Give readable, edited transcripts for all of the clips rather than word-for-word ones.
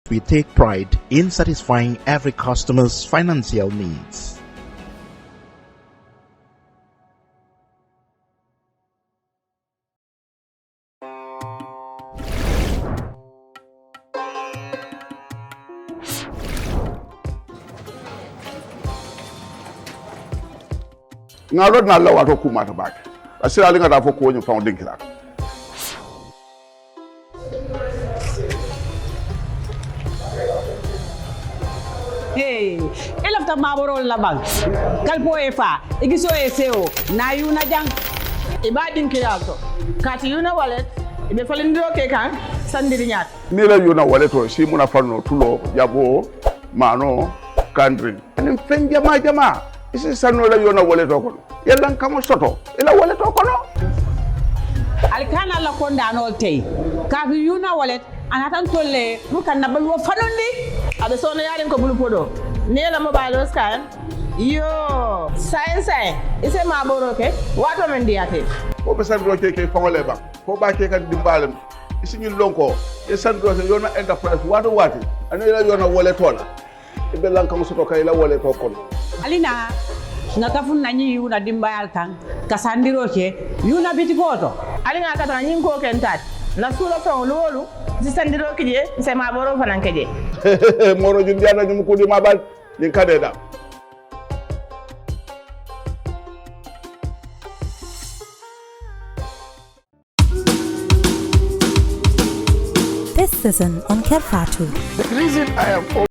We take pride in satisfying every customer's financial needs. Nga rod na lawa to kumata bak. Asira linga da foko nyi found dinkira. Hey, elafta maboro la bank. Kalpo efa, igiso eseo, na yuna jang. Iba dinkira to. Kati yuna wallet, ibe falindiro ke kan sandiri nyat. Ni la yuna wallet to si muna fanno tulo yabo mano kandri. Ni fenja jama. Isi sanno la yona wallet to kono. Yalla kamo soto. Ila wallet to kono. Alkana la konda no tay. Kafi yuna wallet anatan tolle mukan na balwo fanondi. Abe sona yaren ko bulu podo. Nela mobile scan. Yo, science ise maboro ke wato men diate. Ko be sandro ke fangole ba. Ko ba ke kan dimbalem. Isi ngi lonko. E sandro se yona enterprise wato wati. Ani la yona wallet to la. Ibe lan kamo soto kay la wallet to kono. Alina nga kafun nanyi yuna dimbayal kan kasandiro ke yuna bitikoto alinga kata nyin ko kentat na sura fa lolu di sandiro kije se ma boro fanan keje moro jundi ana nyum ko di mabal nyin kadeda. This season on Kerr Fatou. The reason I am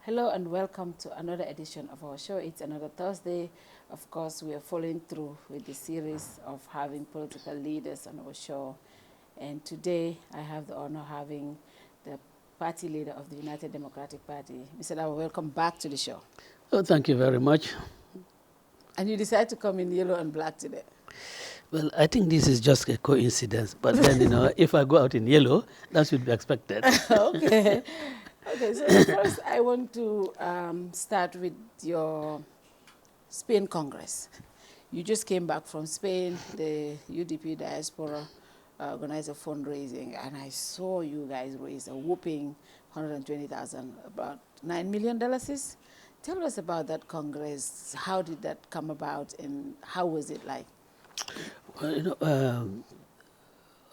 Hello and welcome to another edition of our show. It's another Thursday. Of course, we are following through with the series of having political leaders on our show. And today, I have the honor of having the party leader of the United Democratic Party. Mr. Darboe, welcome back to the show. Oh, thank you very much. And you decided to come in yellow and black today. Well, I think this is just a coincidence. But then, if I go out in yellow, that should be expected. Okay. Okay, so first I want to start with your Spain Congress. You just came back from Spain. The UDP Diaspora organized a fundraising, and I saw you guys raise a whooping $120,000, about $9 million. Tell us about that Congress. How did that come about, and how was it like? Well,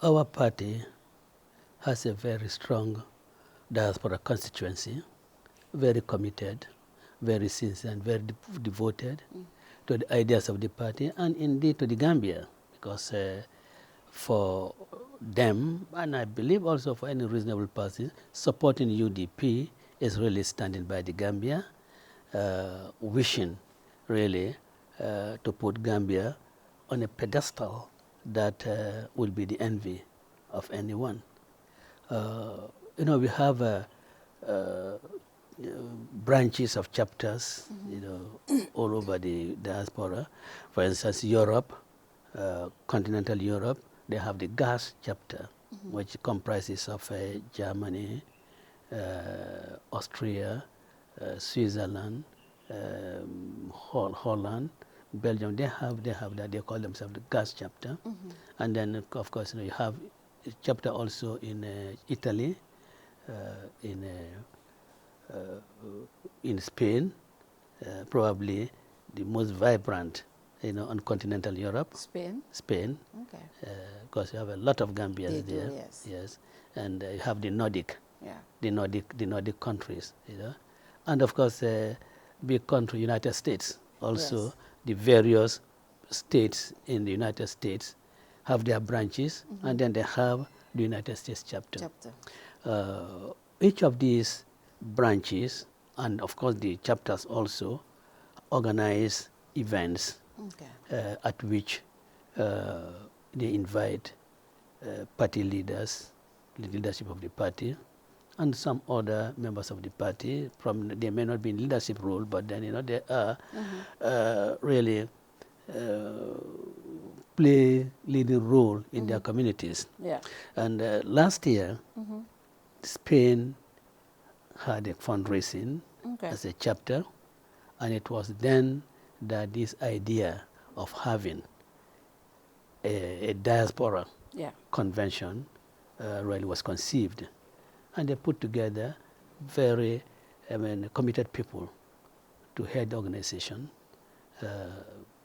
our party has a very strong diaspora constituency, very committed, very sincere, and very devoted to the ideas of the party, and indeed to the Gambia, because for them, and I believe also for any reasonable person, supporting UDP is really standing by the Gambia, wishing really to put Gambia on a pedestal that will be the envy of anyone. We have branches of chapters, all over the diaspora. For instance, Europe, continental Europe, they have the gas chapter, which comprises of Germany, Austria, Switzerland, Holland, Belgium. They have that. They call themselves the gas chapter. And then, of course, you have a chapter also in Italy, in Spain, probably the most vibrant on continental Europe. Spain. Okay. Because you have a lot of Gambians They there. do, yes. Yes, and you have the Nordic. Yeah. The Nordic countries, and of course, big country, United States. Also, Yes. the various states in the United States have their branches, and then they have the United States chapter. Each of these branches, and of course the chapters also, organize events at which they invite party leaders, the leadership of the party, and some other members of the party. They may not be in leadership role, but then they are really play leading role in their communities. Yeah. And last year, Spain had a fundraising as a chapter, and it was then that this idea of having a diaspora convention really was conceived. And they put together very committed people to head the organization.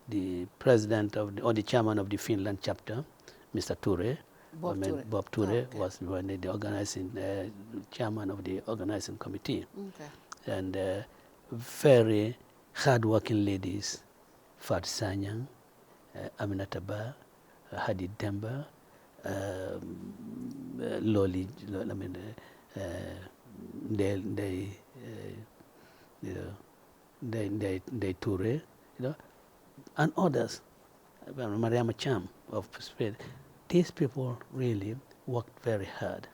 The president or the chairman of the Finland chapter, Mr. Ture, Bob Ture was the organizing chairman of the organizing committee. And very hard-working ladies, Fat Sanyang, Aminata Ba, Hadi Demba, Loli, they Ture, and others, Mariama Cham of Spain. These people really worked very hard.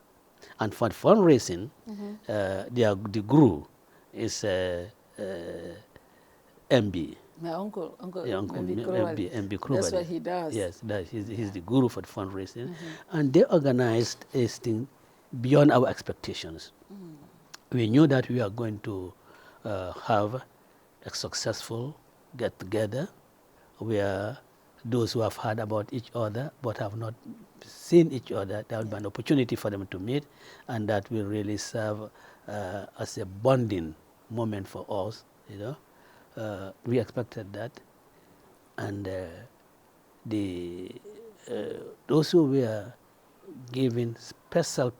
And for fundraising, the guru is MB. My uncle MB Krubali. That's what he does. Yes, he's the guru for the fundraising. And they organized a thing beyond our expectations. We knew that we are going to have a successful get-together where those who have heard about each other but have not seen each other, there will be an opportunity for them to meet, and that will really serve as a bonding moment for us. We expected that, and those who were given special,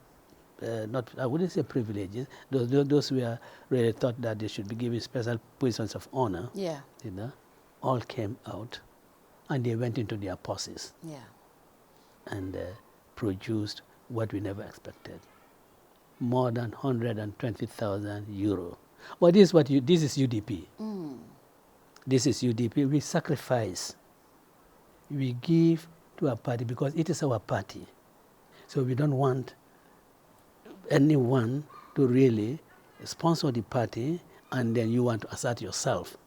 I wouldn't say privileges, those who were really thought that they should be given special positions of honor, all came out, and they went into their purses and produced what we never expected, more than 120,000 euro. But this is UDP. This is UDP. We sacrifice. We give to our party because it is our party. So we don't want anyone to really sponsor the party, and then you want to assert yourself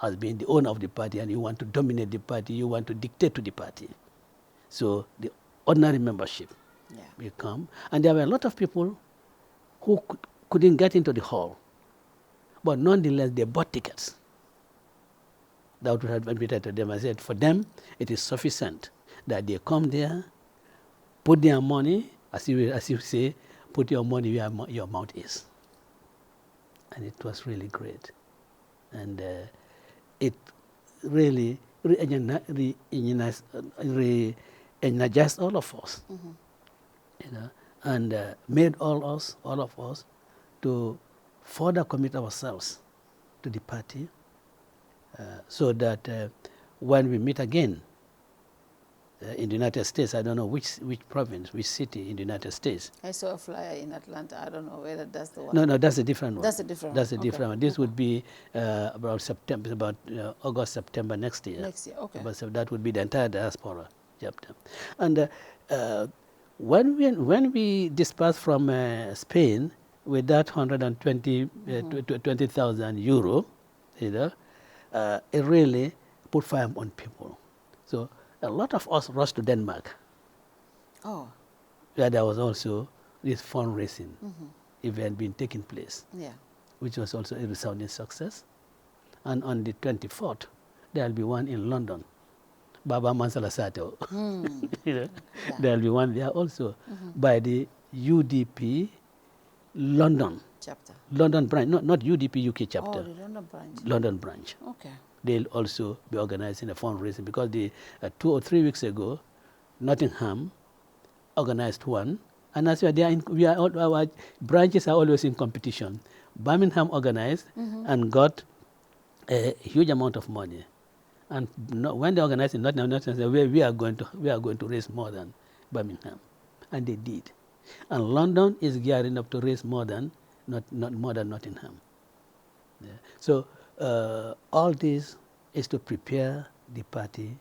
as being the owner of the party, and you want to dominate the party, you want to dictate to the party. So the ordinary membership will come. And there were a lot of people who couldn't get into the hall, but nonetheless they bought tickets. That would have admitted to them. I said, for them, it is sufficient that they come there, put their money, as you say, put your money where your mouth is. And it was really great. And it really re-energized all of us, and made all of us to further commit ourselves to the party, so that when we meet again in the United States, I don't know which province, which city in the United States. I saw a flyer in Atlanta. I don't know whether that's the one. No, that's a different one. That's a different That's one. a different one. This would be about September, August, September next year. Next year, okay. But so that would be the entire diaspora chapter. And when we dispersed from Spain with that 20,000 euro, it really put fire on people. So a lot of us rushed to Denmark. Oh. Where there was also this fundraising event being taking place, which was also a resounding success. And on the 24th, there will be one in London, Baba Mansala Sato. There will be one there also by the UDP London chapter. London branch, not UDP UK chapter. Oh, the London branch. London branch. Okay. they'll also be organizing a fundraising, because 2 or 3 weeks ago, Nottingham organized one, and as our branches are always in competition. Birmingham organized and got a huge amount of money, and when they organized in Nottingham, said, we are going to raise more than Birmingham, and they did. And London is gearing up to raise more than Nottingham. Yeah. So all this is to prepare the party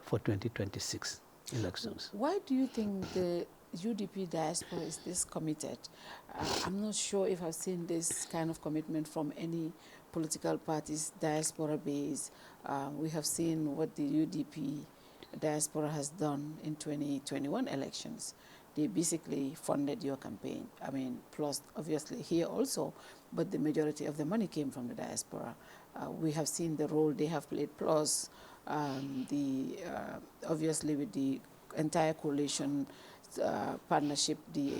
for 2026 elections. Why do you think the UDP diaspora is this committed? I'm not sure if I've seen this kind of commitment from any political parties, diaspora base. We have seen what the UDP diaspora has done in 2021 elections. They basically funded your campaign. I mean, plus obviously here also, but the majority of the money came from the diaspora. We have seen the role they have played, plus obviously with the entire coalition partnership, the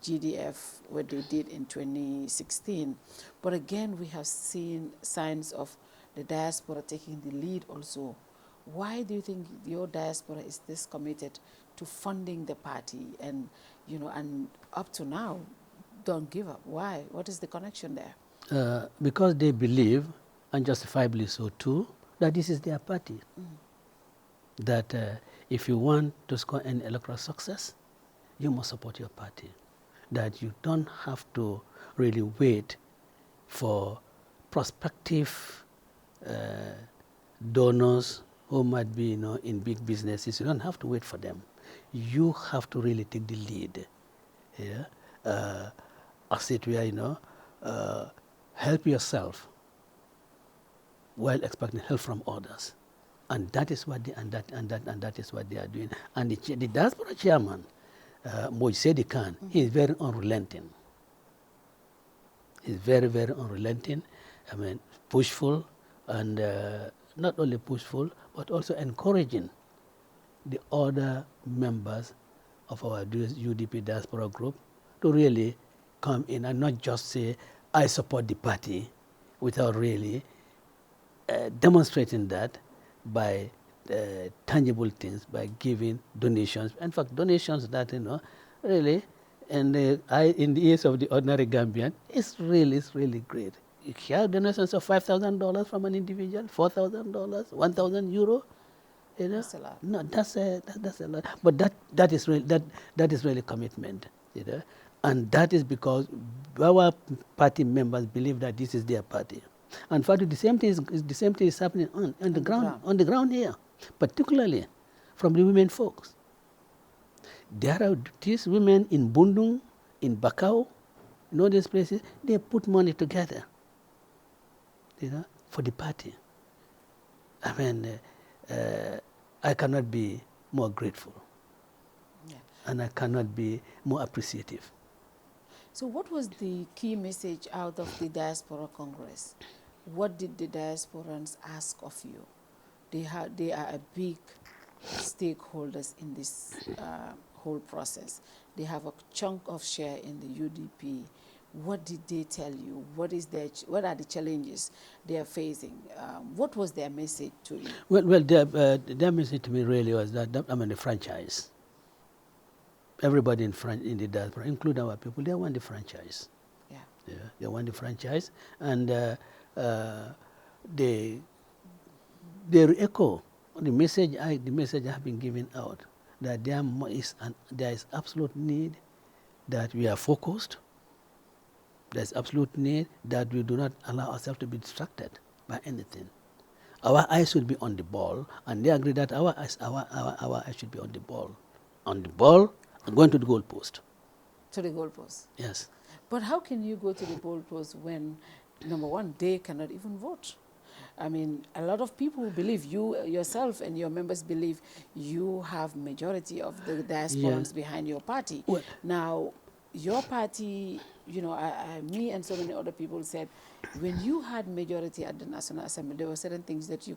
GDF, what they did in 2016. But again, we have seen signs of the diaspora taking the lead also. Why do you think your diaspora is this committed to funding the party, and and up to now don't give up? Why? What is the connection there? Because they believe, and justifiably so too, that this is their party. That if you want to score an electoral success, you must support your party. That you don't have to really wait for prospective donors who might be in big businesses. You don't have to wait for them. You have to really take the lead. Yeah? As it were, help yourself while expecting help from others. And that is what that is what they are doing. And the diaspora chairman, Ousainu Darboe, he is very unrelenting. He's very, very unrelenting. I mean, pushful, and not only pushful, but also encouraging the other members of our UDP diaspora group to really come in and not just say, I support the party, without really demonstrating that by tangible things, by giving donations. In fact, donations that, really, and in the ears of the ordinary Gambian, it's really great. You hear donations of $5,000 from an individual, $4,000, 1,000 euro. That's a lot. No, that's a lot. But that is really commitment. And that is because our party members believe that this is their party. And for the same thing is happening on the ground here, particularly from the women folks. There are these women in Bundung, in Bakau, in all these places. They put money together, for the party. I mean, I cannot be more grateful, and I cannot be more appreciative. So what was the key message out of the Diaspora Congress? What did the diasporans ask of you? They are a big stakeholders in this whole process. They have a chunk of share in the UDP. What did they tell you? What are the challenges they are facing? What was their message to you? Well, their message to me really was that the franchise. Everybody in the diaspora, including our people, they want the franchise. Yeah, they want the franchise, and they echo the message I have been giving out, that there is absolute need that we are focused. There's absolute need that we do not allow ourselves to be distracted by anything. Our eyes should be on the ball, and they agree that our eyes should be on the ball. On the ball, and going to the goal post. To the goal post? Yes. But how can you go to the goal post when, number one, they cannot even vote? I mean, a lot of people believe, you yourself and your members believe, you have majority of the diasporans behind your party. Well, now, your party, me and so many other people said, when you had majority at the National Assembly, there were certain things that you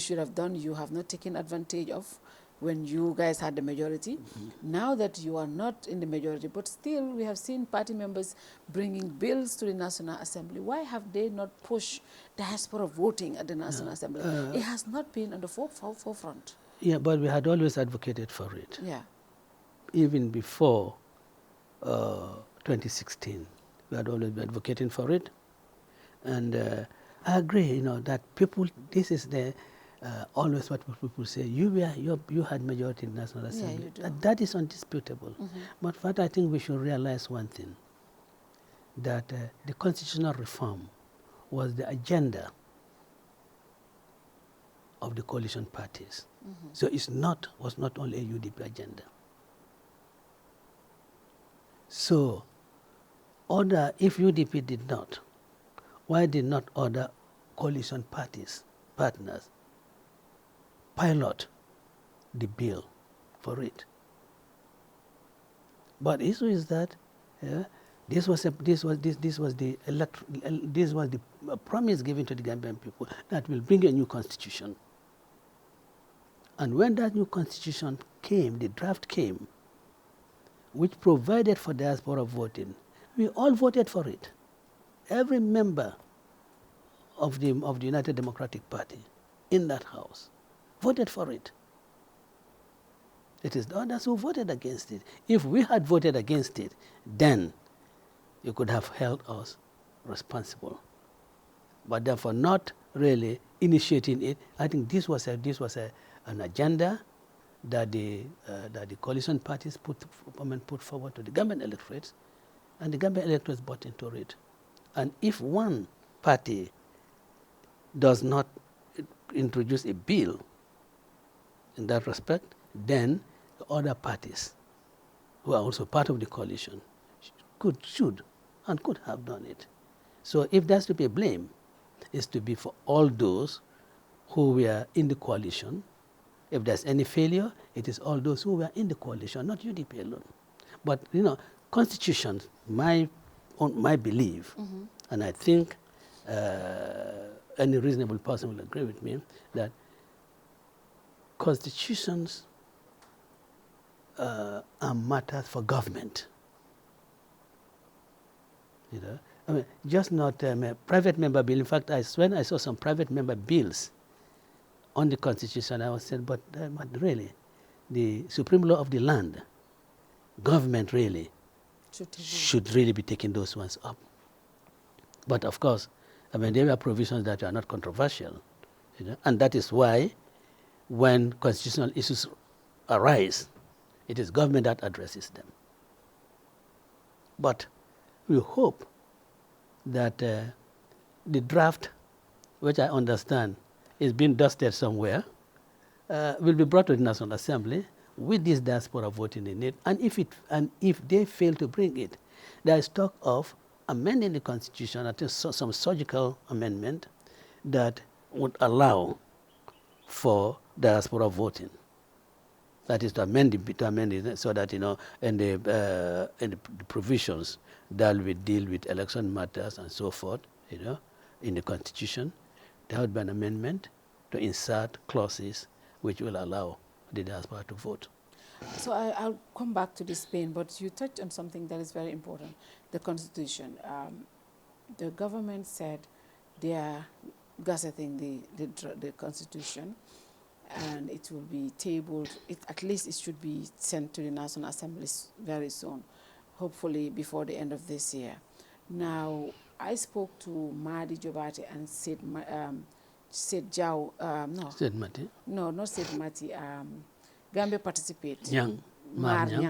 should have done, you have not taken advantage of. when you guys had the majority. Now that you are not in the majority, but still we have seen party members bringing bills to the National Assembly. Why have they not pushed diaspora voting at the National Assembly? It has not been on the forefront. Yeah, but we had always advocated for it. Yeah. Even before 2016, we had always been advocating for it. And I agree, that people, this is the always what people say, you had majority in the National Assembly. Yeah, you do. And that is undisputable. But what I think we should realize one thing, that the constitutional reform was the agenda of the coalition parties. So was not only a UDP agenda. So if UDP did not, why did not other coalition partners, pilot the bill for it? But the issue is that this was the promise given to the Gambian people that will bring a new constitution. And when that new constitution came, the draft came, which provided for diaspora voting, we all voted for it. Every member of the United Democratic Party in that house voted for it. It is the others who voted against it. If we had voted against it, then you could have held us responsible. But therefore not really initiating it, I think this was an agenda that the coalition parties put forward to the Gambian electorates, and the Gambian electorates bought into it. And if one party does not introduce a bill in that respect, then the other parties who are also part of the coalition should and could have done it. So if there's to be a blame, it's to be for all those who were in the coalition. If there's any failure, it is all those who were in the coalition, not UDP alone. But constitution, my belief, and I think any reasonable person will agree with me, that constitutions are matters for government. I mean, just not a private member bill. In fact, when I saw some private member bills on the constitution, I was saying, but really, the supreme law of the land, government really should really be taking those ones up. But of course, there are provisions that are not controversial, and that is why when constitutional issues arise, it is government that addresses them. But we hope that the draft, which I understand is being dusted somewhere, will be brought to the National Assembly with this diaspora voting in it. And if they fail to bring it, there is talk of amending the Constitution, at least some surgical amendment that would allow for diaspora voting. That is to amend it so that in the provisions that will deal with election matters and so forth, in the Constitution, there would be an amendment to insert clauses which will allow the diaspora to vote. So I'll come back to this Spain, but you touched on something that is very important, the Constitution. The government said they are gazetting the Constitution, and it will be tabled, at least it should be sent to the National Assembly very soon, hopefully before the end of this year. Now, I spoke to Madi Jobate and Sid Jau, Sid Mati? No, not Sid Mati, Gambia Participate. Young,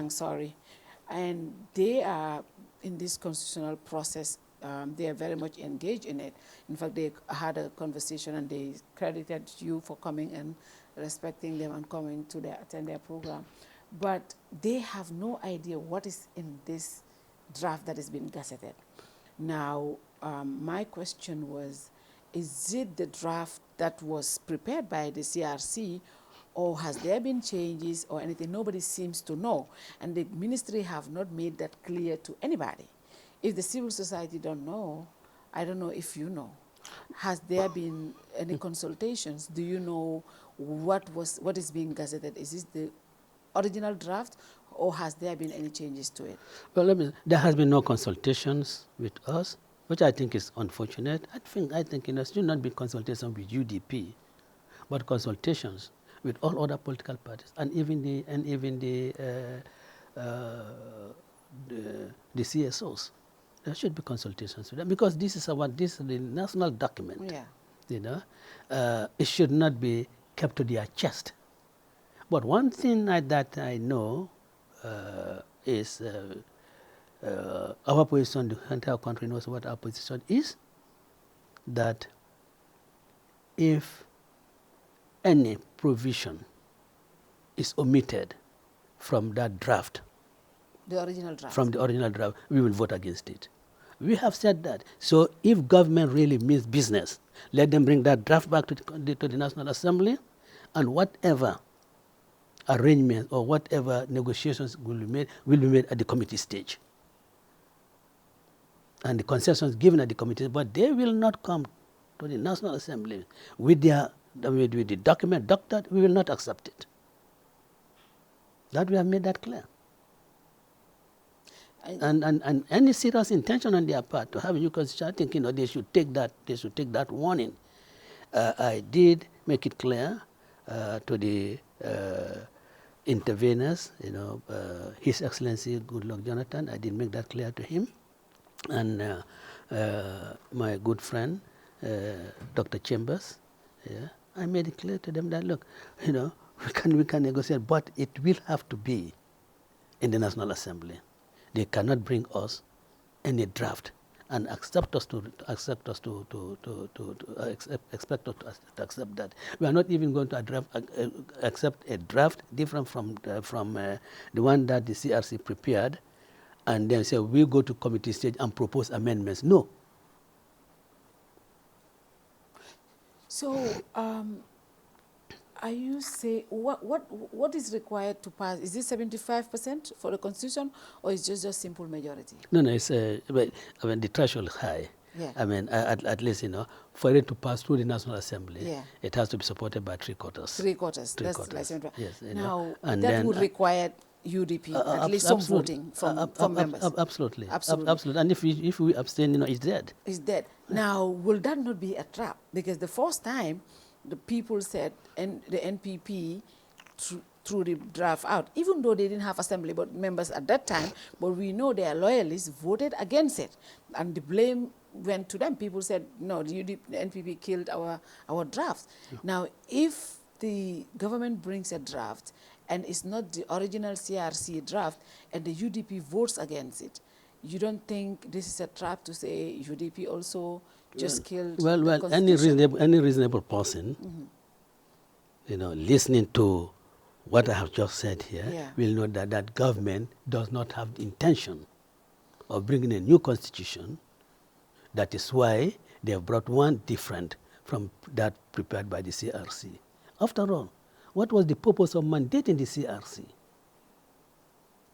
sorry. And they are in this constitutional process. They are very much engaged in it. In fact, they had a conversation and they credited you for coming and respecting them and coming to attend their program. But they have no idea what is in this draft that has been gazetted. Now, my question was, is it the draft that was prepared by the CRC, or has there been changes or anything? Nobody seems to know. And the ministry have not made that clear to anybody. If the civil society don't know, I don't know if you know. Has there been any consultations? Do you know what is being gazetted? Is this the original draft, or has there been any changes to it? Well, there has been no consultations with us, which I think is unfortunate. I think there should not be consultation with UDP, but consultations with all other political parties and even the CSOs. There should be consultations with them because this is the national document. Yeah. It should not be kept to their chest. But one thing that I know is our position. The entire country knows what our position is. That if any provision is omitted from that draft, the original draft, from the original draft, we will vote against it. We have said that. So if government really means business, let them bring that draft back to the National Assembly, and whatever arrangements or whatever negotiations will be made at the committee stage. And the concessions given at the committee, but they will not come to the National Assembly with the document doctored. We will not accept it. That we have made that clear. And any serious intention on their part to have a new constitution, I think they should take that warning. I did make it clear to the interveners, His Excellency Goodluck Jonathan. I did make that clear to him, and my good friend Dr. Chambers. Yeah, I made it clear to them that look, we can negotiate, but it will have to be in the National Assembly. They cannot bring us any draft and expect us to accept that. We are not even going to accept a draft different from the one that the CRC prepared, and then say we go to committee stage and propose amendments. No. So, are you saying what is required to pass? Is this 75% for the constitution, or is it just simple majority? No, it's the threshold is high. Yeah. At least for it to pass through the National Assembly, yeah, it has to be supported by three quarters. Three quarters. Three That's quarters. like 75. Yes. Now and that then, would require UDP at least some voting from members. Absolutely. And if we abstain, it's dead. It's dead. Now, will that not be a trap? Because the first time, the people said, and the NPP threw the draft out, even though they didn't have assembly members at that time, but we know their loyalists voted against it, and the blame went to them. People said, no, the NPP killed our draft. Yeah. Now, if the government brings a draft and it's not the original CRC draft, and the UDP votes against it, you don't think this is a trap to say UDP also just killed? Well, any reasonable person, listening to what I have just said here, yeah, will know that government does not have the intention of bringing a new constitution. That is why they have brought one different from that prepared by the CRC. After all, what was the purpose of mandating the CRC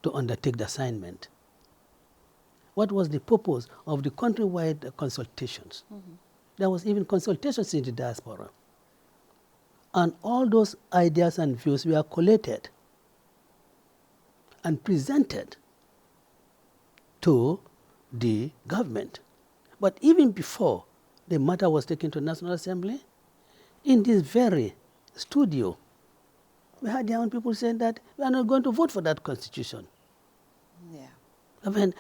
to undertake the assignment? What was the purpose of the countrywide consultations? There was even consultations in the diaspora. And all those ideas and views were collated and presented to the government. But even before the matter was taken to National Assembly, in this very studio, we had young people saying that we are not going to vote for that constitution. Yeah. I mean,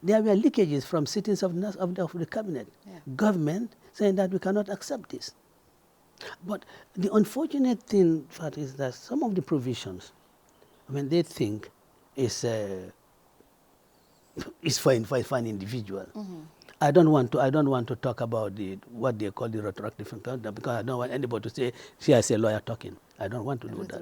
there were leakages from sittings of the cabinet. Yeah. Government saying that we cannot accept this. But the unfortunate thing, Fat, is that some of the provisions, they think is for an individual. I don't want to talk about what they call the retroactive encounter, because I don't want anybody to say, "See, I say lawyer talking." I don't want to do that.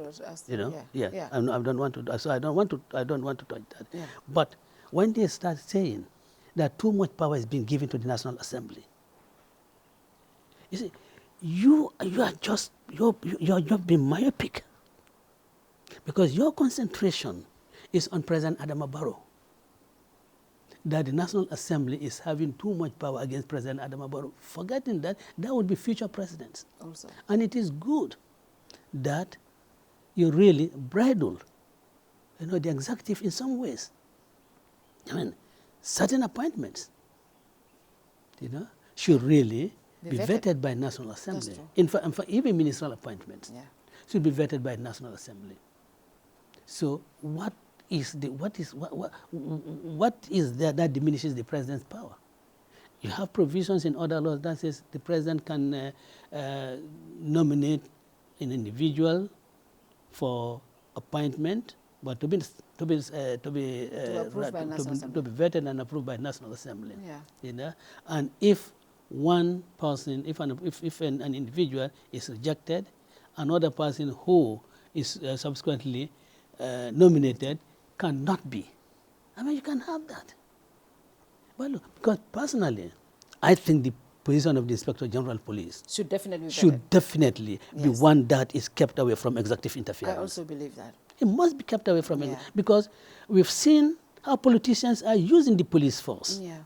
Yeah. I don't want to. So I don't want to touch that. Yeah. But when they start saying that too much power is being given to the National Assembly, you see, you're just being myopic, because your concentration is on President Adama Barrow. that the National Assembly is having too much power against President Adama Barrow, forgetting that there would be future presidents. Also. And it is good that you really bridle, the executive in some ways. I mean, certain appointments, should really be vetted by National Assembly. In fact, even ministerial appointments should be vetted by National Assembly. So what is there that diminishes the president's power? You have provisions in other laws that says the president can nominate an individual for appointment, but to be vetted and approved by National Assembly. Yeah. And if one person, if an individual is rejected, another person who is subsequently nominated cannot be. I mean, you can have that. Well, look, because personally, I think the position of the Inspector General of Police should definitely be one that is kept away from executive interference. I also believe that. It must be kept away from it, because we've seen how politicians are using the police force. Yeah.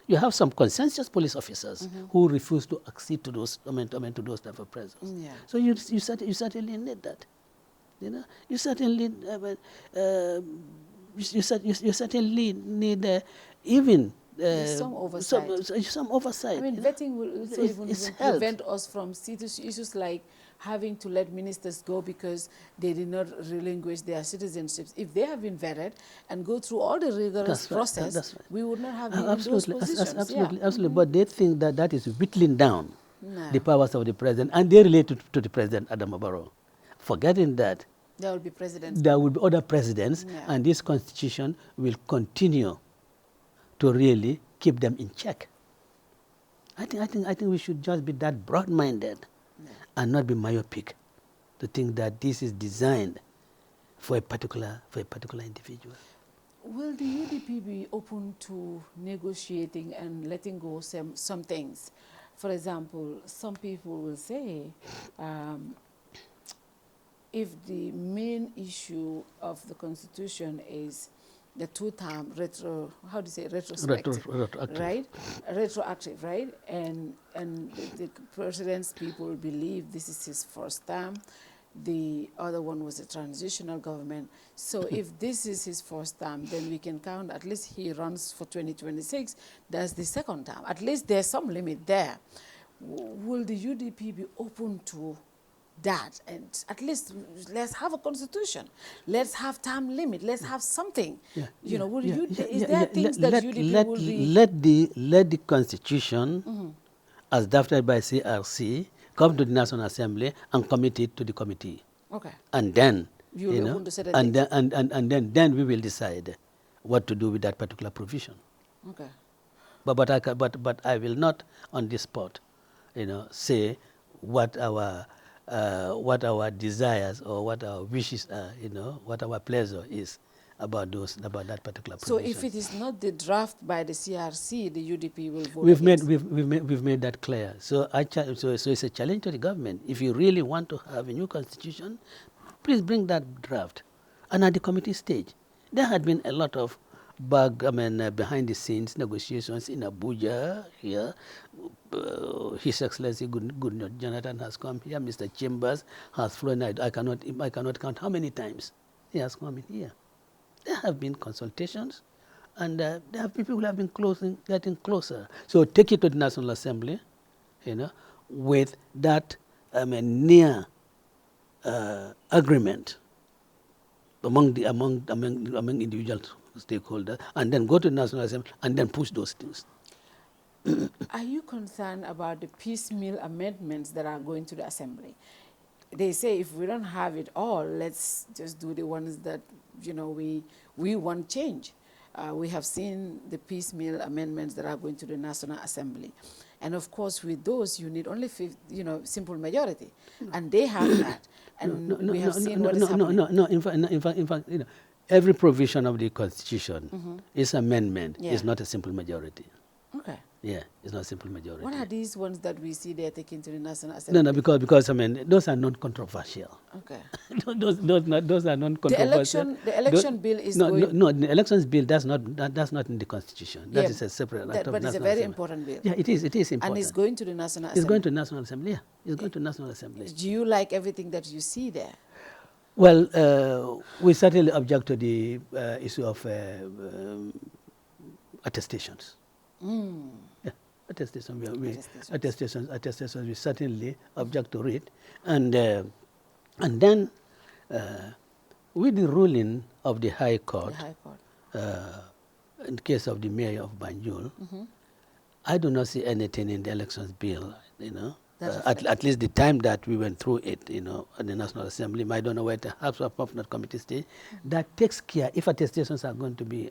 You have some consensus police officers who refuse to accede to those, to those type of presence. Yeah. So you certainly need that. You certainly you certainly need even some oversight. Some oversight. I mean, vetting will even prevent us from issues like having to let ministers go because they did not relinquish their citizenships. If they have been vetted and go through all the rigorous process, we would not have been in those positions. Absolutely. But they think that is whittling down the powers of the president, and they relate to the president, Adama Barrow. Forgetting that there will be presidents. There will be other presidents, and this constitution will continue to really keep them in check. I think we should just be that broad-minded and not be myopic to think that this is designed for a particular individual. Will the UDP be open to negotiating and letting go some things? For example, some people will say, if the main issue of the Constitution is the two-term retrospective, right? Retroactive, right? And the president's people believe this is his first term. The other one was a transitional government. So if this is his first term, then we can count at least he runs for 2026. That's the second term. At least there's some limit there. Will the UDP be open to that? And at least let's have a constitution. Let's have term limit. Let's have something. Is there things that UDP will be... Let the constitution, as drafted by CRC, come to the National Assembly and commit it to the committee. Okay. And then, then we will decide what to do with that particular provision. Okay. But I will not on this spot, say what our desires or what our wishes are, what our pleasure is about that particular provision. So if it is not the draft by the CRC, the UDP will vote. We've made that clear. So it's a challenge to the government. If you really want to have a new constitution, please bring that draft. And at the committee stage, there had been a lot of behind the scenes negotiations in Abuja here. His Excellency Goodnot Jonathan has come here. Mr. Chambers has flown. I cannot count how many times he has come in here. There have been consultations, and there have people who have been getting closer. So take it to the National Assembly, with that near agreement among individual stakeholders, and then go to the National Assembly and then push those things. Are you concerned about the piecemeal amendments that are going to the Assembly? They say if we don't have it all, let's just do the ones that we want change. We have seen the piecemeal amendments that are going to the National Assembly, and of course with those you need only simple majority, and they have that. And we have seen what is happening. In fact, every provision of the Constitution is amendment. Is not a simple majority. Okay. Yeah, it's not a simple majority. What are these ones that we see they're taking to the National Assembly? No, because I mean those are non-controversial. Okay. those are non-controversial. The election bill is no, going... no, the elections bill that's not in the constitution. That is a separate act of but it's a National very Assembly. important bill. Yeah, it is important. And it's going to the National Assembly. It's going to National Assembly. Yeah, it's going to National Assembly. Do you like everything that you see there? Well, we certainly object to the issue of attestations. Yeah, attestations. We certainly object to it, and then with the ruling of the High Court, in case of the mayor of Banjul, I do not see anything in the elections bill, at least the time that we went through it, at the National Assembly. I don't know where the House of Permanent Committee stays. That takes care, if attestations are going to be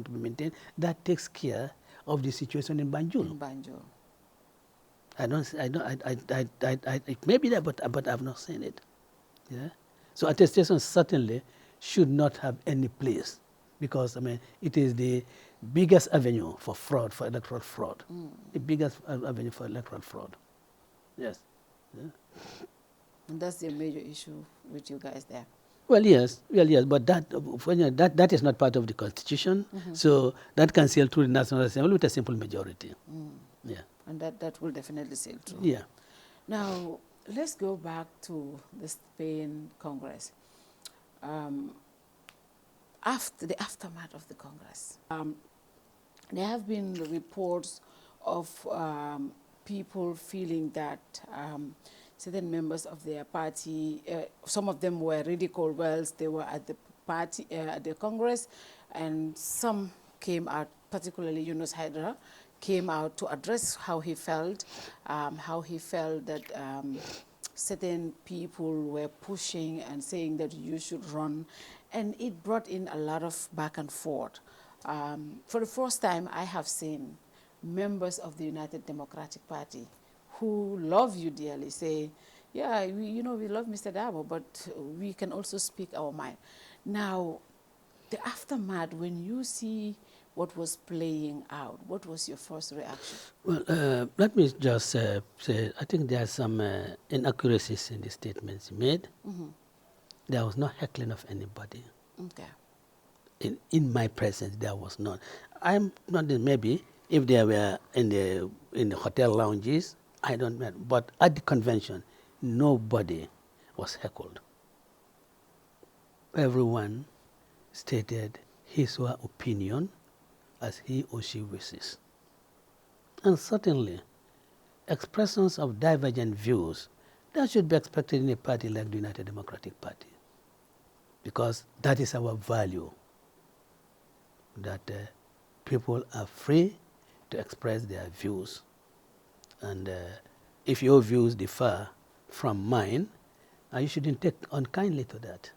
maintained, that takes care of the situation in Banjul. It may be there, but I've not seen it. Yeah. So attestations certainly should not have any place, because I mean it is the biggest avenue for fraud, for electoral fraud. The biggest avenue for electoral fraud. Yes. Yeah. And that's the major issue with you guys there. Well, yes, but that is not part of the Constitution, so that can sail through the National Assembly with a simple majority. Yeah. And that will definitely sail through. Yeah. Now, let's go back to the Spain Congress. After the aftermath of the Congress, there have been reports of people feeling that certain members of their party, some of them were ridiculed whilst they were at the party, at the Congress, and some came out, particularly Yunus Hydra, came out to address how he felt that certain people were pushing and saying that you should run, and it brought in a lot of back and forth. For the first time, I have seen members of the United Democratic Party who love you dearly say, yeah, we love Mr. Darboe, but we can also speak our mind. Now, the aftermath, when you see what was playing out, what was your first reaction? Well, let me just say, I think there are some inaccuracies in the statements made. There was no heckling of anybody. Okay. In my presence, there was none. I'm not, maybe if they were in the hotel lounges, I don't know, but at the convention, nobody was heckled. Everyone stated his or her opinion as he or she wishes. And certainly, expressions of divergent views, that should be expected in a party like the United Democratic Party, because that is our value, that people are free to express their views. And if your views differ from mine, you shouldn't take unkindly to that.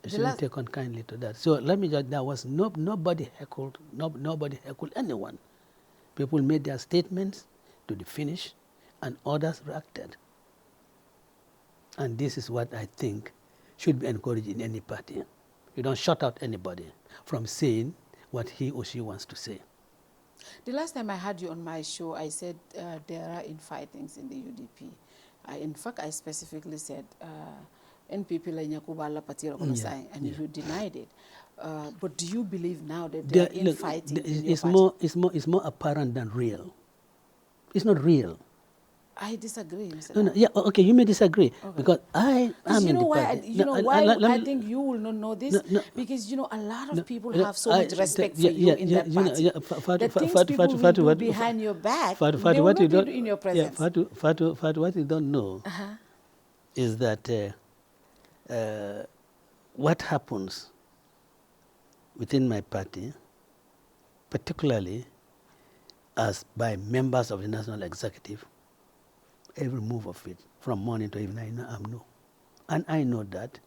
You shouldn't take unkindly to that. So let me just, there was nobody heckled, nobody heckled anyone. People made their statements to the finish, and others reacted. And this is what I think should be encouraged in any party. You don't shut out anybody from saying what he or she wants to say. The last time I had you on my show, I said there are infightings in the UDP. In fact, I specifically said NPP la nyakubala patira kono sign, and you denied it. But do you believe now that there are infighting in your party? It's more apparent than real. It's not real. I disagree, Mr. No, yeah, okay, you may disagree, because I am in the party. I think you will not know this, because, a lot of people have so much respect for you in that party. The things people will do behind your back, they will not do in your presence. Fatu, what you don't know is that what happens within my party, particularly as by members of the National Executive, every move of it, from morning to evening, I know. And I know that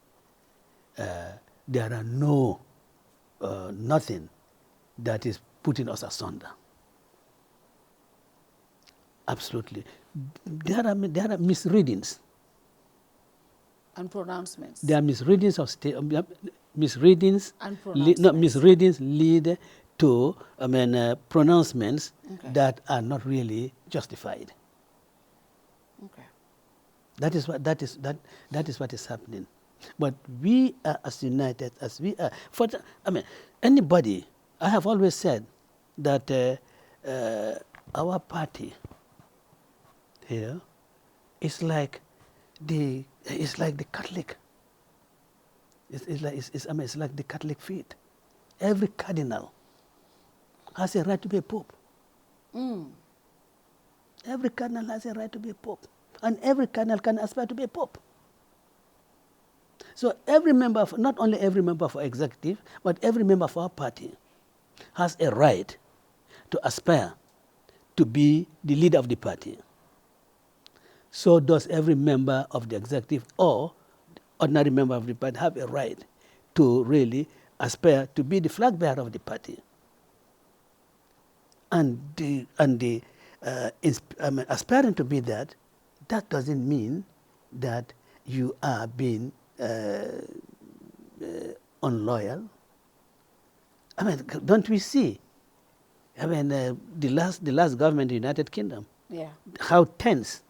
there are nothing that is putting us asunder. Absolutely. There are misreadings. And pronouncements. There are misreadings of misreadings. And pronouncements. Misreadings lead to pronouncements that are not really justified. Okay. That is what is happening. But we are as united as we are. Anybody. I have always said that our party here is like the Catholic. It's like the Catholic faith. Every cardinal has a right to be a pope. Every cardinal has a right to be a pope. And every cardinal can aspire to be a pope. So every member, not only every member of our executive, but every member of our party has a right to aspire to be the leader of the party. So does every member of the executive or ordinary member of the party have a right to really aspire to be the flag bearer of the party. Aspiring to be that doesn't mean that you are being unloyal. Don't we see? The last government in the United Kingdom, how tense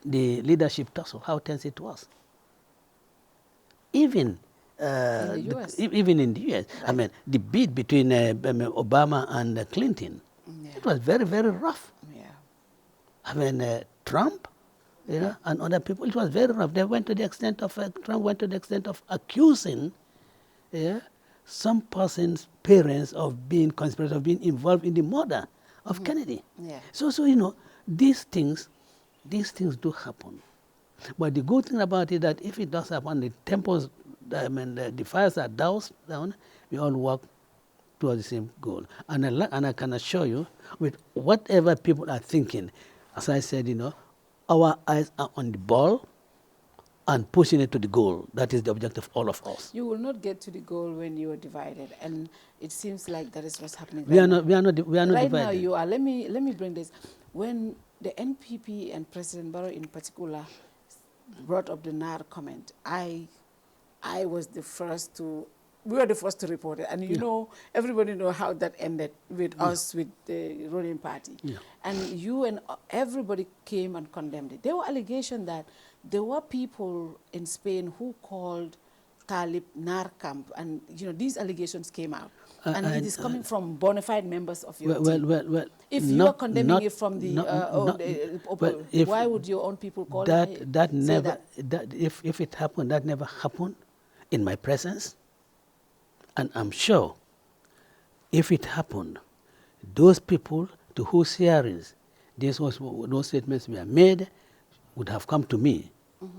the leadership tussle, how tense it was. Even in the US. Even in the US. Right. The beat between Obama and Clinton, it was very, very rough. Yeah. Trump, and other people, it was very rough. They went to the extent of, Trump went to the extent of accusing some person's parents of being conspirators, of being involved in the murder of Kennedy. Yeah. So these things do happen. But the good thing about it that if it does happen, the temples, the fires are doused down, we all work towards the same goal. And I can assure you, with whatever people are thinking, as I said, our eyes are on the ball and pushing it to the goal. That is the objective of all of us. You will not get to the goal when you are divided, and it seems like that is what's happening. We are not divided. Right now you are. Let me bring this. When the NPP and President Barrow in particular brought up the NAR comment, I was the first to. We were the first to report it, and everybody know how that ended with us, with the ruling party. Yeah. And you and everybody came and condemned it. There were allegations that there were people in Spain who called Talib NAR camp, and these allegations came out. And it is coming from bona fide members of your team. Well, if you are condemning it from why would your own people call it? That never. If it happened, that never happened in my presence. And I'm sure if it happened, those people to whose hearings those statements were made would have come to me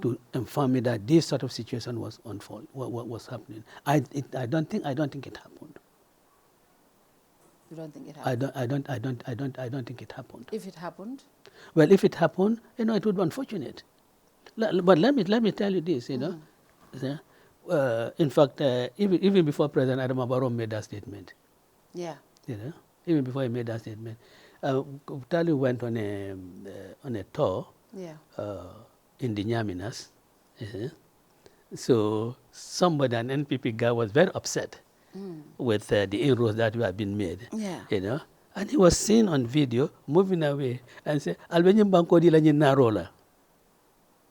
to inform me that this sort of situation was happening. I don't think it happened. You don't think it happened? I don't think it happened. If it happened? Well, if it happened, it would be unfortunate. But let me tell you this, in fact, even before President Adama Barrow made that statement. Yeah. Even before he made that statement, Tali went on a tour. Yeah. In the Nyaminas. So somebody, an NPP guy, was very upset with the inroads that were being made. Yeah. And he was seen on video moving away and said, "Albenye banko di la narola."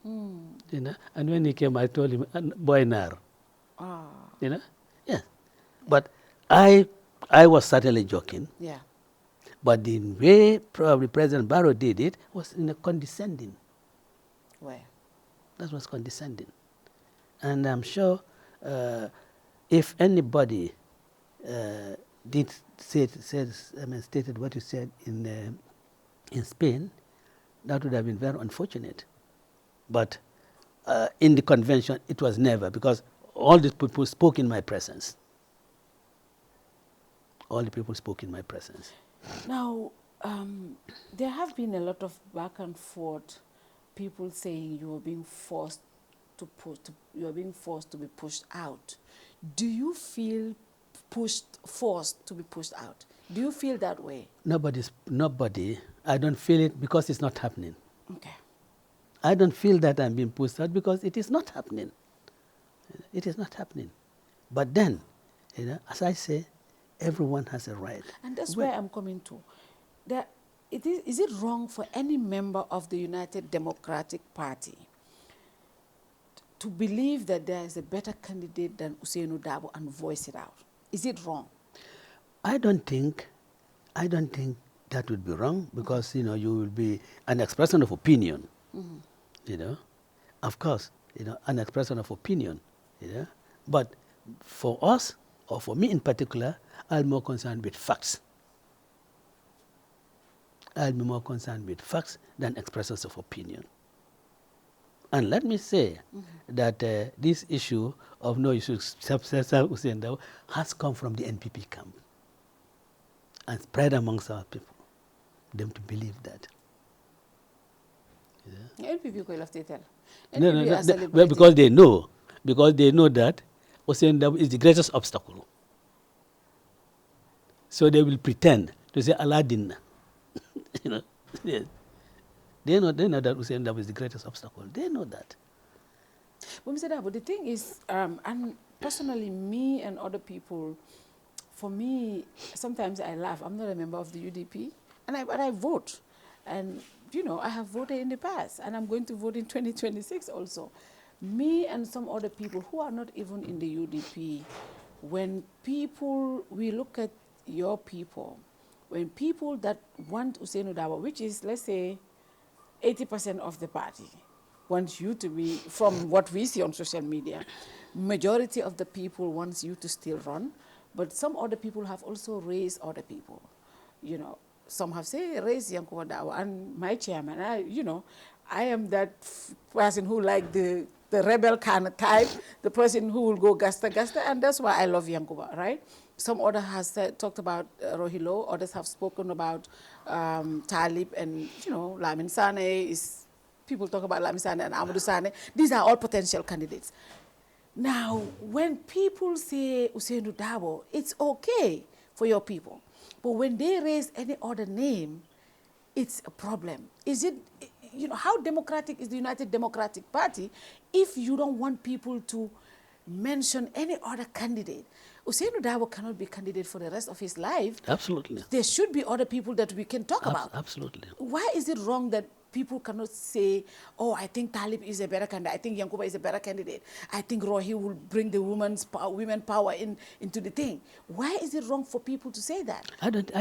And when he came, I told him, "Boy nar." Yes. But I was certainly joking. Yeah. But the way probably President Barrow did it was in a condescending way. That was condescending. And I'm sure if anybody stated what you said in Spain, that would have been very unfortunate. But in the convention, it was never, because all the people spoke in my presence. All the people spoke in my presence. Now, there have been a lot of back and forth, people saying you are being forced to be pushed out. Do you feel forced to be pushed out? Do you feel that way? Nobody. I don't feel it because it's not happening. Okay. I don't feel that I'm being pushed out because it is not happening. It is not happening. But then, as I say, Everyone has a right. And that's where I'm coming to. Is it wrong for any member of the United Democratic Party to believe that there is a better candidate than Ousainu Darboe and voice it out? Is it wrong? I don't think that would be wrong, because you will be an expression of opinion. Of course, an expression of opinion. But for us, or for me in particular, I'm more concerned with facts. I'll be more concerned with facts than expressions of opinion. And let me say that this issue of no, you should Ousainu Darboe has come from the NPP camp and spread amongst our people, them to believe that. NPP ko lafte tell. No, well, because they know that Ousainu Darboe is the greatest obstacle. So they will pretend to say Aladdin. Yes. They know that Ousainu Darboe is the greatest obstacle. They know that. But Mr. Darboe, the thing is, and personally, me and other people, for me, sometimes I laugh. I'm not a member of the UDP, but I vote. And, I have voted in the past, and I'm going to vote in 2026 also. Me and some other people who are not even in the UDP, when we look at your people, when people that want Ousainu Darboe, which is, let's say, 80% of the party, wants you to be, from what we see on social media, majority of the people wants you to still run, but some other people have also raised other people. Some have said, raise Yankuba Darboe, and my chairman, I am that person who like the rebel kind of type, the person who will go gasta, and that's why I love Yankuba, right? Some other has talked about Rohilo, others have spoken about Talib and, Lamin Sane people talk about Lamin Sane and Amadou Sane. These are all potential candidates. Now, when people say Ousainu Darboe, it's okay for your people. But when they raise any other name, it's a problem. Is it, how democratic is the United Democratic Party if you don't want people to mention any other candidate? Ousainu Darboe cannot be candidate for the rest of his life. Absolutely. There should be other people that we can talk about. Absolutely. Why is it wrong that people cannot say, oh, I think Talib is a better candidate, I think Yankuba is a better candidate, I think Rohi will bring the women power into the thing? Why is it wrong for people to say that?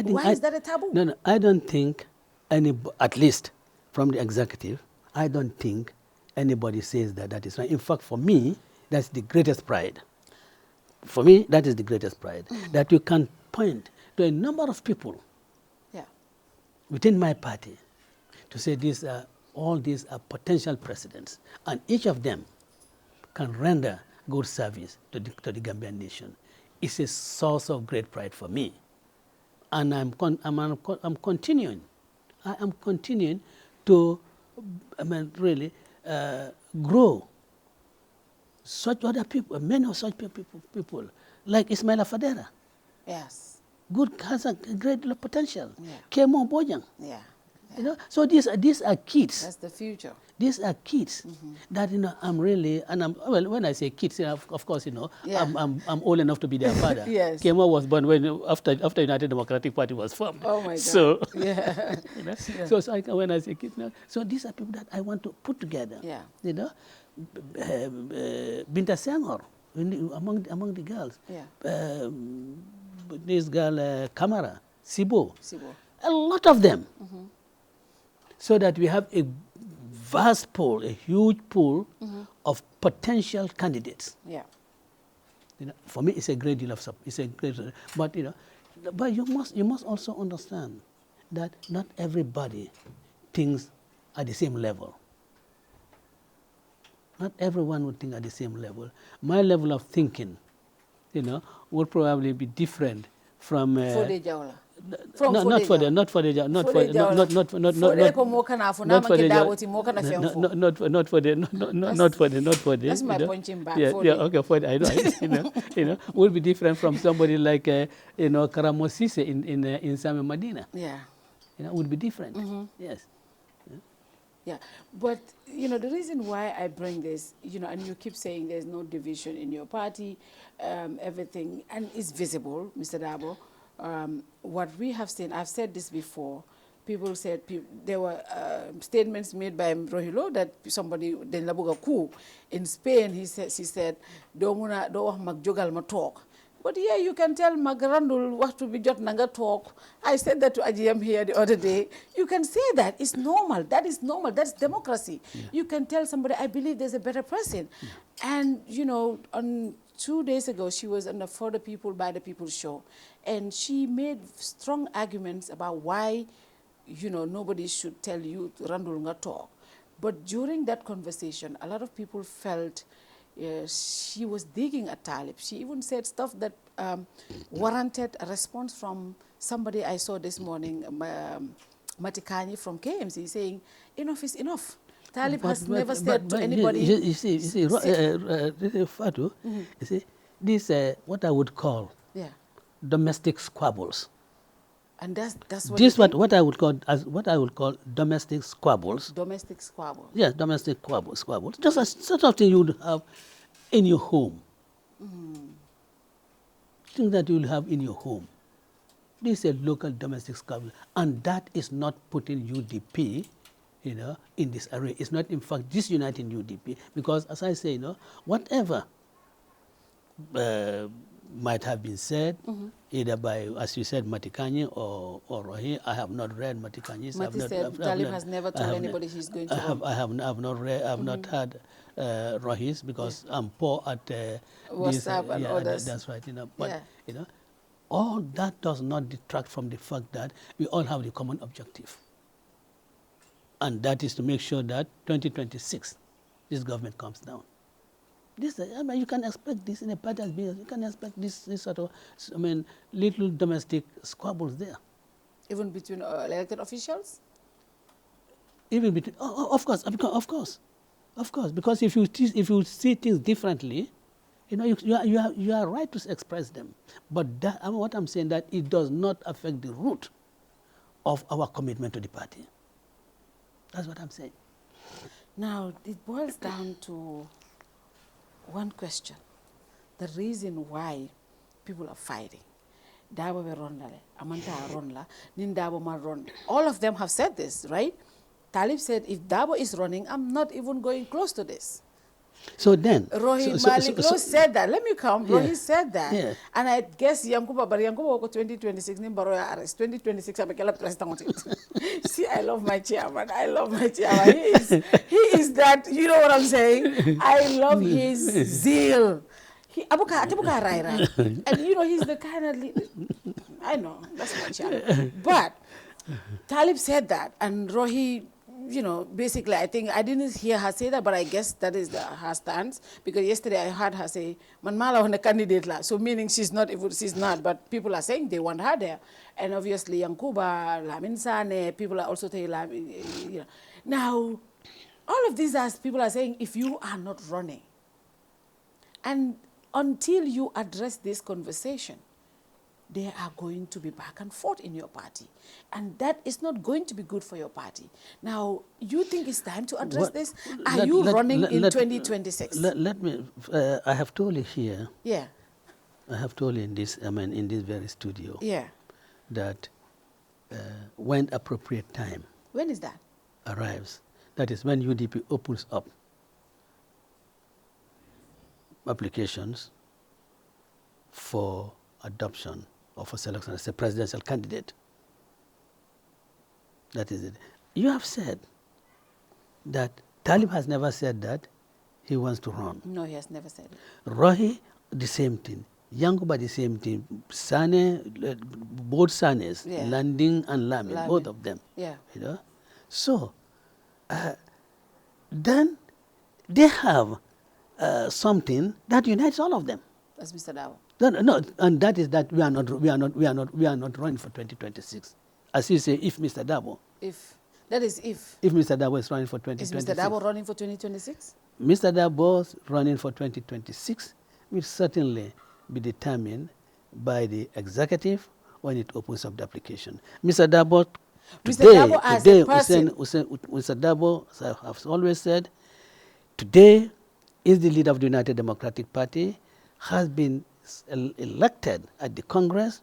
Why is that a taboo? No, I don't think at least from the executive, I don't think anybody says that is right. In fact, for me, that's the greatest pride. For me, that is the greatest pride. That you can point to a number of people within my party to say all these are potential presidents, and each of them can render good service to the Gambian nation. It's a source of great pride for me, and I'm continuing. I am continuing to, really grow such other people, many of such people like Ismaila Fadera. Yes. Good, has a great deal of potential. Yeah. Kemo Bojang. Yeah. So these are kids. That's the future. These are kids that I'm really, and when I say kids, of course I'm old enough to be their father. Yes. Kemo was born after United Democratic Party was formed. Oh my God. So yeah. So when I say kids, so these are people that I want to put together. Yeah. Binta Senghor among the girls. Yeah. This girl Kamara, Sibo. A lot of them. So that we have a vast pool, a huge pool of potential candidates. Yeah. For me, it's a great deal of support. It's a great, but but you must also understand that not everybody thinks at the same level. Not everyone would think at the same level. My level of thinking, would probably be different from. Fode Jawla. Not for the That's my punching bag. Okay, will be different from somebody like Karamo Sise in Same Medina. Yeah. Would be different. Yes. Yeah, but the reason why I bring this, and you keep saying there's no division in your party, everything, and it's visible, Mr. Darboe. What we have seen, I've said this before. People said there were statements made by Rohilo that somebody den labuga coup in Spain. She said, "Do magjogal ma talk." But yeah, you can tell Magarandul what to be jot nanga talk. I said that to AGM here the other day. You can say that. It's normal. That is normal. That's democracy. Yeah. You can tell somebody, I believe there's a better person. Yeah. And, on 2 days ago, she was on the For the People, By the People show. And she made strong arguments about why, nobody should tell you Randul nga talk. But during that conversation, a lot of people felt she was digging at Talib. She even said stuff that warranted a response from somebody I saw this morning, Matikani from KMC, saying, enough is enough. Talib has never said to anybody. You see, Fatou, you see, this what I would call domestic squabbles. And that's what this what I would call domestic squabbles. Domestic squabbles. Yes, domestic squabbles. Just a sort of thing you would have in your home. Thing that you will have in your home. This is a local domestic squabble, and that is not putting UDP, in this array. It's not, in fact, disuniting UDP, because as I say, whatever might have been said, either by, as you said, Matikanye or Rohi. I have not read Matikanye's. Mati said Talib has never told anybody he's going to run. I have not read. I have not heard Rohi's, because I'm poor at WhatsApp and others. That's right. But all that does not detract from the fact that we all have the common objective, and that is to make sure that 2026 this government comes down. You can expect this in a party as business. You can expect this sort of, little domestic squabbles there. Even between elected officials? Even between, of course, because if you see things differently, you are right to express them. But what I'm saying, that it does not affect the root of our commitment to the party. That's what I'm saying. Now, it boils down to one question: the reason why people are fighting. Darboe be ronla, Amanta ronla, nin Darboe ma ron. All of them have said this, right? Talib said, if Darboe is running, I'm not even going close to this. So then, Rohi Malik said that. Let me come. Yeah. Rohi said that. Yeah. And I guess Yankuba 2026, Nimbaroya arrest. 2026, I'm a president. See, I love my chairman. He is that, you know what I'm saying? I love his zeal. Right. And he's the kind of, I know, that's my chairman. But Talib said that, and Rohi, basically, I think I didn't hear her say that, but I guess that is her stance, because yesterday I heard her say, "Manmala on a candidate la," so meaning she's not, but people are saying they want her there, and obviously Yankuba, Lamin Sane, people are also saying, Now, all of these people are saying, if you are not running, and until you address this conversation, there are going to be back and forth in your party. And that is not going to be good for your party. Now, you think it's time to address this? Are you running in 2026? Let me, I have told you here. Yeah. I have told you in this very studio. Yeah. That when appropriate time. When is that? Arrives. That is when UDP opens up applications for adoption or for selection as a presidential candidate. That is it. You have said that Talib has never said that he wants to run. No, he has never said it. Rohi, the same thing. Yankuba, the same thing. Sane, both Sanes, Landing and Lamin, both of them. Yeah. So, then they have something that unites all of them. That's Mr. Darboe. No, and that is that we are not running for 2026. As you say, if Mr. Darboe. If Mr. Darboe is running for 2026. Is Mr. Darboe running for 2026? Mr. Darboe running for 2026 will certainly be determined by the executive when it opens up the application. Mr. Darboe Mr. Today, Darboe as a person. Mr. Darboe, as I have always said, today is the leader of the United Democratic Party, has been elected at the Congress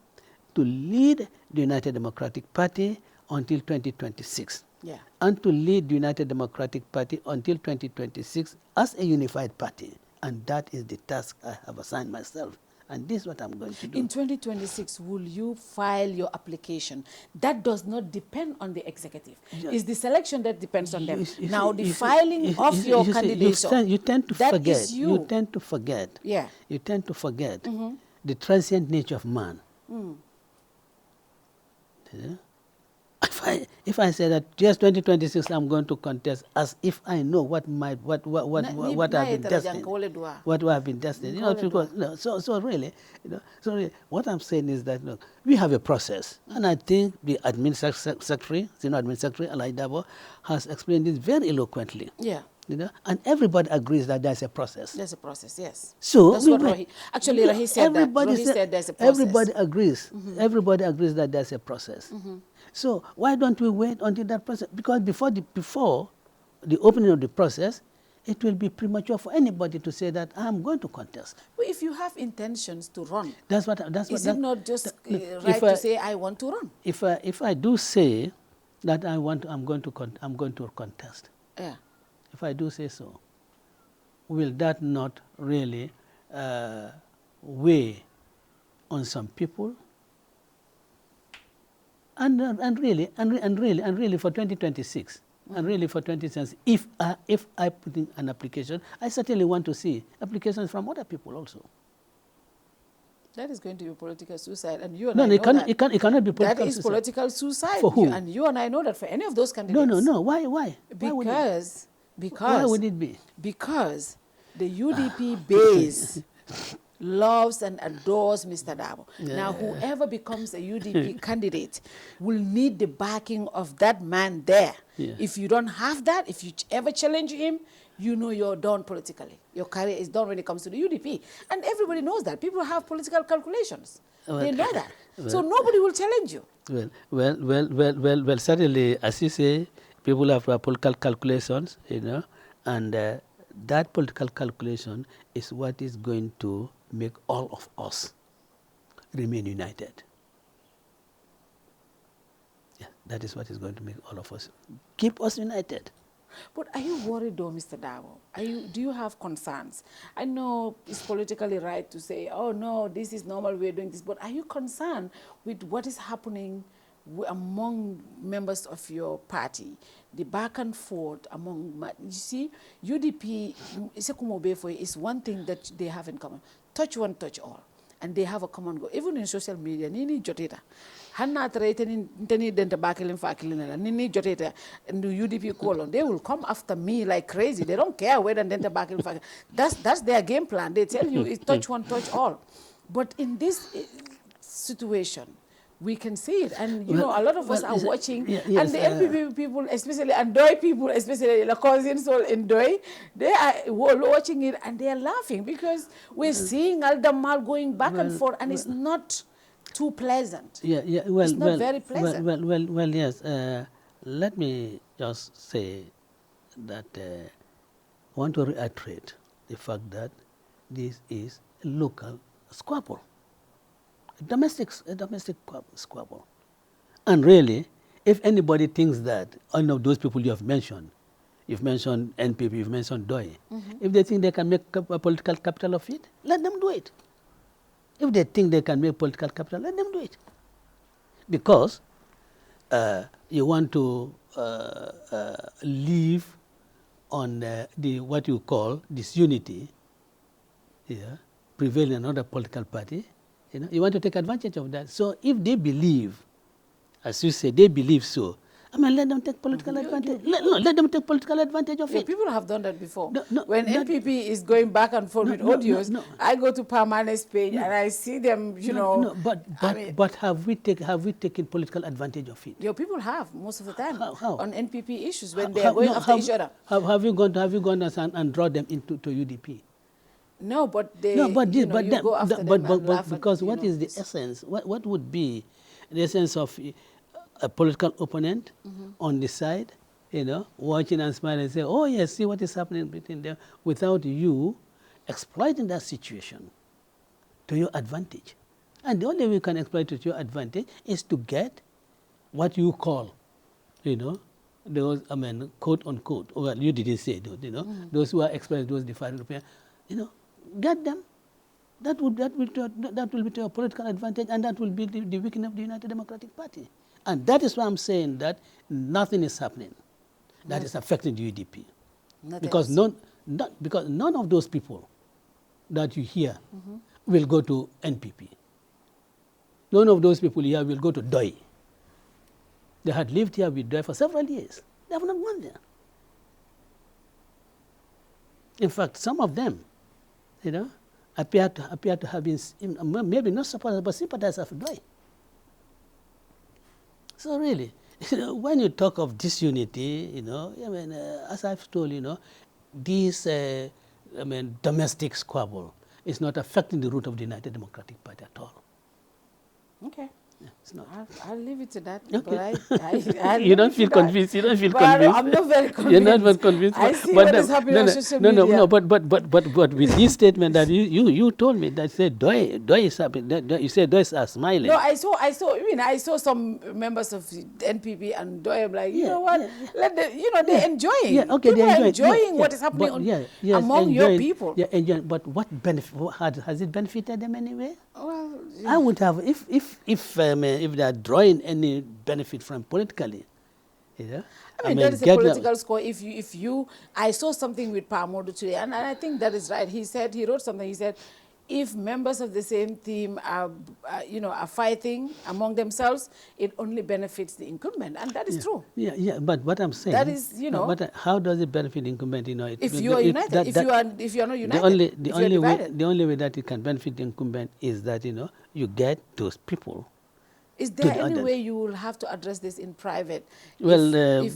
to lead the United Democratic Party until 2026. Yeah. And to lead the United Democratic Party until 2026 as a unified party. And that is the task I have assigned myself. And this is what I'm going to do. In 2026, will you file your application? That does not depend on the executive. It's the selection that depends on them. Now, the filing of your candidature, you tend to that forget. is you. You tend to forget. Yeah. You tend to forget the transient nature of man. Yeah? If I say that just 2026 I'm going to contest, as if I know what I've been destined, what I've been destined, because so really, what I'm saying is that look, we have a process, and I think the admin secretary, senior admin secretary, Ousainu Darboe, has explained this very eloquently. Yeah. And everybody agrees that there's a process. There's a process, yes. So that's what Rahi said. Rahi said there's a process. Everybody agrees. Everybody agrees that there's a process. So why don't we wait until that process? Because before the opening of the process, it will be premature for anybody to say that I'm going to contest. But if you have intentions to run, is it not just right to say I want to run? If I do say that I'm going to contest. Yeah. If I do say so, will that not really weigh on some people? And really for 2026, and really for 2026, if I put in an application, I certainly want to see applications from other people also. That is going to be political suicide, and you and No, I know that. It cannot be political suicide. That is political suicide. For who? And you and I know that for any of those candidates. No. Why? Because why would it be? Because the UDP base loves and adores Mr. Darboe. Yeah. Now, whoever becomes a UDP candidate will need the backing of that man there. Yeah. If you don't have that, if you ever challenge him, you know you're done politically. Your career is done when it comes to the UDP. And everybody knows that. People have political calculations. They know that. So nobody will challenge you. Well, certainly, as you say, people have political calculations, and that political calculation is what is going to make all of us remain united. Yeah, that is what is going to make all of us keep us united. But are you worried though, Mr. Darboe? Do you have concerns? I know it's politically right to say, oh no, this is normal, we're doing this, but are you concerned with what is happening among members of your party, the back and forth among, you see, UDP is one thing that they have in common. Touch one, touch all. And they have a common goal. Even in social media, nini joteta. Hanna trete nini denta bakilin fakilin nini joteta and the UDP colon. They will come after me like crazy. They don't care whether denta bakilin fakilin. That's their game plan. They tell you it's touch one, touch all. But in this situation, we can see it, and a lot of us are watching, and the NPP people, especially, and Doi people, especially the cousins all in Doi, they are watching it and they are laughing because we're seeing Aldamal going back and forth, and it's not too pleasant. It's not very pleasant. Well, yes. Let me just say that I want to reiterate the fact that this is a local squabble. A domestic squabble. And really, if anybody thinks that all of those people you've mentioned NPP, you've mentioned Doi, if they think they can make a political capital of it, let them do it. If they think they can make political capital, let them do it. Because you want to live on what you call disunity, prevail in another political party. You want to take advantage of that. So if they believe, as you say, they believe so, let them take political advantage. Let them take political advantage of it. People have done that before. When NPP is going back and forth with audios, I go to Permanent's page and I see them, But have we taken political advantage of it? Your people have most of the time. How? On NPP issues when they are going after each other. Have you gone and draw them into UDP? No, but they. No, but you go after them and laugh because at, what is the essence? What would be the essence of a political opponent on the side, watching and smiling and say, oh yes, see what is happening between them, without you exploiting that situation to your advantage. And the only way you can exploit it to your advantage is to get what you call, those, quote unquote, well, you didn't say those, those who are expressing those defining opinions, get them. That will be to your political advantage, and that will be the weakening of the United Democratic Party. And that is why I'm saying that nothing is happening that is affecting the UDP. Because none of those people that you hear will go to NPP. None of those people here will go to DOI. They had lived here with DOI for several years. They have not gone there. In fact, some of them, appear to have been, maybe not supporters, but sympathizers of DOI. So really, when you talk of disunity, as I've told you, this domestic squabble is not affecting the root of the United Democratic Party at all. Okay. Yeah, it's not. I'll leave it to that. Okay. But I You don't feel convinced. You don't feel convinced. I'm not very convinced. You're not very convinced. I see what is happening on social media. No. But with this statement that you told me that said DOI is happening. You said DOI are smiling. No, I saw some members of the NPP and DOI. I'm like, you know what? Let them, they're enjoying. Yeah, okay, people they're are enjoying what yeah, is happening but, among your people. Yeah, enjoying. But what benefit has it benefited them anyway? Well, I would have if they are drawing any benefit from politically, I mean, that is a political score. I saw something with Pamodu today, and I think that is right. He wrote something. He said, if members of the same team are fighting among themselves, it only benefits the incumbent, and that is true. Yeah. But what I'm saying, that is, But how does it benefit the incumbent? If you are united, if you are not united, the only way that it can benefit the incumbent is that you get those people. Is there any way you will have to address this in private? Well, you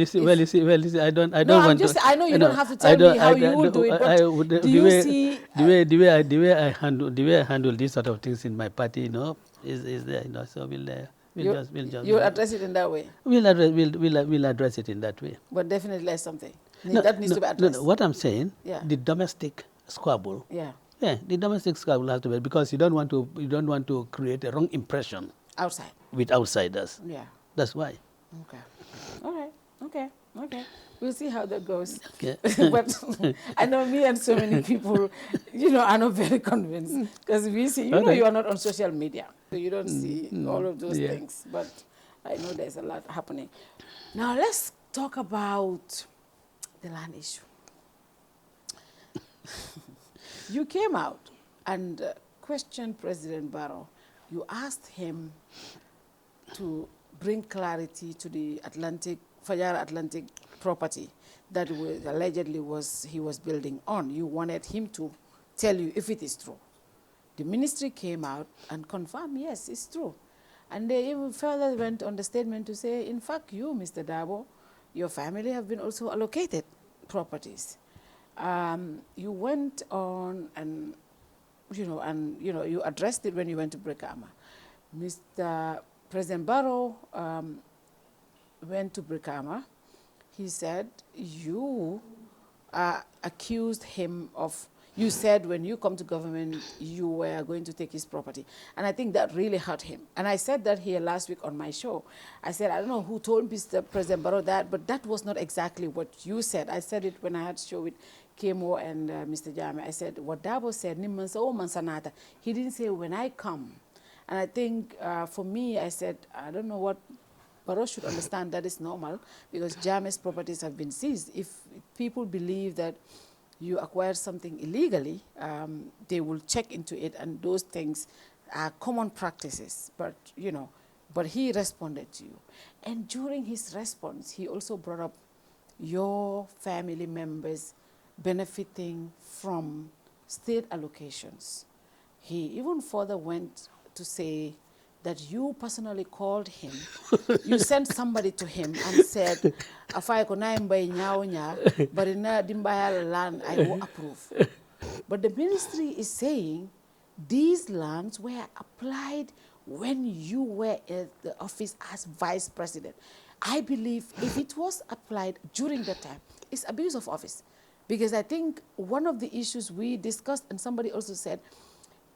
see, I don't want to. I know you don't have to tell me how you would do it, but do you see the way I handle these sort of things in my party, is there, so you'll address it in that way. We'll address it in that way. But definitely there's something that needs to be addressed. No, what I'm saying, the domestic squabble. Yeah, the domestic squabble has to be, because you don't want to create a wrong impression outside with outsiders. Yeah, that's why. Okay. All right. Okay. We'll see how that goes. Okay. But I know me and so many people, are not very convinced, because we see, you are not on social media, so you don't see all of those things. But I know there's a lot happening. Now let's talk about the land issue. You came out and questioned President Barrow. You asked him to bring clarity to the Fajara Atlantic property that allegedly he was building on. You wanted him to tell you if it is true. The ministry came out and confirmed, yes, it's true. And they even further went on the statement to say, in fact, you, Mr. Darboe, your family have been also allocated properties. You went on and you addressed it when you went to Brikama. Mr. President Barrow went to Brikama. He said you accused him of, you said when you come to government, you were going to take his property. And I think that really hurt him. And I said that here last week on my show. I said, I don't know who told Mr. President Barrow that, but that was not exactly what you said. I said it when I had a show with Kemo and Mr. Jame. I said, what Darboe said, Mansanata. He didn't say when I come. And I think for me, I said, I don't know what Barrow should understand, that is normal, because Jame's properties have been seized. If people believe that you acquired something illegally, they will check into it, and those things are common practices. But, but he responded to you. And during his response, he also brought up your family members benefiting from state allocations. He even further went to say that you personally called him, you sent somebody to him and said, "Afai ko na mbay nyao nya, but na dimbaya land I will approve." But the ministry is saying these lands were applied when you were in the office as vice president. I believe if it was applied during that time, it's abuse of office. Because I think one of the issues we discussed, and somebody also said,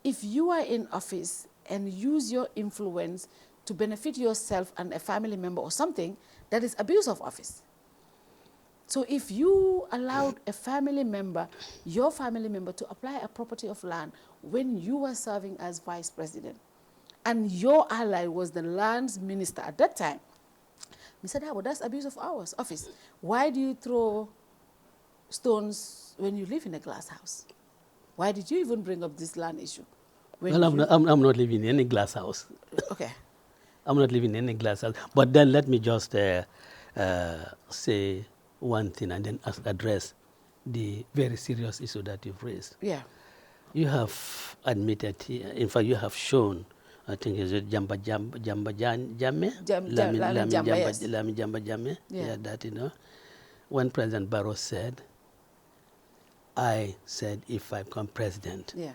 if you are in office and use your influence to benefit yourself and a family member or something, that is abuse of office. So if you allowed a family member, your family member, to apply a property of land when you were serving as vice president, and your ally was the lands minister at that time, Mr. Darboe, that's abuse of office. Why do you throw stones when you live in a glass house? Why did you even bring up this land issue? Well, I'm not living in any glass house. Okay. I'm not living in any glass house. But then let me just say one thing and then address the very serious issue that you've raised. Yeah. You have admitted, in fact, you have shown, I think it's Jamba Jamme? Lami Jamba Jamme. Yeah, that, you know, when President Barrow said, I said, if I become president, yeah,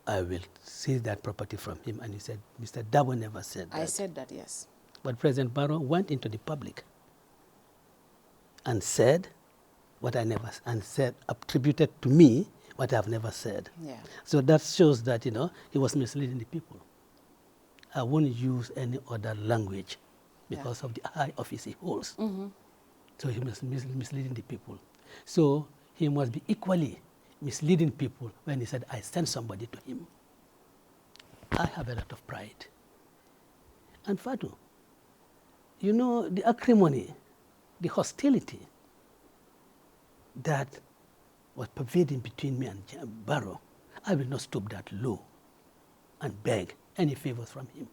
I will seize that property from him. And he said, Mr. Darboe never said that. I said that, yes. But President Barrow went into the public and said what I never, and said, attributed to me what I've never said. Yeah. So that shows that, you know, he was misleading the people. I won't use any other language because of the high office he holds. Mm-hmm. So he was misleading the people. So he must be equally misleading people when he said, I sent somebody to him. I have a lot of pride. And Fatou, you know, the acrimony, the hostility that was pervading between me and Barrow, I will not stoop that low and beg any favors from him.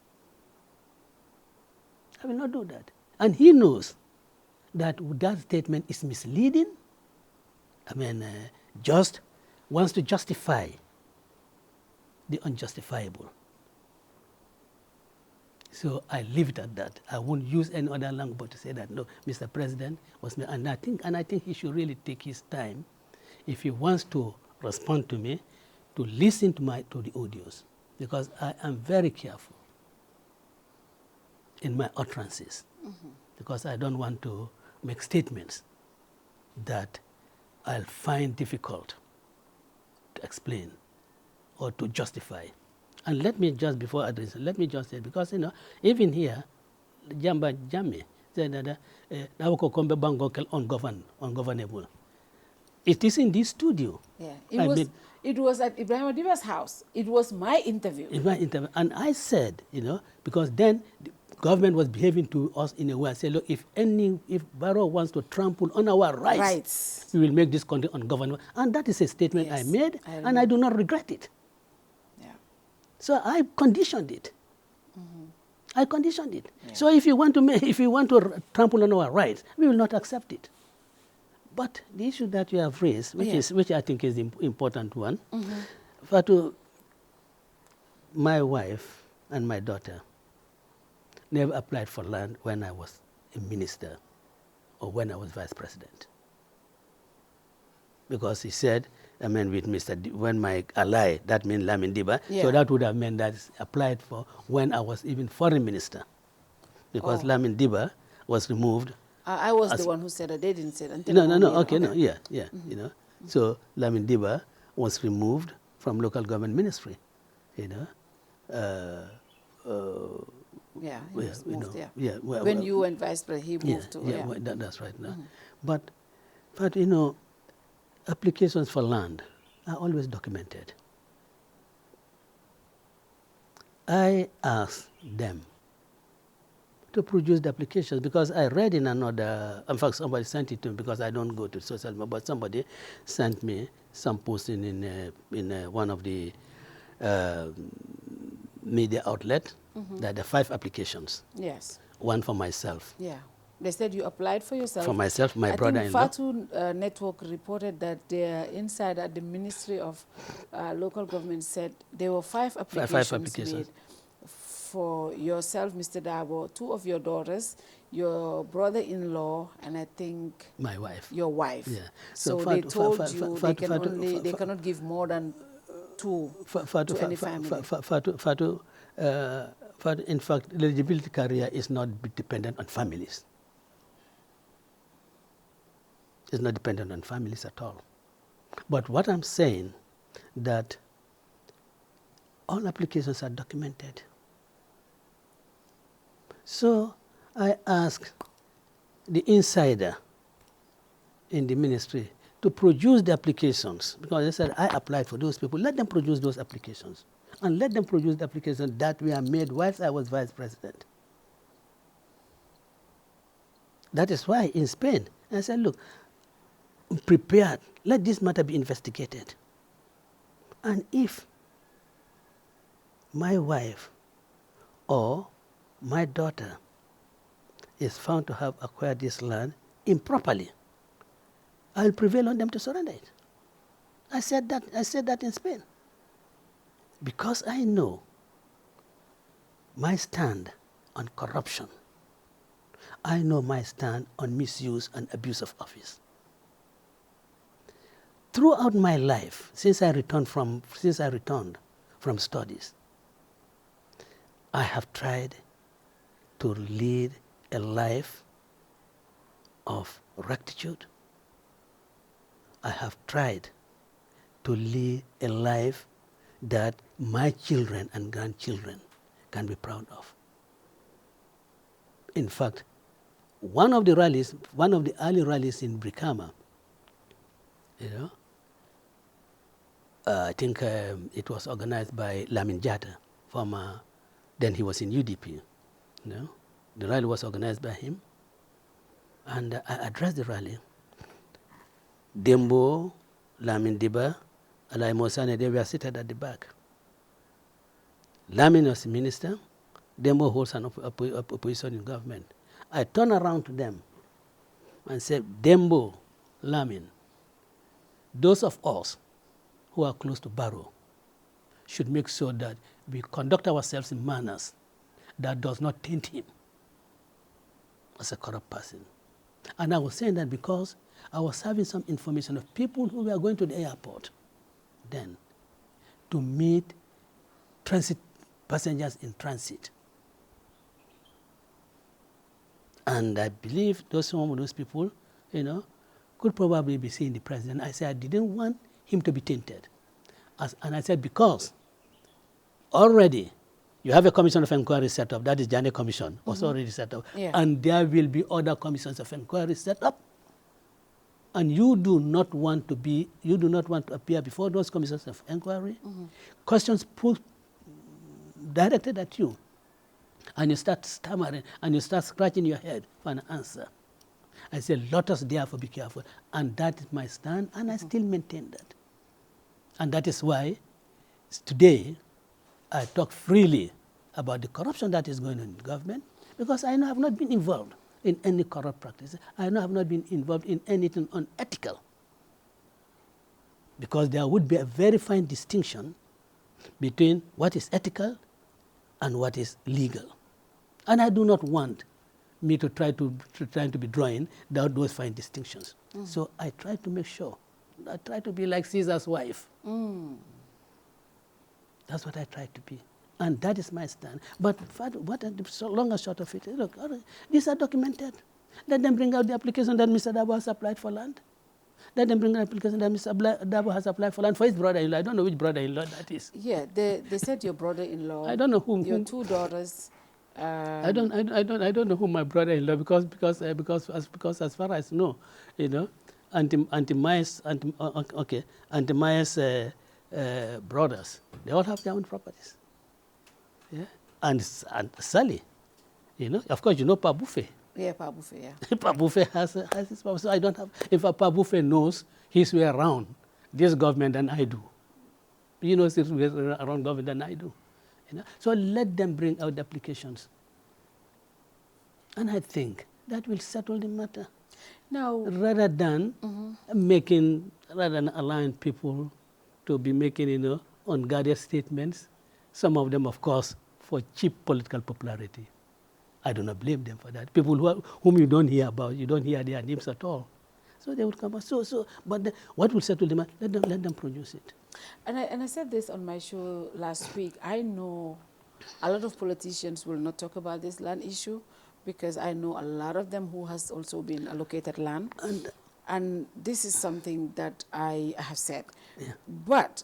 I will not do that. And he knows that that statement is misleading. I mean, just wants to justify the unjustifiable. So I leave it at that. I won't use any other language but to say that, no, Mr. President was me. And I think he should really take his time, if he wants to respond to me, to listen to the audios, because I am very careful in my utterances, because I don't want to make statements that I'll find difficult to explain or to justify. And let me just, before addressing, let me just say, because, you know, even here, Jamba Jamme said that ungovernable. It is in this studio. Yeah, it was at Ibrahim Adiba's house. It was my interview. And I said, you know, because then the government was behaving to us in a way. I said, look, if Barrow wants to trample on our rights, we will make this country ungovernable. And that is a statement I made, and I do not regret it. Yeah. So I conditioned it. I conditioned it. Yeah. So if you want to trample on our rights, we will not accept it. But the issue that you have raised, which I think is the important one, Fatou, my wife and my daughter never applied for land when I was a minister or when I was vice president. Because he said, I mean, with when my ally, that means Lamin Diba, so that would have meant that it's applied for when I was even foreign minister. Because Lamin Diba was removed. I was the one who said that. They didn't say that. You know. So Lamin Diba was removed from local government ministry, you know. Yeah, he was moved, well, when you went vice president, he moved to, well, that's right now. But, you know, applications for land are always documented. I asked them to produce the applications because I read in another, in fact, somebody sent it to me because I don't go to social media, but somebody sent me some posting in one of the media outlet that there are 5 applications. Yes. One for myself. Yeah. They said you applied for yourself. For myself, my brother-in-law. I think Fatou Network reported that they're inside at the Ministry of Local Government said there were 5 applications made for yourself, Mr. Darboe, 2 of your daughters, your brother-in-law, and I think my wife. Your wife. Yeah. So they told you they cannot give more than 2 to any family. But in fact, eligibility career is not dependent on families. It's not dependent on families at all. But what I'm saying, that all applications are documented. So I asked the insider in the ministry to produce the applications, because they said, I applied for those people. Let them produce those applications. And let them produce the applications that were made whilst I was vice president. That is why in Spain, I said, look, I'm prepared. Let this matter be investigated. And if my wife or my daughter is found to have acquired this land improperly, I'll prevail on them to surrender it. I said that in Spain. Because I know my stand on corruption. I know my stand on misuse and abuse of office. Throughout my life, since I returned from studies, I have tried to lead a life of rectitude. I have tried to lead a life that my children and grandchildren can be proud of. In fact, one of the early rallies in Brikama, I think it was organized by Lamin Jatta, then he was in UDP. The rally was organized by him, and I addressed the rally. Dembo, Lamin Diba, Alai Mosane, they were seated at the back. Lamin was the minister. Dembo holds an opposition in government. I turned around to them and said, Dembo, Lamin, those of us who are close to Barrow should make sure that we conduct ourselves in manners that does not taint him as a corrupt person. And I was saying that because I was having some information of people who were going to the airport then to meet passengers in transit. And I believe some of those people, could probably be seeing the president. I said I didn't want him to be tainted. And I said because already you have a commission of inquiry set up, that is Jane Commission, was already set up. Yeah. And there will be other commissions of inquiry set up. And you do not want to appear before those commissions of inquiry. Questions directed at you. And you start stammering and you start scratching your head for an answer. I said, let us therefore be careful. And that is my stand, and I still maintain that. And that is why today I talk freely about the corruption that is going on in government, because I have not been involved in any corrupt practice. I have not been involved in anything unethical. Because there would be a very fine distinction between what is ethical and what is legal. And I do not want me to try to be drawing those fine distinctions. So I try to make sure. I try to be like Caesar's wife. That's what I try to be. And that is my stand. But what the long and short of it is, look, these are documented. Let them bring out the application that Mr. Darboe has applied for land. Let them bring an application that Mr. Darboe has applied for land for his brother-in-law. I don't know which brother-in-law that is. Yeah, they said your brother-in-law. I don't know whom. Your two daughters. I don't know who my brother-in-law because as far as I know, Auntie Maya's brothers, they all have their own properties. Yeah, and Sally, of course Pa Buffet. Yeah, Pa Buffet, yeah. Pa Buffet has his property. So I don't have. If Pa Buffet knows his way around this government than I do, he knows his way around government than I do. So let them bring out the applications. And I think that will settle the matter. Now, rather than allowing people to be making, unguarded statements, some of them, of course, for cheap political popularity. I do not blame them for that. People whom you don't hear about, you don't hear their names at all. So they would come back. But what will settle the matter? Let them produce it. And I said this on my show last week. I know A lot of politicians will not talk about this land issue because I know a lot of them who has also been allocated land. And this is something that I have said. Yeah. But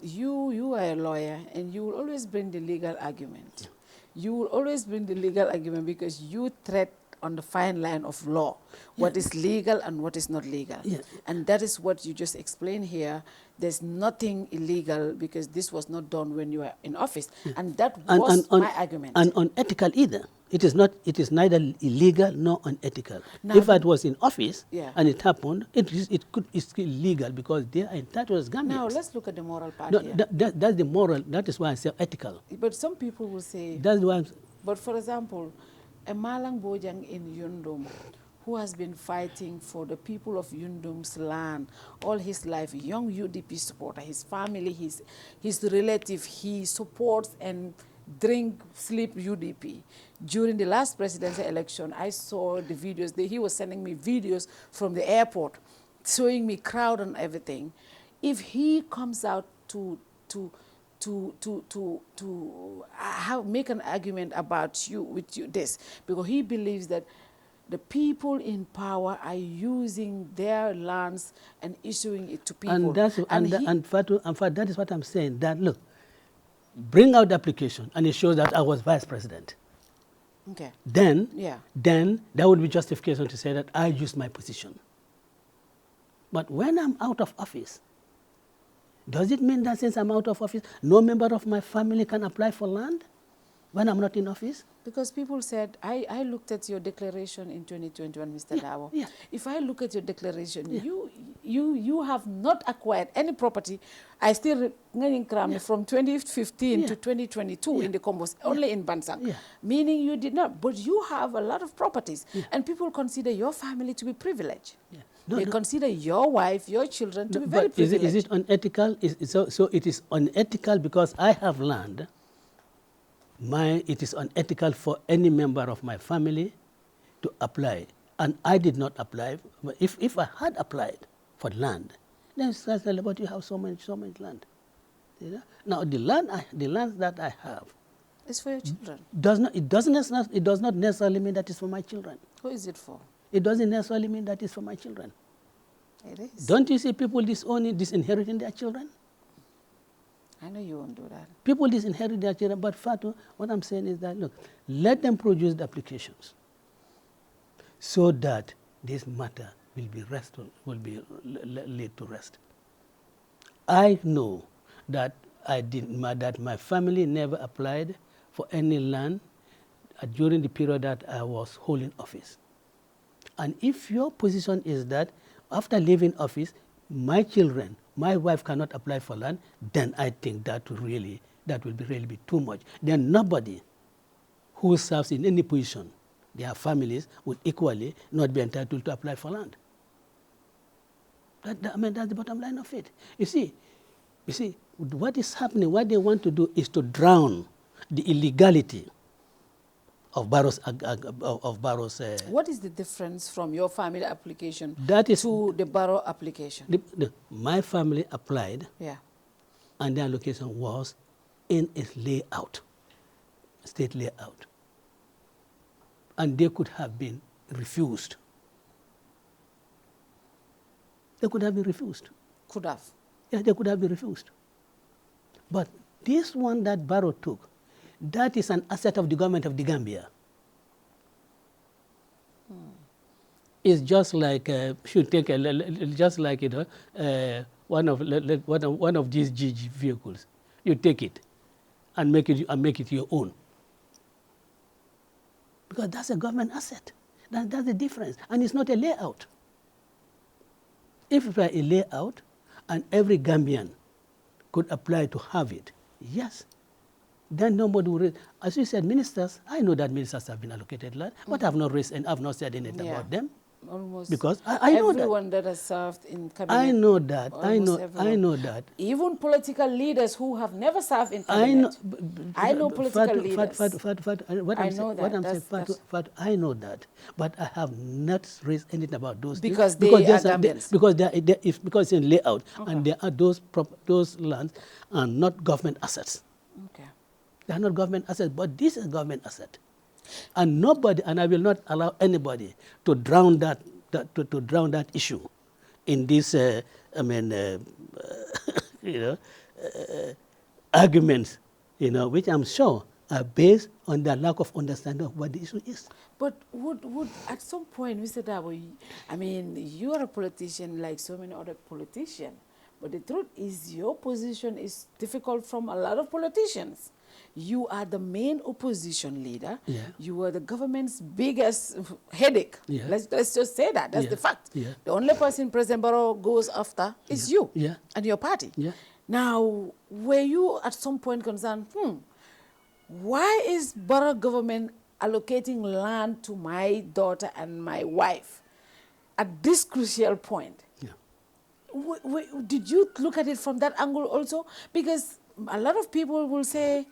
you are a lawyer and you will always bring the legal argument. Yeah. You will always bring the legal argument because you tread on the fine line of law, what is legal and what is not legal. Yeah. And that is what you just explained here. There's nothing illegal because this was not done when you were in office. Yeah. And that was my argument. And unethical either. It is neither illegal nor unethical. Now, if I was in office yeah. and it happened, it's illegal because they are entitled as Gambians. Now let's look at the moral part No, here. That's the moral. That is why I say ethical. But some people will say. That's why. But for example, a Malang Bojang in Yundum, who has been fighting for the people of Yundum's land all his life, a young UDP supporter, his family, his relative, he supports and sleep UDP. During the last presidential election, I saw the videos. He was sending me videos from the airport, showing me crowd and everything. If he comes out to make an argument about this, because he believes that the people in power are using their lands and issuing it to people. And Fatou, that is what I'm saying. That look, bring out the application, and it shows that I was vice president. Okay. Then there would be justification to say that I used my position. But when I'm out of office, does it mean that since I'm out of office, no member of my family can apply for land when I'm not in office? Because people said, I looked at your declaration in 2021, Mr. Darboe. Yeah. If I look at your declaration, Yeah. you have not acquired any property. I still from 2015 to 2022 in the Combos, only in Bansang. Yeah. Meaning you did not, but you have a lot of properties. And people consider your family to be privileged. Yeah. They consider your wife, your children to be very privileged. Is it unethical? So it is unethical because I have land. It is unethical for any member of my family to apply. And I did not apply. But if I had applied for land, then it's about you have so much land. You know? Now the land that I have it's for your children. It does not necessarily mean that it's for my children. Who is it for? It doesn't necessarily mean that it's for my children. It is. Don't you see people disinheriting their children? I know you won't do that. People disinherit their children, but Fatou, what I'm saying is that, look, let them produce the applications so that this matter will be laid to rest. I know that that my family never applied for any land during the period that I was holding office. And if your position is that after leaving office, my children, my wife cannot apply for land, then I think that will really be too much. Then nobody who serves in any position, their families would equally not be entitled to apply for land. That's the bottom line of it. You see, what is happening, what they want to do is to drown the illegality of Barrow's. What is the difference from your family application to the Barrow application? My family applied, yeah, and their location was in a layout, state layout, and they could have been refused. They could have been refused. Could have. Yeah, they could have been refused. But this one that Barrow took, that is an asset of the government of the Gambia. It's just like should take just like one of these GG vehicles. You take it and make it your own, because that's a government asset. That's the difference, and it's not a layout. If it were a layout, and every Gambian could apply to have it, yes, then nobody would. As you said, ministers, I know that ministers have been allocated land, but I've not raised and I've not said anything about them. Almost because I know that. Everyone that has served in cabinet. I know that. I Everyone. know that. Even political leaders who have never served in cabinet. I know political leaders. I know that, but I have not raised anything about those because things. They are Gambians. Because it's in layout, and there are those lands are not government assets. Okay. They are not government assets, but this is government asset. And nobody, and I will not allow anybody to drown that issue in this, arguments, which I'm sure are based on the lack of understanding of what the issue is. But would at some point, Mr. Darboe, I mean, you are a politician like so many other politicians, but the truth is your position is difficult from a lot of politicians. You are the main opposition leader. Yeah. You are the government's biggest headache. Yeah. Let's just say that. That's the fact. Yeah. The only person President Barrow goes after is you and your party. Yeah. Now, were you at some point concerned, why is Barrow government allocating land to my daughter and my wife at this crucial point? Yeah. Did you look at it from that angle also? Because a lot of people will say,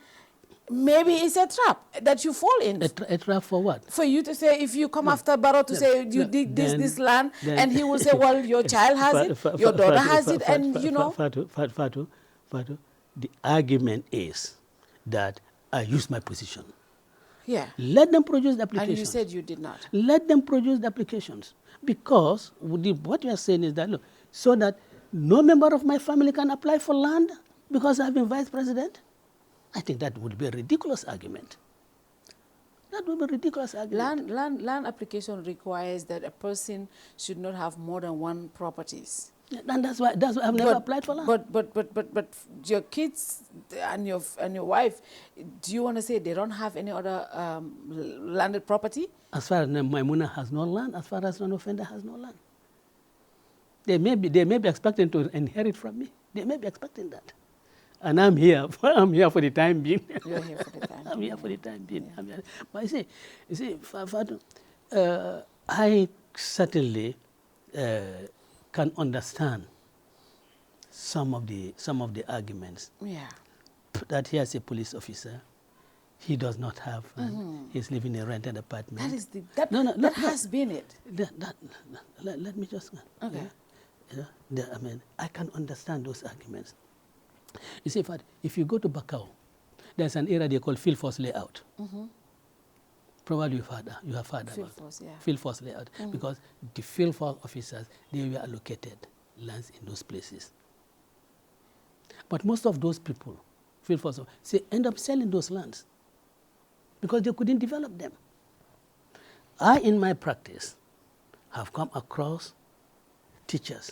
maybe it's a trap that you fall in. A trap for what? For you to say, if you come after Barrow to say you dig this land, and he will say, well, your child has it, your daughter has it, and you know. Fatou, the argument is that I use my position. Yeah. Let them produce the applications. And you said you did not. Let them produce the applications. Because what you are saying is that, look, so that no member of my family can apply for land because I've been vice president. I think that would be a ridiculous argument. That would be a ridiculous argument. Land application requires that a person should not have more than one properties. And that's why I've never applied for land. But your kids and your wife, do you want to say they don't have any other landed property? As far as Maimuna has no land, as far as non-offender has no land. They may be expecting to inherit from me. They may be expecting that. And I'm here for the time being. You're here for the time being. I'm here for the time being. Yeah. But you see, Fatou, I certainly can understand some of the arguments. Yeah. That he as a police officer, he does not have, he's living in a rented apartment. That is that has been it. Let me just. Okay. I can understand those arguments. You see, if you go to Bakau, there's an area they call field force layout. Probably you have heard Field about force, yeah. field force layout, because the field force officers, they were allocated lands in those places. But most of those people, field force, end up selling those lands because they couldn't develop them. I, in my practice, have come across teachers,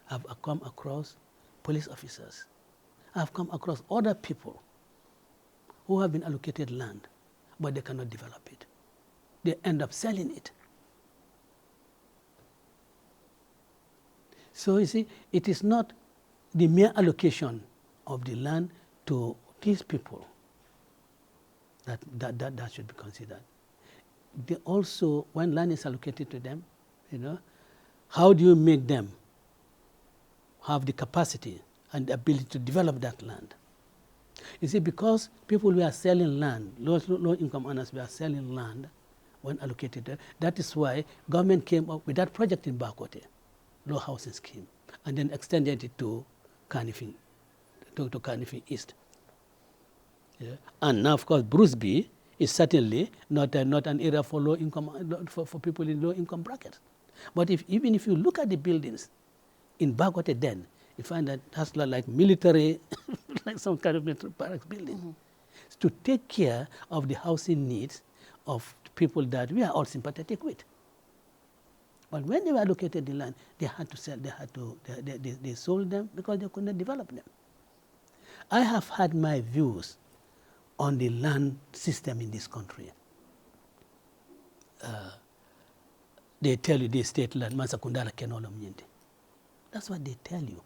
have come across police officers, have come across other people who have been allocated land, but they cannot develop it. They end up selling it. So you see, it is not the mere allocation of the land to these people that should be considered. They also, when land is allocated to them, how do you make them have the capacity and the ability to develop that land? You see, because people who are selling land, low-income earners were selling land when allocated there, that is why government came up with that project in Bakote, low housing scheme, and then extended it to Kanifing, to Kanifing East. Yeah. And now, of course, Bruceby is certainly not an area for low-income, for people in low-income brackets. But even if you look at the buildings in Bakote then, you find that that's like military, like some kind of military barracks building. To take care of the housing needs of people that we are all sympathetic with. But when they were allocated the land, they had to sell, they sold them because they couldn't develop them. I have had my views on the land system in this country. They tell you the state land, Masakundala Kenola Mnyende. That's what they tell you.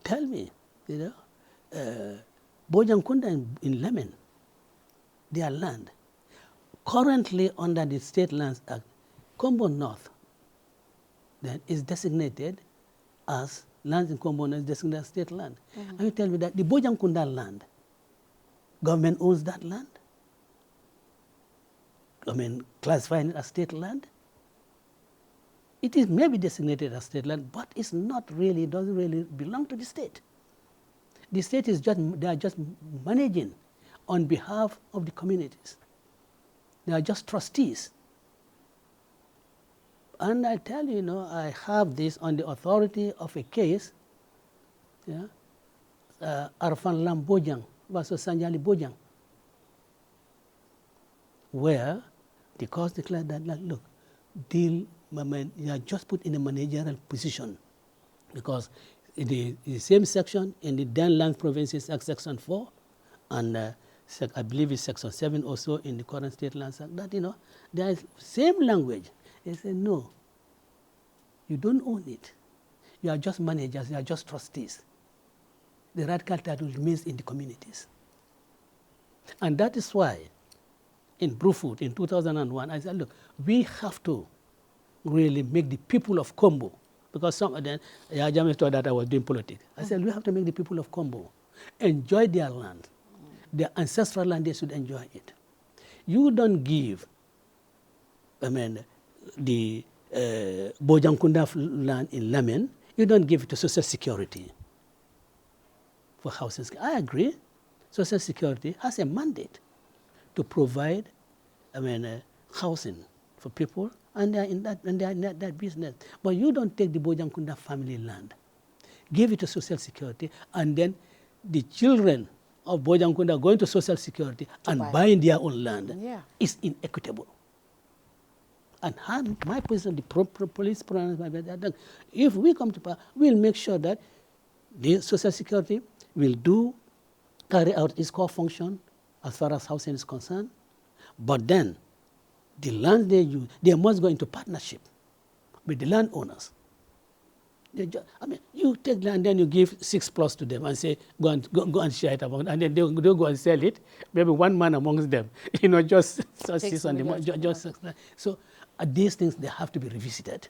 Tell me, Bojankunda in Lemon, their land, currently under the State Lands Act, Kombo North then is designated as lands in Kombo North is designated as state land. And you tell me that the Bojankunda land, government owns that land? Classifying it as state land? It is maybe designated as state land, but it's not really, doesn't really belong to the state. The state is they are just managing on behalf of the communities. They are just trustees. And I tell you, I have this on the authority of a case, Arfan Lam Bojang versus Sanjali Bojang, where the court declared that, look, you are just put in a managerial position, because in the same section in the then Land Provinces Act, Section 4, and I believe it's Section 7 also in the current State Lands Act, that, there is same language. They say, no, you don't own it. You are just managers, you are just trustees. The radical title remains in the communities. And that is why in Brufut in 2001, I said, look, we have to really make the people of Kombo, because some of them, Jame thought that I was doing politics. I said, we have to make the people of Kombo enjoy their land. Their ancestral land, they should enjoy it. You don't give, the Bojankunda land in Lamen, you don't give it to Social Security for housing. I agree. Social Security has a mandate to provide, housing for people, and they are in that business. But you don't take the Bojankunda family land, give it to Social Security, and then the children of Bojankunda going to Social Security and buying their own land is inequitable. And my position, the police, if we come to power, we'll make sure that the Social Security will carry out its core function as far as housing is concerned. But then, the land they use, they must go into partnership with the landowners. You take land, then you give 6+ to them and say, go and share it among, and then they'll go and sell it. Maybe one man amongst them, just on the so these things, they have to be revisited.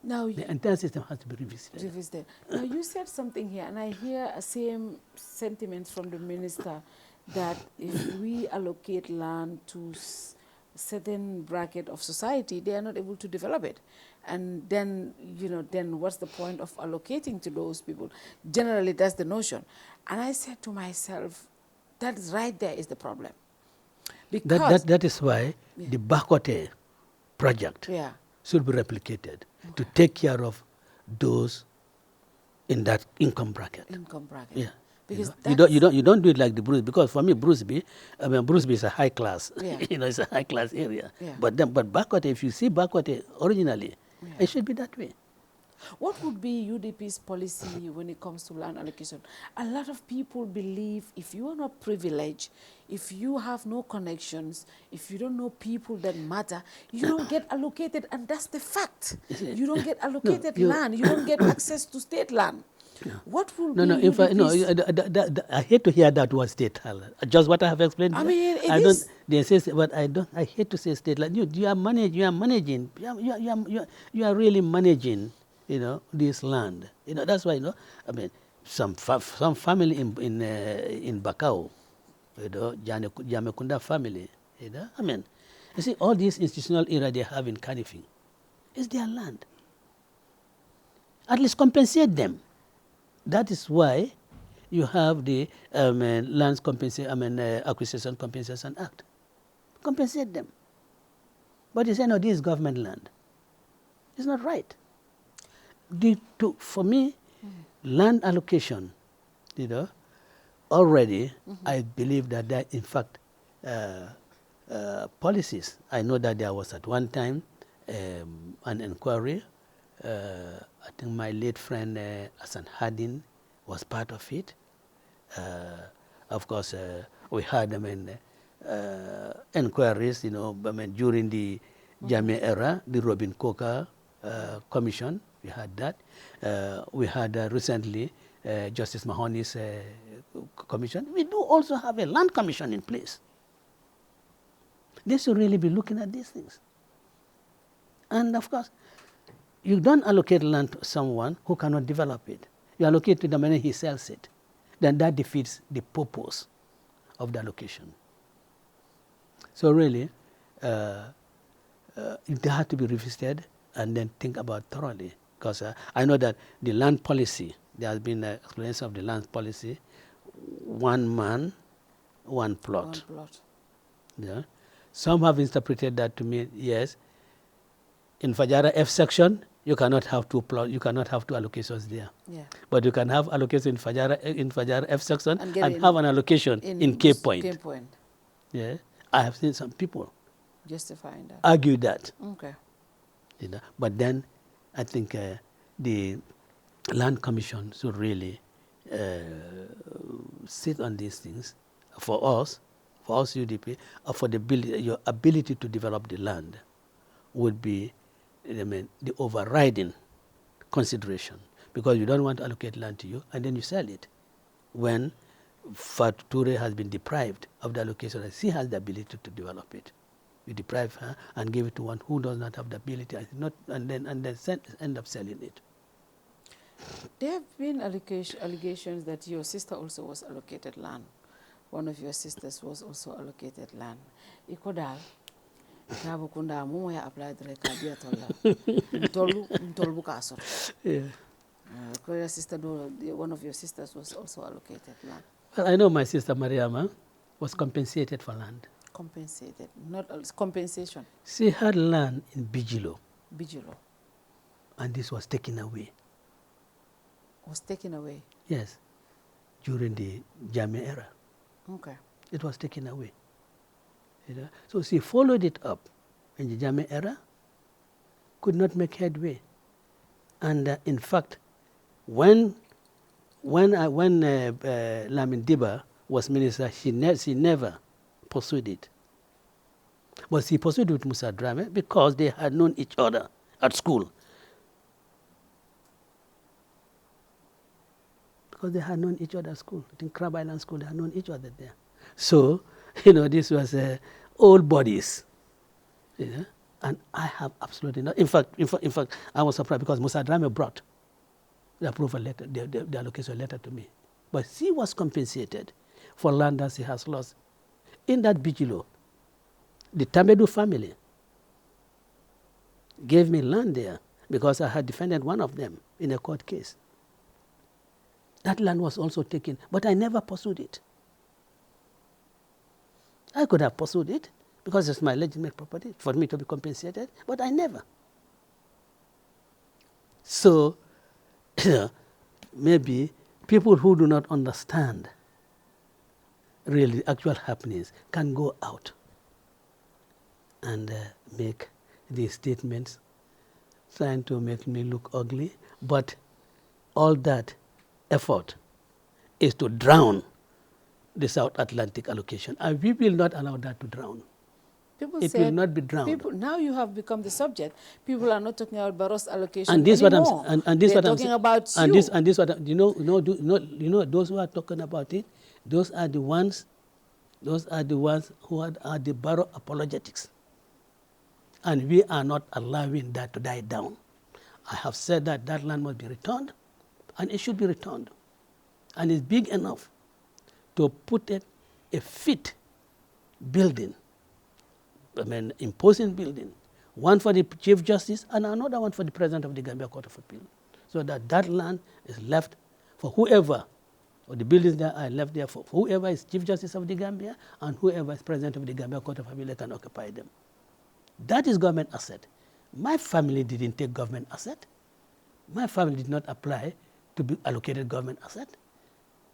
Now, the entire system has to be revisited. Now, you said something here, and I hear a same sentiment from the minister, that if we allocate land to certain bracket of society, they are not able to develop it. And then, then what's the point of allocating to those people? Generally, that's the notion. And I said to myself, that right there is the problem. Because that is why the Bakote project should be replicated to take care of those in that income bracket. Yeah. Because you don't do it like the Bruce, because for me Bruceby is a high class. It's a high class area. But Bakote, if you see Bakote originally, it should be that way. What would be UDP's policy when it comes to land allocation? A lot of people believe if you are not privileged, if you have no connections, if you don't know people that matter, you don't get allocated, and that's the fact. You don't get allocated land. You don't get access to state land. What will be in fact, I hate to hear that word state land. Just what I have explained. I mean, it is. They say, but I hate to say state land. You are managing. You are really managing. This land. That's why. Some family in Bakau, Jamekunda family. You see, all these institutional area they have in Kanifing, is their land. At least compensate them. That is why you have the Lands Acquisition Compensation Act. Compensate them. But you say, no, this is government land. It's not right. For me, land allocation, already I believe that there, in fact, policies. I know that there was at one time an inquiry. I think my late friend Hassan Hadin was part of it. Of course, we had inquiries, during the Jamia era, the Robin Coker Commission. We had that. We had recently Justice Mahoney's commission. We do also have a land commission in place. They should really be looking at these things. And of course, you don't allocate land to someone who cannot develop it. You allocate to the man he sells it. Then that defeats the purpose of the allocation. So really, it has to be revisited and then think about thoroughly. Because I know that the land policy there has been an explanation of the land policy, one man, one plot. One plot. Yeah. Some have interpreted that to mean, yes, in Fajara F section, you cannot have two plots, you cannot have two allocations there. Yeah. But you can have allocation in Fajara F section And and have an allocation in Cape Point. Cape Point. Yeah. I have seen some people Justifying that. argue that. Okay. You know, but then I think the Land Commission should really sit on these things for us UDP, for your ability to develop the land would be the overriding consideration, because you don't want to allocate land to you and then you sell it when Fatou Toure has been deprived of the allocation and she has the ability to develop it. You deprive her and give it to one who does not have the ability and then end up selling it. There have been allegations that your sister also was allocated land. One of your sisters was also allocated land. Ikodal, Kabukunda, Mumoya applied Rekadia Tolu Castle. Yeah. Your sister, one of your sisters was also allocated land. Well, I know my sister Mariama was compensated for land. Compensated, not compensation. She had land in Bijilo. Bijilo. And this was taken away. Was taken away? Yes, during the Jammeh era. Okay. It was taken away. You know? So she followed it up in the Jammeh era, could not make headway. And in fact, when Lamin Diba was minister, she never pursued it. But she pursued it with Musa Drame because they had known each other at school. Because they had known each other at school. I think Crab Island School, they had known each other there. So, this was old bodies. And I have absolutely not. In fact, I was surprised because Musa Drame brought the approval letter, the allocation letter to me. But she was compensated for land that she has lost. In that Bijilo, the Tamedu family gave me land there because I had defended one of them in a court case. That land was also taken, but I never pursued it. I could have pursued it because it's my legitimate property for me to be compensated, but I never. So, maybe people who do not understand really actual happenings can go out and make these statements trying to make me look ugly, but all that effort is to drown the South Atlantic allocation, and we will not allow that to drown. It will not be drowned. Now you have become the subject. People are not talking about Barros allocation and this anymore. They're talking about you. And this what those who are talking about it, those are the ones who are the Barrow apologetics. And we are not allowing that to die down. I have said that land must be returned, and it should be returned. And it's big enough to put a fit building, imposing building, one for the Chief Justice and another one for the President of the Gambia Court of Appeal, so that land is left for whoever, or the buildings that are left there for whoever is Chief Justice of the Gambia and whoever is President of the Gambia Court of Appeal can occupy them. That is government asset. My family didn't take government asset. My family did not apply to be allocated government asset.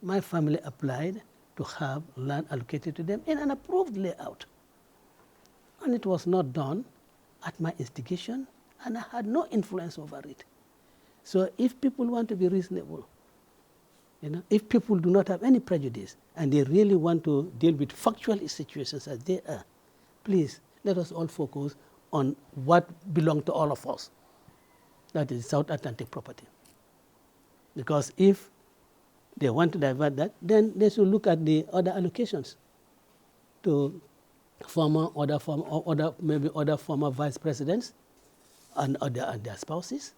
My family applied to have land allocated to them in an approved layout. And it was not done at my instigation, and I had no influence over it. So if people want to be reasonable, if people do not have any prejudice and they really want to deal with factual situations as they are, please let us all focus on what belongs to all of us. That is South Atlantic property. Because if they want to divert that, then they should look at the other allocations to other former vice presidents and their spouses,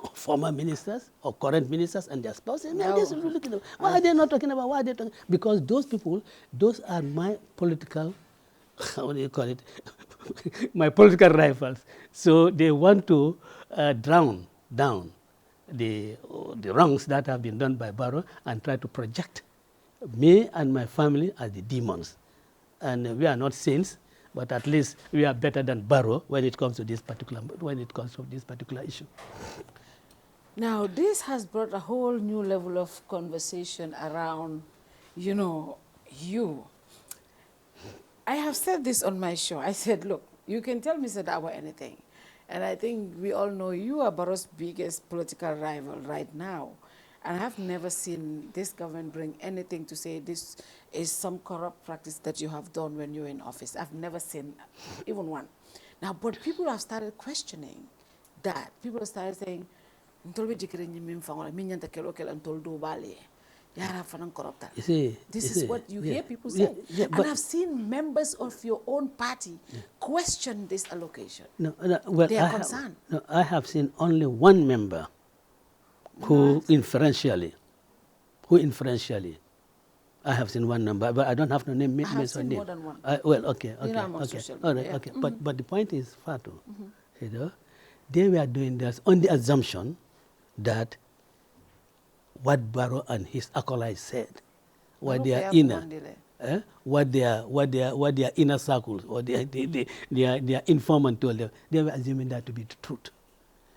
or former ministers or current ministers and their spouses. No. Why are they not talking about? Why are they talking? Because those people, those are my political, how do you call it? My political rivals. So they want to drown down the wrongs that have been done by Barrow and try to project me and my family as the demons. And we are not saints, but at least we are better than Barrow when it comes to this particular issue. Now, this has brought a whole new level of conversation around, you. I have said this on my show. I said, look, you can tell Mr. Darboe anything. And I think we all know you are Barrow's biggest political rival right now. And I have never seen this government bring anything to say this is some corrupt practice that you have done when you were in office. I've never seen even one. Now, but people have started questioning that. People have started saying, you see, this is what you hear people say. And I've seen members of your own party question this allocation. Well, they are concerned. I have seen only one member who inferentially, I have seen one number, but I don't have to name. I have seen more than one. Well, okay. All right, yeah. okay. But the point is, Fatou, they were doing this on the assumption that what Barrow and his acolytes said, what their inner circles or their informant told them, they were assuming that to be the truth.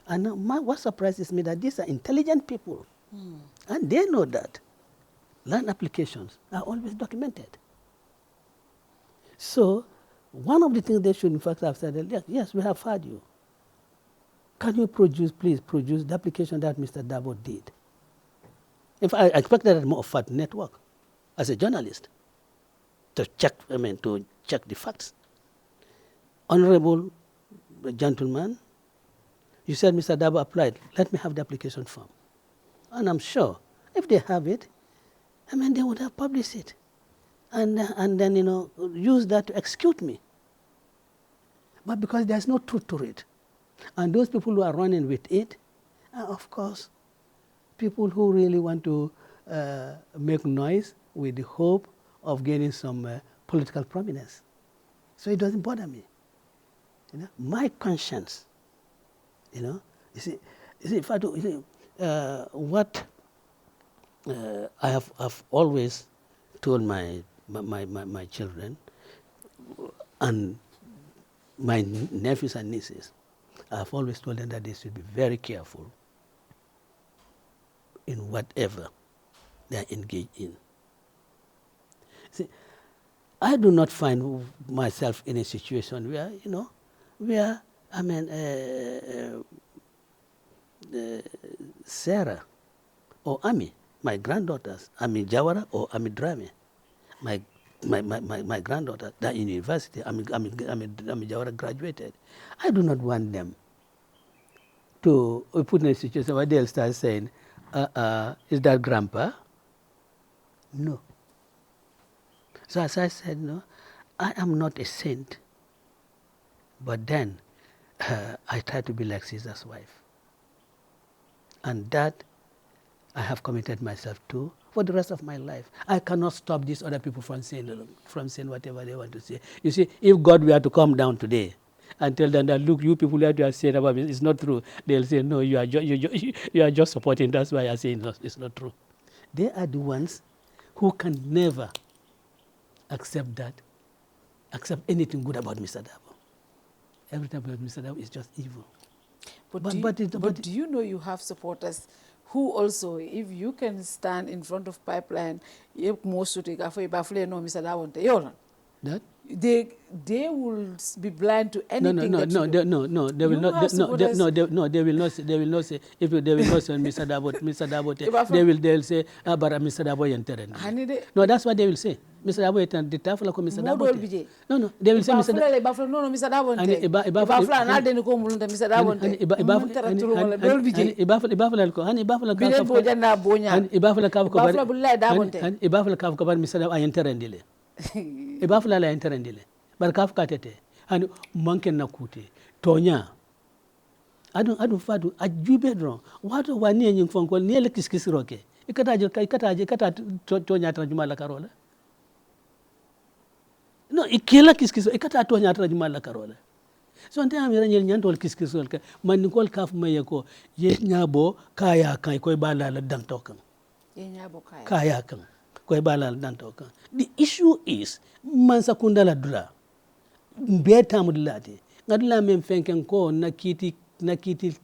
And what surprises me that these are intelligent people, and they know that land applications are always documented. So one of the things they should in fact have said, yes, we have heard you. Can you please produce the application that Mr. Darboe did? In fact, I expected a more of a network as a journalist to check the facts. Honorable gentleman, you said Mr. Darboe applied. Let me have the application form. And I'm sure if they have it, they would have published it. And then, use that to execute me. But because there's no truth to it, and those people who are running with it are, of course, people who really want to make noise with the hope of gaining some political prominence. So it doesn't bother me. My conscience, you see, Fatou, what I have always told my children and my nephews and nieces, I've always told them that they should be very careful in whatever they are engaged in. See, I do not find myself in a situation where, Sarah or Ami, my granddaughters, Ami Jawara or Ami Drame, my granddaughter, that in university, Ami Jawara graduated. I do not want them to put in a situation where they'll start saying, is that grandpa? No. So as I said, I am not a saint, but then I try to be like Caesar's wife. And that I have committed myself to for the rest of my life. I cannot stop these other people from saying whatever they want to say. You see, if God were to come down today and tell them that, look, you people that you are saying about me, it's not true, they'll say, no, you are just supporting, that's why I say it's not true. They are the ones who can never accept anything good about Mr. Darboe. Everything about Mr. Darboe is just evil. But do you know you have supporters who also, if you can stand in front of pipeline, that? They will be blind to anything. No, they will not. They will not say. They will not say. If they will not say Mr. Darboe, they will say, but Mr. Darboe entered. No, that's what they will say. Mr. Darboe entered. The tafla ko Mr. Darboe. No, they will say Mr. Darboe. No, Mr. Darboe. Ibafula la enterendile barkaf katete and manken na kuti tonya adu fadu ajube dron watu wani nyin fonko ni le kiskis roke ikata tonya trajuma la karola no ikela kiskis ikata tonya trajuma la karola so ante amira nyel nyantol kiskisol ka man nikol kaf maye ko ye nyabo kaya kan koy balala danto kan ye nyabo kaya kan koy balala danto kan. The issue is man sakunda la dula mbeta mudlati ngadula men fenken ko nakiti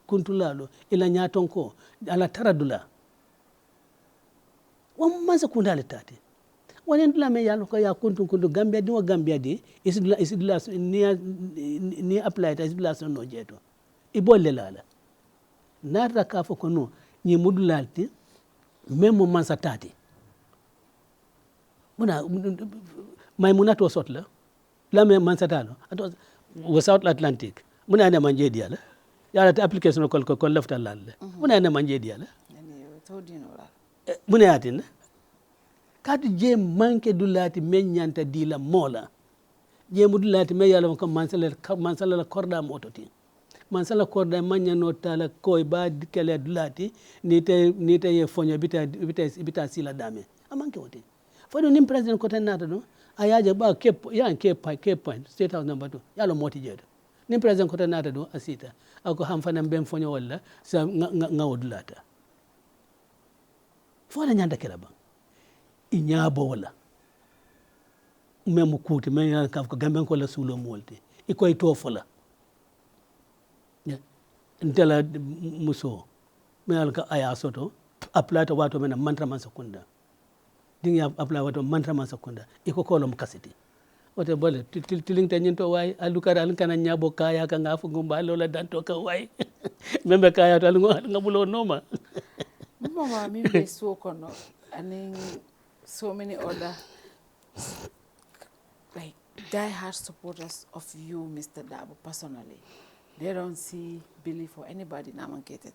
kuntulalo ila nyaton ko ala taradula wa man sakunda le tati wani ndula me yalo ko ya kuntu Gambia di wa Gambia di isidula ni apply ta isidula so no jeto ibolle lala nata ka fo ko no ni mudulalti même man sa tati muna maymuna to sotla la me man sa talo ato wa South Atlantic muna ne man jedi ala yala ta application ko lafta lalle muna ne man jedi ala muna yatin kadu je manke dulati men nyanta dila mola je mudulati me yalla ko mansala korda mototi mansala korda manya no tala koy ba dikele dulati ni te ye fonyo bita sila dame amanke wote fodo nim president ko tan nata do ayaje ba ke point state house number 2 yalla moti jedo nim president ko tan nata do asita ako ham fanam ben fonyo walla sa nga wodulata fodo nyanda kala ba inyabo wala memu kuti men yan kaf ko Gamben ko la sulo molti ikoy to fola ndela muso men ka aya soto aplata wato men mantra man sekunda dinga apla wato mantra man sekunda iko kolom kasiti wote bole tiling tanyin to way alukara al kana nyabo kaya ka ngafu gumba lola danto ka way membe kaya to al ngabulo noma mama mimbe so kono aning so many other like die-hard supporters of you, Mr. Darboe, personally. They don't see belief for anybody namangated.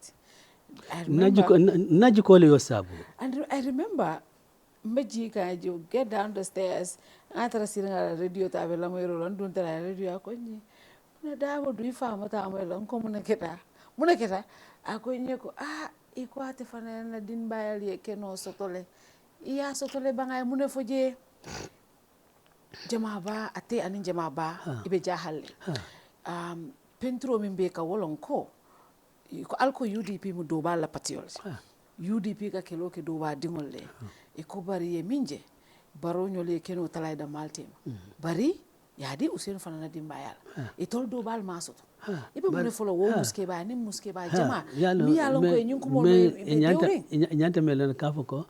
I remember. And I remember, you get down the stairs, after sitting at a radio, I will London to a radio. Muna Darboe, do you find what I'm well, communicate? Munaketa, I go in your equate for a din by a cano sotole. Iya sotole bangay mune foje jamaba ate anin jamaba ibe jahalle pentro min be ka wolon ko alko UDP mu do bala patiol UDP ka kelo ke do ba dingol le e ko bari ye minje baro nyole keno talay da maltem bari yadi Ousainu fanana dimbayal e tol do bal masoto ibe mune folo wo muske ba ni muske ba jama mi yalon ko nyun ko mo nyanta melen kafo ko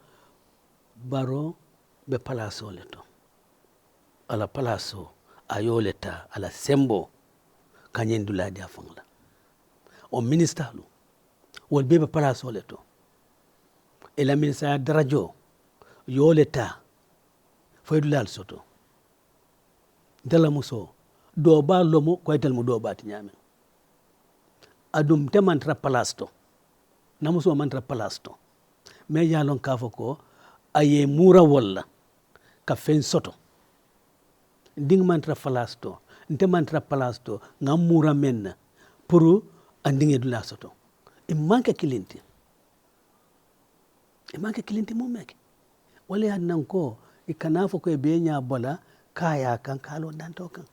baro be palaso leto ala palaso ayoleta ala sembo kanyendula dia fangla o minister lu wol be palaso leto ela minister darajo yoleta faydulal soto dala muso do ba lomo ko etel mu do bat nyame adum te mantra palasto namuso mantra palasto me yalon kafo ko aye mura walla ka fen soto ding mantra palasto nte mantra palasto ngam mura menna pour andinge dula soto e manka kilinti mo mek wala ya nan ko e kanafo ko e be nya bola kaya kan kalo danto kan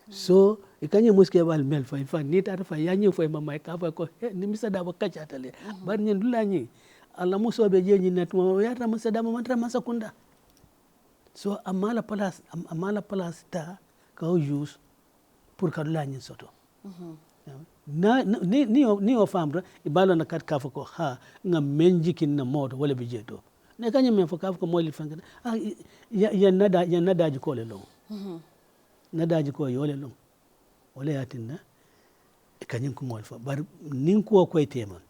so e kanye muske bal mel fa ni tar fa yanyi fo mama ka fa ko ni Mr. Darboe kacha tale bar nyen dula nyi alla muso be jenyi net mo yata Mr. Darboe mantra masakunda so amala palas ta ka use pour ka dula nyi soto na ni o famra ibalo na kat ka fa ko ha ngam menjikin na moto wala be jeto ne kanye men fo ka fa ko moli fanga ya nada ji ko le long nadaji ko yole long wala yatinna e kanyin ko mol fa bar nin ko tema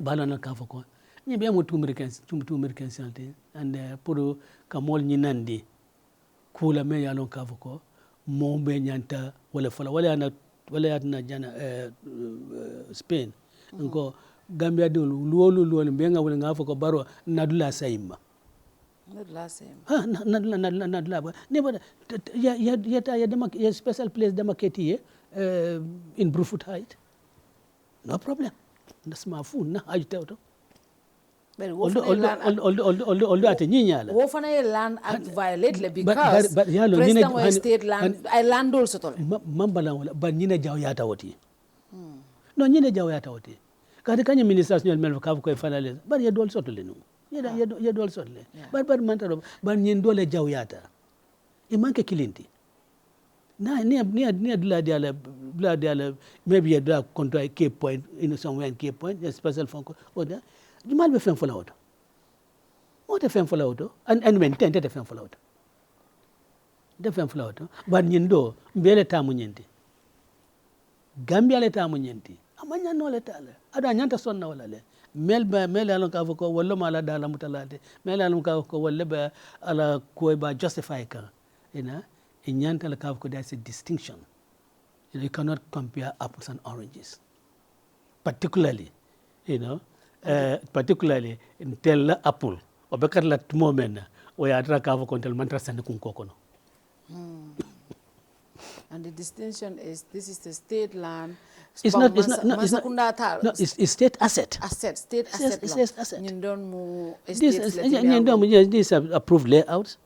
balo na ka fa ko ni be mo tumerican santé and pour ka mol ni nandi kula me yalon ka fa ko mo be nyanta wala fala wala yatna jana Spain ko Gambia dol luolu be nga wala nga fa ko baro nadula sayma nadla ba ne ba ya special place demarcated in Brufut Height no problem that's my phone na ajtauto But although at Ninyala. Wofana land act violate because president or state land I land also tole. Mambala but Nina Jawata oti. No Nina Jawata oti. Kanya ministers nyal mel kavu ko finalize. But ye dol sotole no. Ye dol sotole. But mantaro but nyendole Jawata. Imanke kilinti. Na near Diala maybe a drug control Cape Point somewhere in Cape Point, a special phone call or that. You might be femme for out. What a femme for out, and when tented a femme for out. The femme for out, but Nindo, Bele Tamunyenti. Gambia le Tamunyenti. Amanya no letale. Adanyanta son na walale. Melba alon kavoko wallo mala dala mutalade. Alon kavoko walleba ala koiba justify ka. In Nyanta Kavko, there's a distinction. You cannot compare apples and oranges. Particularly, particularly in Tella Apple, or Bekatla Moment, where Adra Kavko until Mantra Sandukunkokono. And the distinction is this is the state land. It's not, it's state asset. State asset. It's asset. These are approved layouts.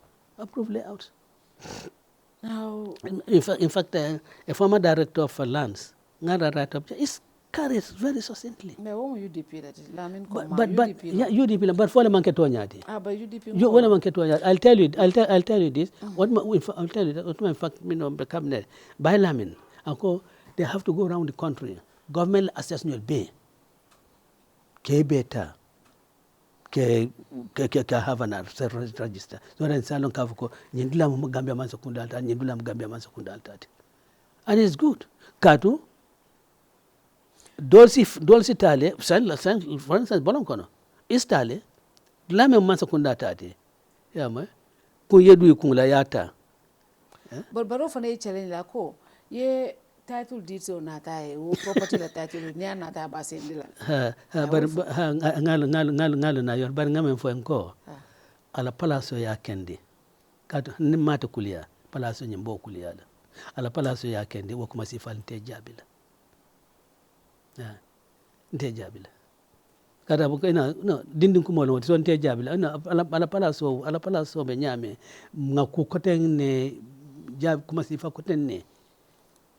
Now, in fact, a former director of lands, is carried very succinctly. But UDP that is Lamin UDP, but for the Manketonyati. But UDP. I'll tell you this. I'll tell you that. In fact, the cabinet by Lamin, they have to go around the country. Government assessment bay. Beta. Ke have an register. So then Salon Kavuko, Nindula Gambia Mansakundalta, Nindula Gambia Mansakundalta. And it's good. Katu, Dolsi Tale, for instance, Boloncono, Istale, Lame Mansakundata. Yama, Kuyedu Kunlayata. But Barofane challenge la ko, ye title deeds on Natai, property la title near Nata Basindila. But ngalo na yon bar ngamen fo enko ala palaso ya kendi kato nimata kulia palaso nyimbo kulia ala palaso ya kendi wo kuma sifal nte jabila kada bu ina no dindin kuma no so nte jabila ala palaso be nyame ngaku koten ne jab kuma sifa koten ne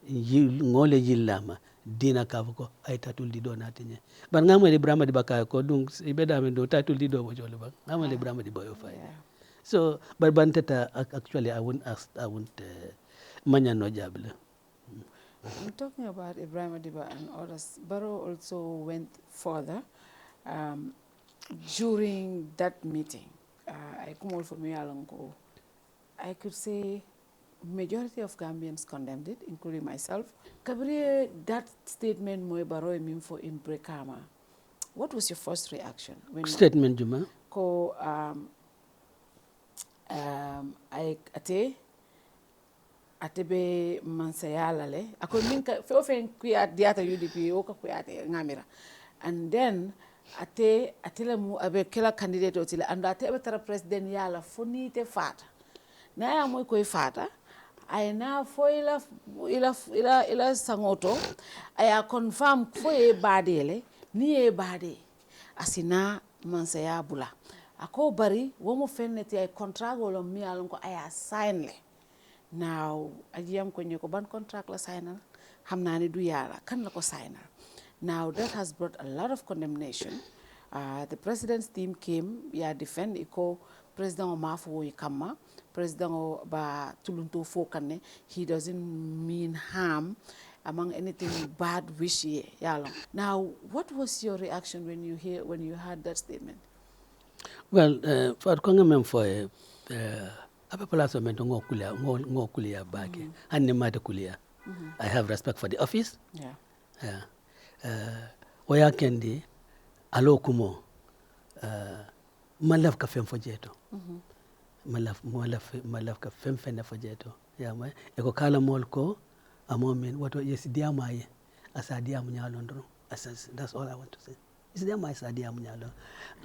ngole yillama dina kavuko ay tatul di do natinye bar ngamale Ibrahima di bakay ko dung ibeda men do tatul di do bo jole ba ngamale Ibrahima di boyo fay so bar bantata actually I won't manya no jabla. I'm talking about Ibrahima Diba and others. Barrow also went further during that meeting. I come all from Alongo. I could say majority of Gambians condemned it, including myself. Kabire, that statement Moe Barrow mean for in Brekama. What was your first reaction when statement Juma? Ko I atebe mansayala le ako minka fe ofen kuya diata UDP o ka kuya ngamira and then atela mu abe kila candidate otile and atebe tara president yala fonite fata na ya moy koy fata ay na fo ila sangoto aya confirm fo e badele ni e bade asina mansaya bula ako bari wo mo fenneti ay contrat wala mi alon ko aya sign le. Now, ajiyam ko nyoko ban contract la signer, hamna ni du yala kan la ko signer. Now that has brought a lot of condemnation. The president's team came, defend iko president Omafu Kama, president ba tulunto fokane. He doesn't mean harm among anything bad wish yalo. Now, what was your reaction when you heard that statement? Well, for Kongamen for apa palaso mento ngo kulia bake anne mate kulia. I have respect for the office. Oya kendi alo kumo malaf ka fem fojeto malaf ka fem fene fojeto yama e ko kala mol ko amomen wato yes diamaye asa diamu nyalondro that's all I want to say. Is there my idea munyalo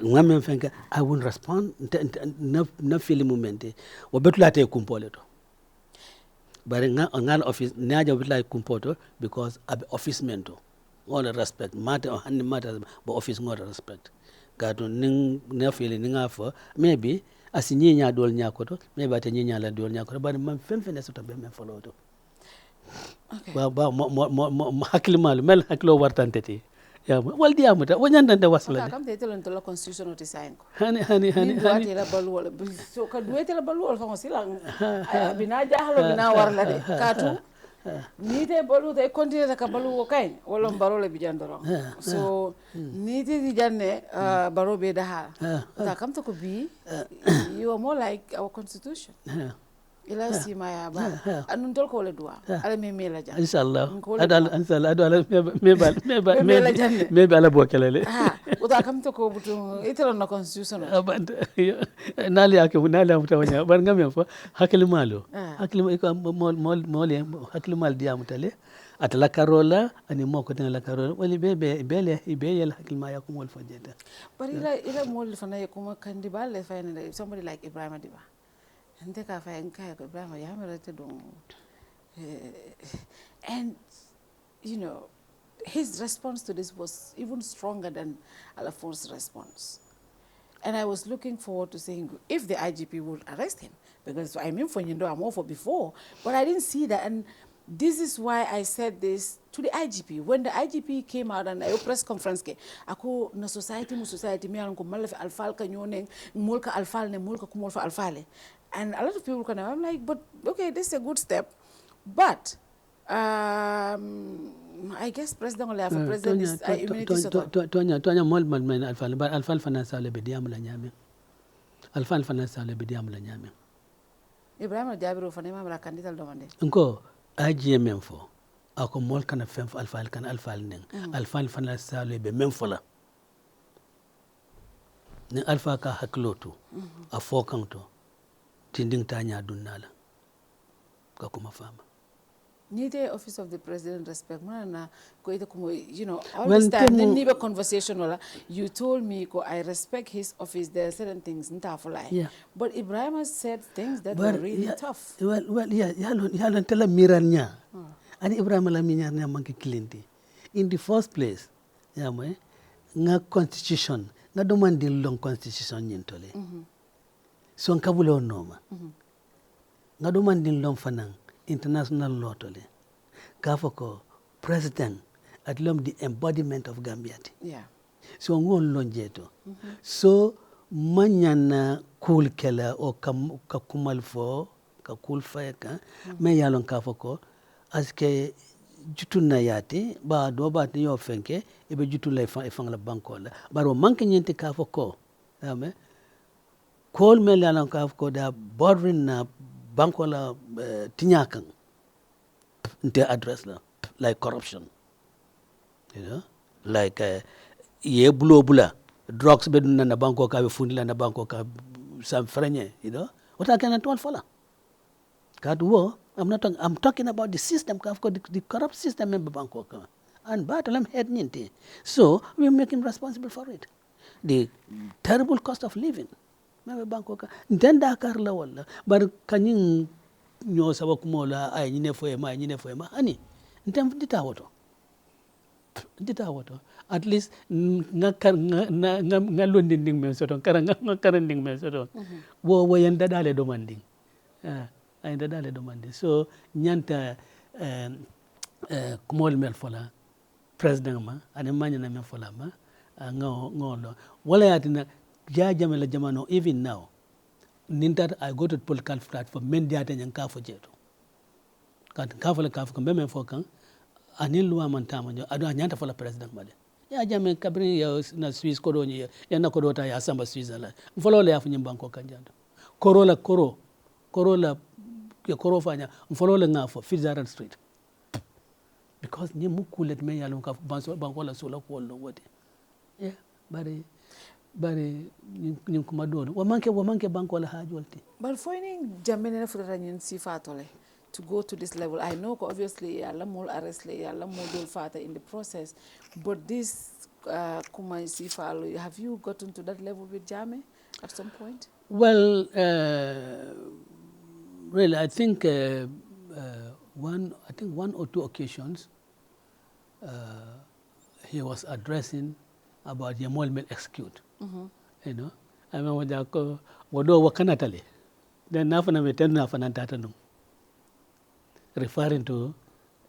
ngame mfenka I will respond na feel moment wo betula te kumpole to bare ngal office naja betula kumpoto because ab office mento all respect matter or hand matter but office ngol respect Katu ning feel ninga fo maybe asi nya dol nya ko to maybe ate nya la dol nya ko ba man fem fene so to be men follow to. Okay. Ba mo hakli malu mel haklo wartanteti. Ya wal diamuta wonyandante wasla. Kam te telo ntolo constitution o design ko. Hani Duwate la balu wala so ka duwate la balu wala fa sila bina jahalo bina warla de katu ni te balu te continue ka balu ko kay wala baro le bijandoro so ni te di janne baro be da ta kam to ko bi you are more like our constitution ila sima ya ba anun tol ko le duwa ala me la jan inshallah adal me ala bokelele uta kam to ko butu itelo na constitution nali ake nali amutawanya bar ngam fo hakli malo hakli mal diamutale atala karola ani moko tan la karola wali bele yel hakli ma yakum wal fajeta but ila mol fana yakuma kandibale fayna somebody like Ibrahim Diba and you know his response to this was even stronger than Alafon's response. And I was looking forward to seeing if the IGP would arrest him. Because I mean, for Nyindo, I'm all for before. But I didn't see that. And this is why I said this to the IGP. When the IGP came out and I press conference, ako na society mi alam ko malafi alfal ka nyone mulka alfal ne mulka kumulfa alfale. And a lot of people can. I'm like, but okay, this is a good step. But I guess president will have a president is immunity sort of. Tonya mol man alfal finance le bediam la nyame. Alfal finance le bediam la nyame. Ibrahim Diabiro fanema la candidate domande. Nko IGM fo ako mol kana fem alfal kana alfal ning. Alfal finance le be mem fola. Ni alfa ka haklotu a fokanto tinding tanya dunnala ka kuma fama. Need office of the president respect mana ko ita kumo you know all this time then niba conversation wala you told me ko I respect his office there are certain things nta fulai but Ibrahim has said things that were really tough well yalon tela miranya ani Ibrahim la minyar ne manki clinty in the first place yamwe nga constitution nga demande long constitution nyintole son kabulo noma nga demande long fanang international law tole kafoko president at lom the embodiment of Gambia so ngon lonjeto so manyana cool kela o ka kumal fo ka cool fayka me yalon kafoko aske jutuna yati ba do ba yo fenke e be jutula fang la bankola baro manke nyente kafoko ame kol me yalon kafoko da bordering na bankola tinyakan nte address la like corruption you know like ye bula drugs be dunna na banko ka be fundila na banko ka sam franye you know what I can tell fala kad wo I'm talking about the system ka the corrupt system in banko ka and batalam head ninte so we make him responsible for it the terrible cost of living mebe banko ka ndenda karla wala bar kanyin nyo saba kumola ay nyine foye ma ani ndem dita woto at least nga londi nding men soto kara nga kara nding men soto wo yanda dale demanding yanda dale demanding so nyanta kumol mel fola president ma ani manyana men fola ma ngolo wala yatina jamela jamano even now nintat I go to political platform men diata nyan ka fo jeto kan ka fo la ka fo men fo kan anil luwa man tamanyo ado nyanta fo la president made ya jame kabri ya na Swiss ko do ni ya na ko do ta ya samba Switzerland folo le afu nyimbanko kan jando korola ke koro fanya folo le ngafo Fitzgerald Street because ni mukulet men yalum ka banko la sola ko lo wote bari ñu kuma doon wa manke banko la hajolti but finding jamene futata ñun sifatole to go to this level I know obviously yalla mol arrest le yalla modul fata in the process but this kuma sifalo have you gotten to that level with Jame at some point well really I think one or two occasions he was addressing about Yamol Mel execute You know, I mean, wado wakanatale. Then nafana meten nafana tatanum. Referring to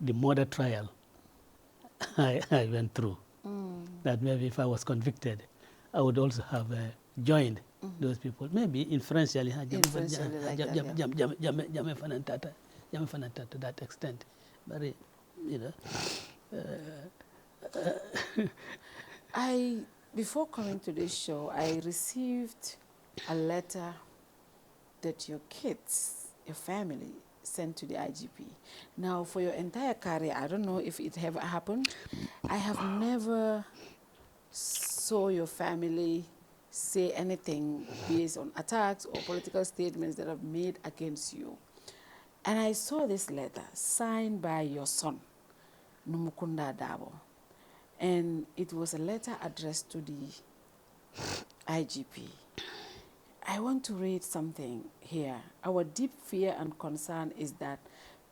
the murder trial I went through. That maybe if I was convicted, I would also have joined those people. Maybe inferentially, to that extent. But, you know. Before coming to this show, I received a letter that your kids, your family, sent to the IGP. Now, for your entire career, I don't know if it ever happened. I have never saw your family say anything based on attacks or political statements that have made against you. And I saw this letter signed by your son, Numukunda Darboe. And it was a letter addressed to the IGP. I want to read something here. Our deep fear and concern is that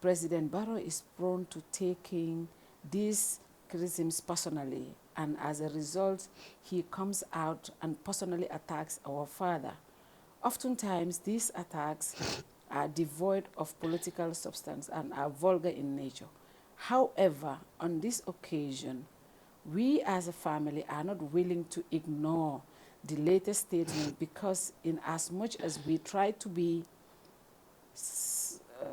President Barrow is prone to taking these criticisms personally, and as a result, he comes out and personally attacks our father. Oftentimes, these attacks are devoid of political substance and are vulgar in nature. However, on this occasion, we as a family are not willing to ignore the latest statement because in as much as we try to be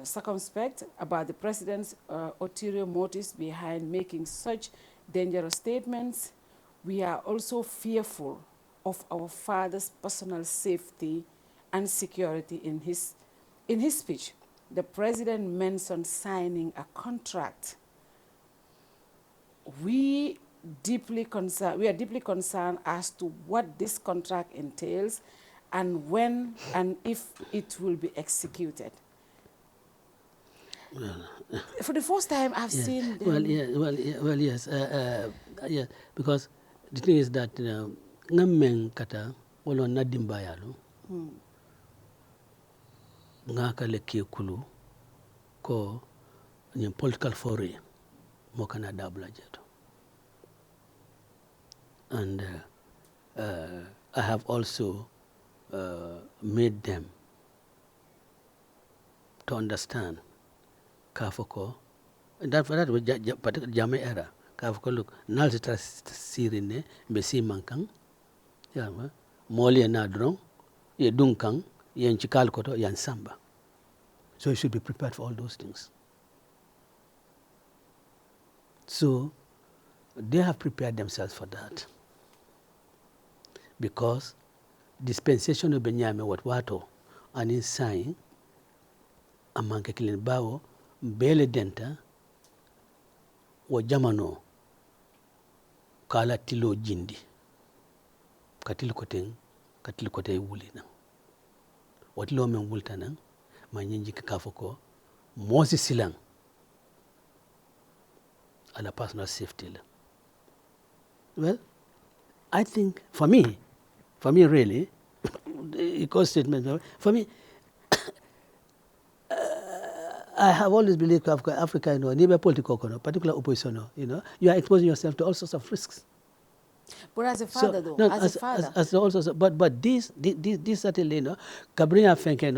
circumspect about the president's ulterior motives behind making such dangerous statements, we are also fearful of our father's personal safety and security. In his speech, the president mentioned signing a contract. We are deeply concerned as to what this contract entails and when and if it will be executed. For the first time, I've seen them. Yes. Yeah, because the thing is that ngamen kata wala na dimbayalo ngaka leki kulu ko ni political foray mo kana dabla jeto. And I have also made them to understand Kafoko, and that for that was particular Jame era. Kafoko look, Nalsita Sirine, Bessi Mankang, Yama, Moli and Nadron, Ye Dunkang, Yen Chikalkoto, Yan Samba. So you should be prepared for all those things. So they have prepared themselves for that. Because dispensation of Benyame Watwato and in sign among Kilin Bao, Bele Denta, wa Jamano, Kala Tilo Jindi, Katil Kote Wulina. What Lomen Wultanang, Manjinji Kafoko, Moses Silang, and a personal safety. Well, I think for me really, equal statement, for me, I have always believed Africa, never political, particular opposition, you are exposing yourself to all sorts of risks. But as a father, so, no, as a father. As also, but this certainly, Kabria Fenke,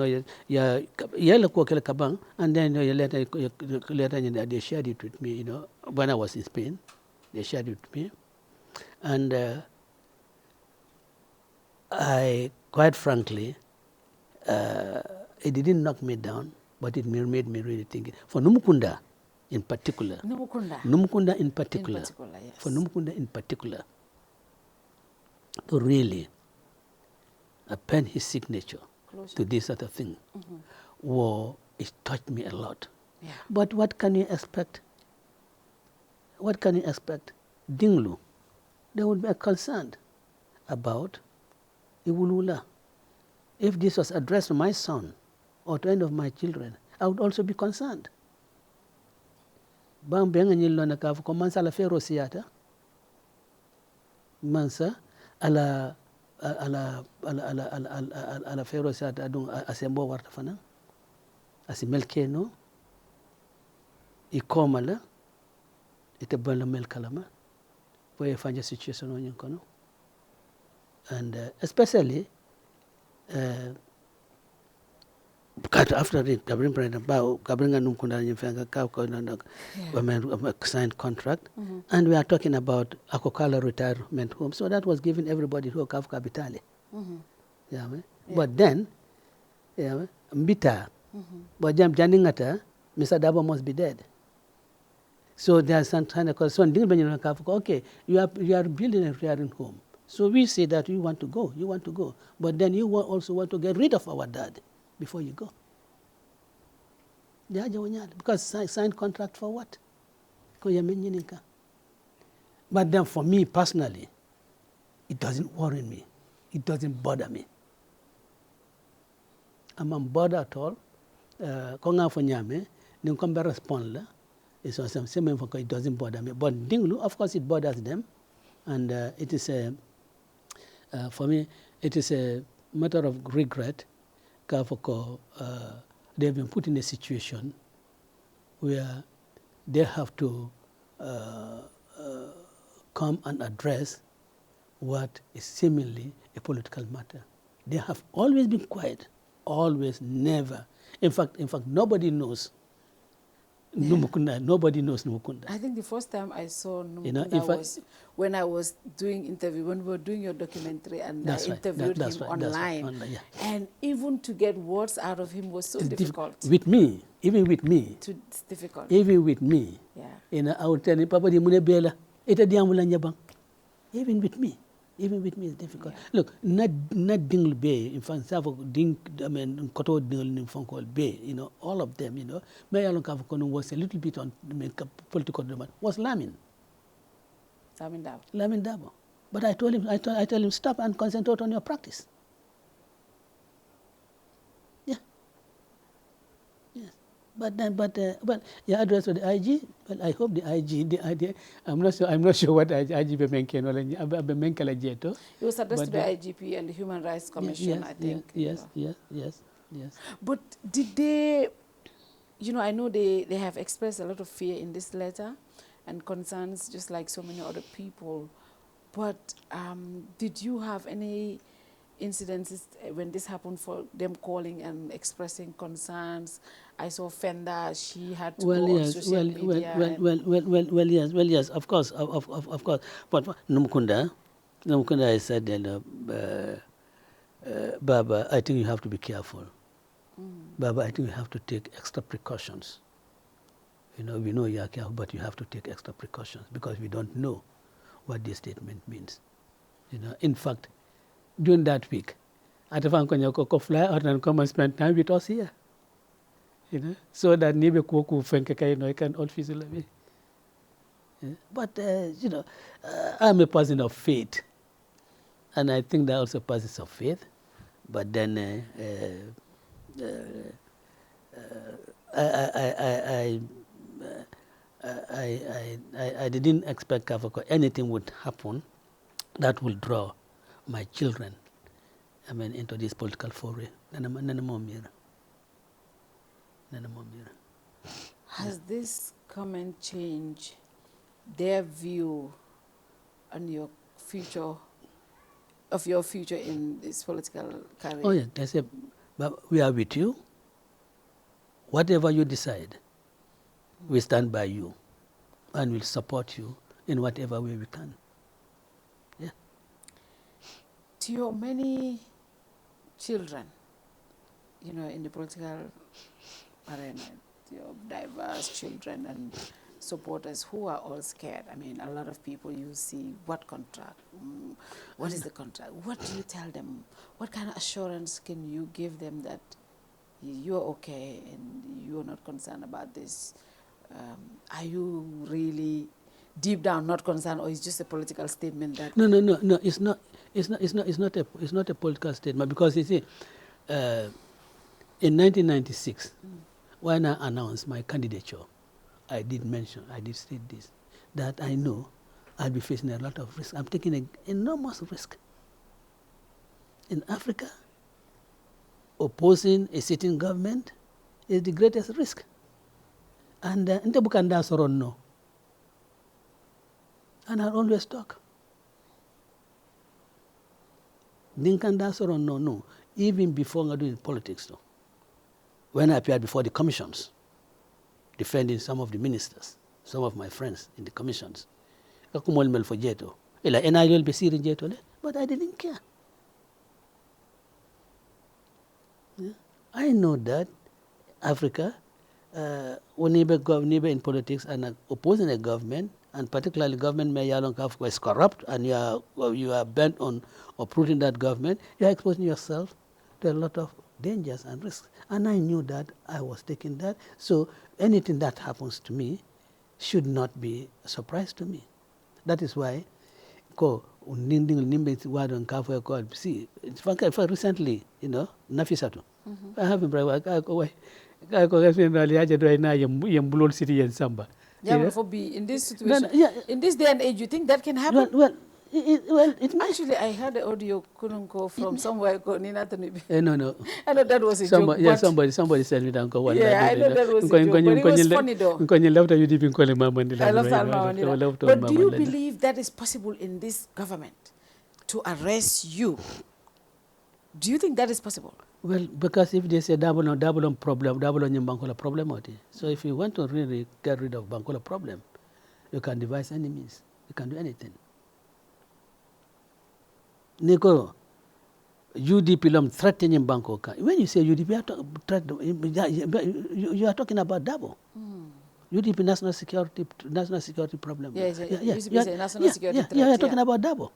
you look kabang, and then you later they shared it with me, when I was in Spain, they shared it with me. And I, quite frankly, it didn't knock me down, but it made me really think. For Numukunda in particular. Numukunda in particular. Yes. For Numukunda in particular. To really append his signature to this sort of thing. It touched me a lot. Yeah. But what can you expect? What can you expect? Dinglu. They would be concerned about Iwulula. If this was addressed to my son or to any of my children, I would also be concerned. Bang benga nyilo na kafu ko mansa la fero siata. Mansa ala fero siata adung asembo warta fana. Asimelke no. Ikomala. Ite bala mel kalama. Boye fanja situation onyen kono. And especially after it, signed contract, and we are talking about Akokala retirement home. So that was giving everybody who have capital. Yeah, but then, yeah, Mbita, but Jam Janingata, Mr. Darboe must be dead. So there's some kind of concern. Okay, you are building a retiring home. So we say that you want to go, but then you also want to get rid of our dad before you go. Because signed contract for what? But then for me personally, it doesn't worry me. It doesn't bother me. I'm not bothered at all. Konga fonyame, ninkombe respond la. It doesn't bother me. But Dinglu, of course, it bothers them, and it is for me, it is a matter of regret. They've been put in a situation where they have to come and address what is seemingly a political matter. They have always been quiet, always, never. In fact, nobody knows. Numukunda, nobody knows Numukunda. I think the first time I saw Numukunda was when I was doing interview, when we were doing your documentary, and I interviewed him online. And even to get words out of him was so difficult. With me, even with me. It's difficult. Even with me. Yeah. I would tell him, Papa, even with me. Even with me it's difficult. Yeah. Look, not Dingle Bay, in fact, Koto Dingle Bay, all of them, Mayalon Kavakono was a little bit on political demand, was Lamin Darboe. But I told him, I tell him, stop and concentrate on your practice. Yeah. Yes. But your address to the IG. Well, I hope the IG. I'm not sure what IG Bemenken or Bemenkalajeto. It was addressed to the IGP and the Human Rights Commission, I think. Yes. But did they? I know they have expressed a lot of fear in this letter and concerns, just like so many other people. But did you have any incidences when this happened for them calling and expressing concerns? I saw Fenda, she had to go on social media. Well, yes, of course. But Numukunda, I said, Baba, I think you have to be careful. Baba, I think you have to take extra precautions. We know you are careful, but you have to take extra precautions because we don't know what this statement means. In fact, during that week, Atafanko fly out and come and spend time with us here. So that Nibe Kwoku Fenke can all feel away. But I'm a person of faith. And I think there are also persons of faith. But then I didn't expect anything would happen that will draw my children into this political foray. Has this comment changed their view on your future in this political career? Oh yeah, they say, but we are with you. Whatever you decide, we stand by you and will support you in whatever way we can. Yeah. To your many children, in the political arena, your diverse children and supporters who are all scared. I mean, a lot of people you see, what contract? What is the contract? What do you tell them? What kind of assurance can you give them that you're okay and you're not concerned about this? Are you really deep down not concerned, or is just a political statement that? No. It's not a political statement, because you see, in 1996, when I announced my candidature, I did state this, that I know I'll be facing a lot of risk. I'm taking an enormous risk. In Africa, opposing a sitting government is the greatest risk. And Ntebukanda Soron no. And I always talk. Ninkanda soro no. Even before I doing politics, no. When I appeared before the commissions, defending some of the ministers, some of my friends in the commissions, kakumol mel for jeto. Ila NIL be sirin jeto le, but I didn't care. Yeah. I know that Africa, when you in politics and opposing a government, and particularly government may is corrupt, and you are bent on uprooting that government, you are exposing yourself to a lot of dangers and risks. And I knew that I was taking that. So anything that happens to me should not be a surprise to me. That is why see, recently, Nafisatu. I have in this situation, in this day and age, you think that can happen? Well, it might. Actually, I heard the audio couldn't go from somewhere. No. I know that was a joke. Yeah, somebody said me that. Yeah, I know that was a joke, but it was funny though. I love Alma. But do you believe that is possible in this government to arrest you? Do you think that is possible? Well, because if they say double on problem, double on Bankola problem, so if you want to really get rid of Bankola problem, you can devise any means. You can do anything. Nico, UDP threatening Bangkok. When you say UDP, you are talking about Darboe. UDP national security problem. Yes, national security threat. You are talking about Darboe.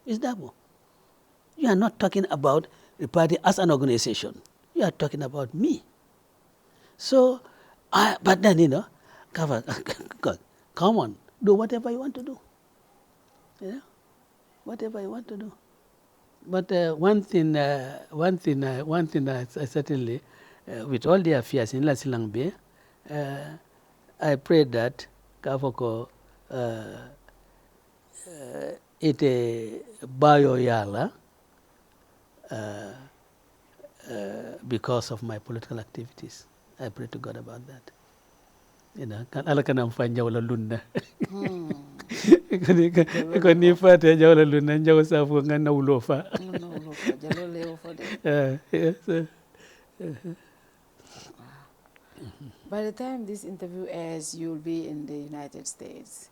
It's Darboe. You are not talking about the party as an organization. You are talking about me. So, but then, come on, do whatever you want to do. Yeah, whatever you want to do. But one thing I certainly, with all the affairs in Lasilang Bay, I pray that Kafoko ite bayo yala because of my political activities. I pray to God about that. Ala kana mfanya wala luna. Kani fata jawala luna njawa safu ngana ulofa. By the time this interview airs, you'll be in the United States.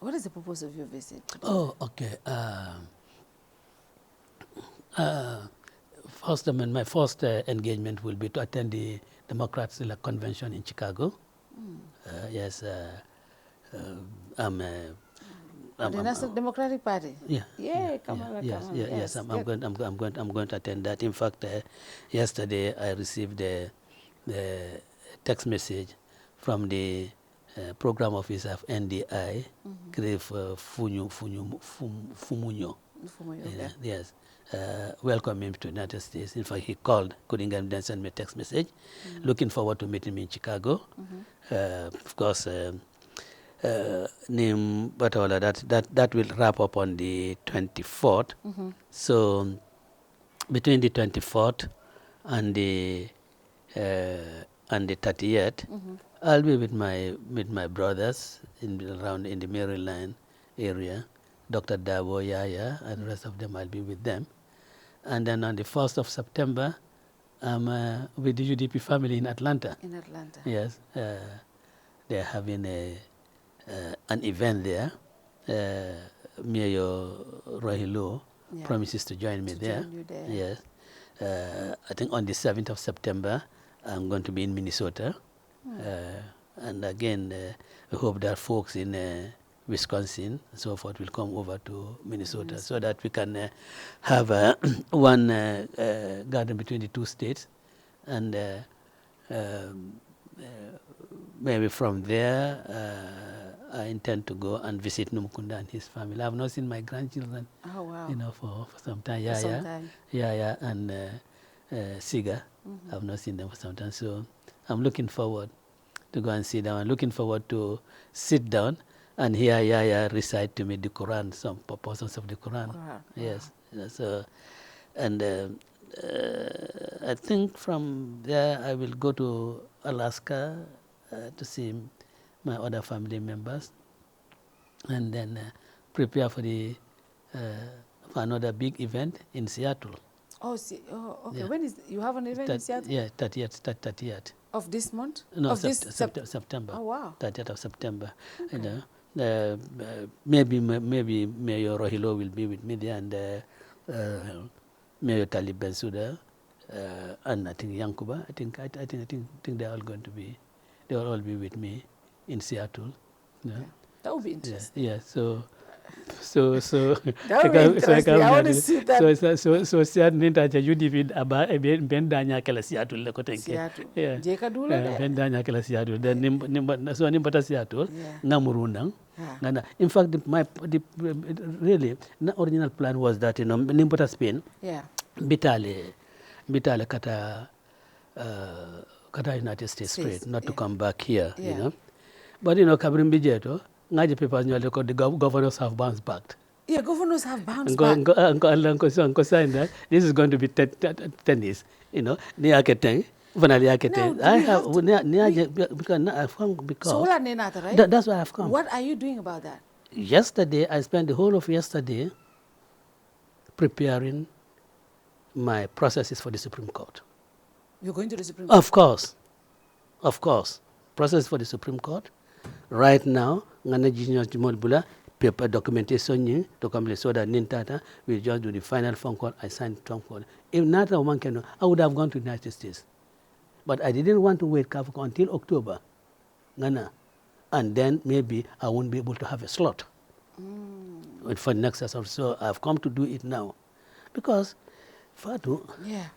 What is the purpose of your visit today? Oh, okay. My first engagement will be to attend the Democrats Convention in Chicago. Yes, the National Democratic Party. Yes. I'm going to attend that. In fact, yesterday I received the text message from the program officer of NDI, Kerr Fatou. Yes. Welcome him to the United States. In fact, he called, couldn't get him, then send me a text message. Looking forward to meeting him in Chicago. Of course, that will wrap up on the 24th. So between the 24th and the 30th, I'll be with my brothers around in the Maryland area. Dr. Darboe, Yaya, and the rest of them, I'll be with them. And then on the 1st of September, I'm with the UDP family in Atlanta. In Atlanta. Yes. They're having an event there. Mayor Rohilo promises to join me there. Yes. I think on the 7th of September, I'm going to be in Minnesota. And again, I hope that folks in Wisconsin and so forth will come over to Minnesota so that we can have one garden between the two states. And maybe from there, I intend to go and visit Numkunda and his family. I've not seen my grandchildren, for some time. Yaya and Siga. I've not seen them for some time. So I'm looking forward to go and see them. I'm looking forward to sit down and hear Yaya recite to me the Quran, some portions of the Quran. Yes. So, and I think from there I will go to Alaska to see my other family members, and then prepare for the for another big event in Seattle. Oh, okay. Yeah. When is you have an event in Seattle? Yeah, 30th. Of this month? No, of September. Oh, wow. 30th of September. Okay. You know, maybe Mayor Rohilo will be with me there, and Mayor Talib Bensouda, and I think Yankuba. I think they're all going to be. They will all be with me in Seattle. You know? Okay. That would be interesting. Yeah. So That would be interesting. I want to see that. So Seattle ninta cha UDP aba ben danya kala Seattle le ko tenke. Seattle. Yeah. Jeka dula de. Ben danya kala Seattle. Then nimbata Seattle Yeah. ngamurundang. Yeah. In fact, the really the original plan was that nimbata Spain. Yeah. Bitale kata United States straight, not to come back here, Yeah. you know. But Kabrim Bijeto, ngaji papers the governors have bounced back. Yeah, governors have bounced back. Uncle sign that this is going to be tennis, you know. Niakete, Vanaliakete. I have come because So right? That's why I've come. What are you doing about that? Yesterday, I spent the whole of yesterday preparing my processes for the Supreme Court. You're going to the Supreme Court? Of course. Process for the Supreme Court. Right now, paper documentation so that Nintata will just do the final phone call. I signed the phone call. If not, I would have gone to the United States. But I didn't want to wait until October. And then maybe I won't be able to have a slot for next session. So I've come to do it now. Because, Fatou, yeah.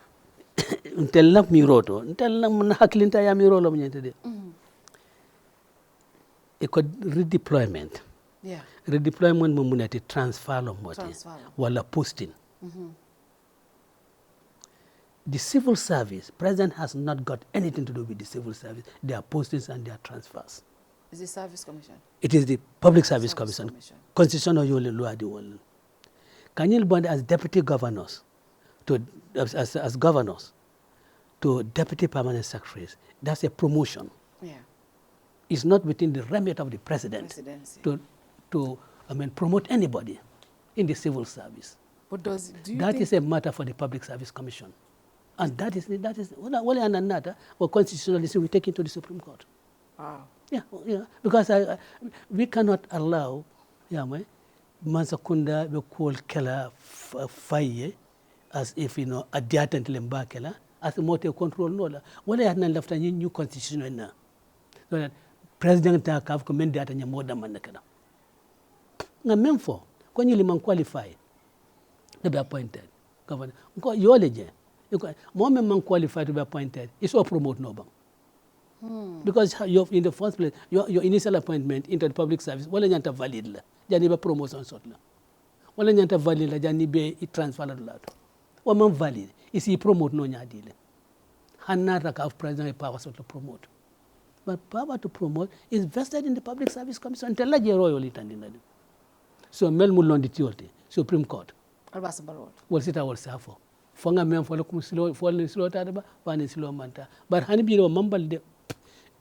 until miroto, until haklinta ya mirolo mnyentede. Iko redeployment. Yeah. Redeployment mumunati transfer lo mote. Wala posting. The civil service, President has not got anything to do with the civil service. Their postings and their transfers. Is the Service Commission? It is the Public Service Commission. Constitutional yole lua di wole. Kanyil bond as deputy governors, as governors, to deputy permanent secretaries. That's a promotion. Yeah. It's not within the remit of the president to promote anybody in the civil service. But that is a matter for the Public Service Commission. And that is constitutionally we take it to the Supreme Court. Wow. Yeah, because we cannot allow Mansakunda be called Kela Faye as if adjacent lemba Kela as a motor control no. What I had left a new constitution now. So that President have commended that more than Manakana. Now, Memphis, when you qualify to be appointed, governor, you are legend. More men qualified to be appointed, it's all promote no bang. Because you're in the first place, your initial appointment into the public service, well, you're valid la, jani ba promotion sort la. Well, you're valid la, jani be it transfer la la. Well, man valid, is he promote no nya dile. Hanna of president power sort to promote. But power to promote is vested in the Public Service Commission until la royal itandina. So mel mulon di tiolti, Supreme Court. Well, sit our safo. Fonga men for the slow tadaba, one is slow manta. But Hanibiro mumble de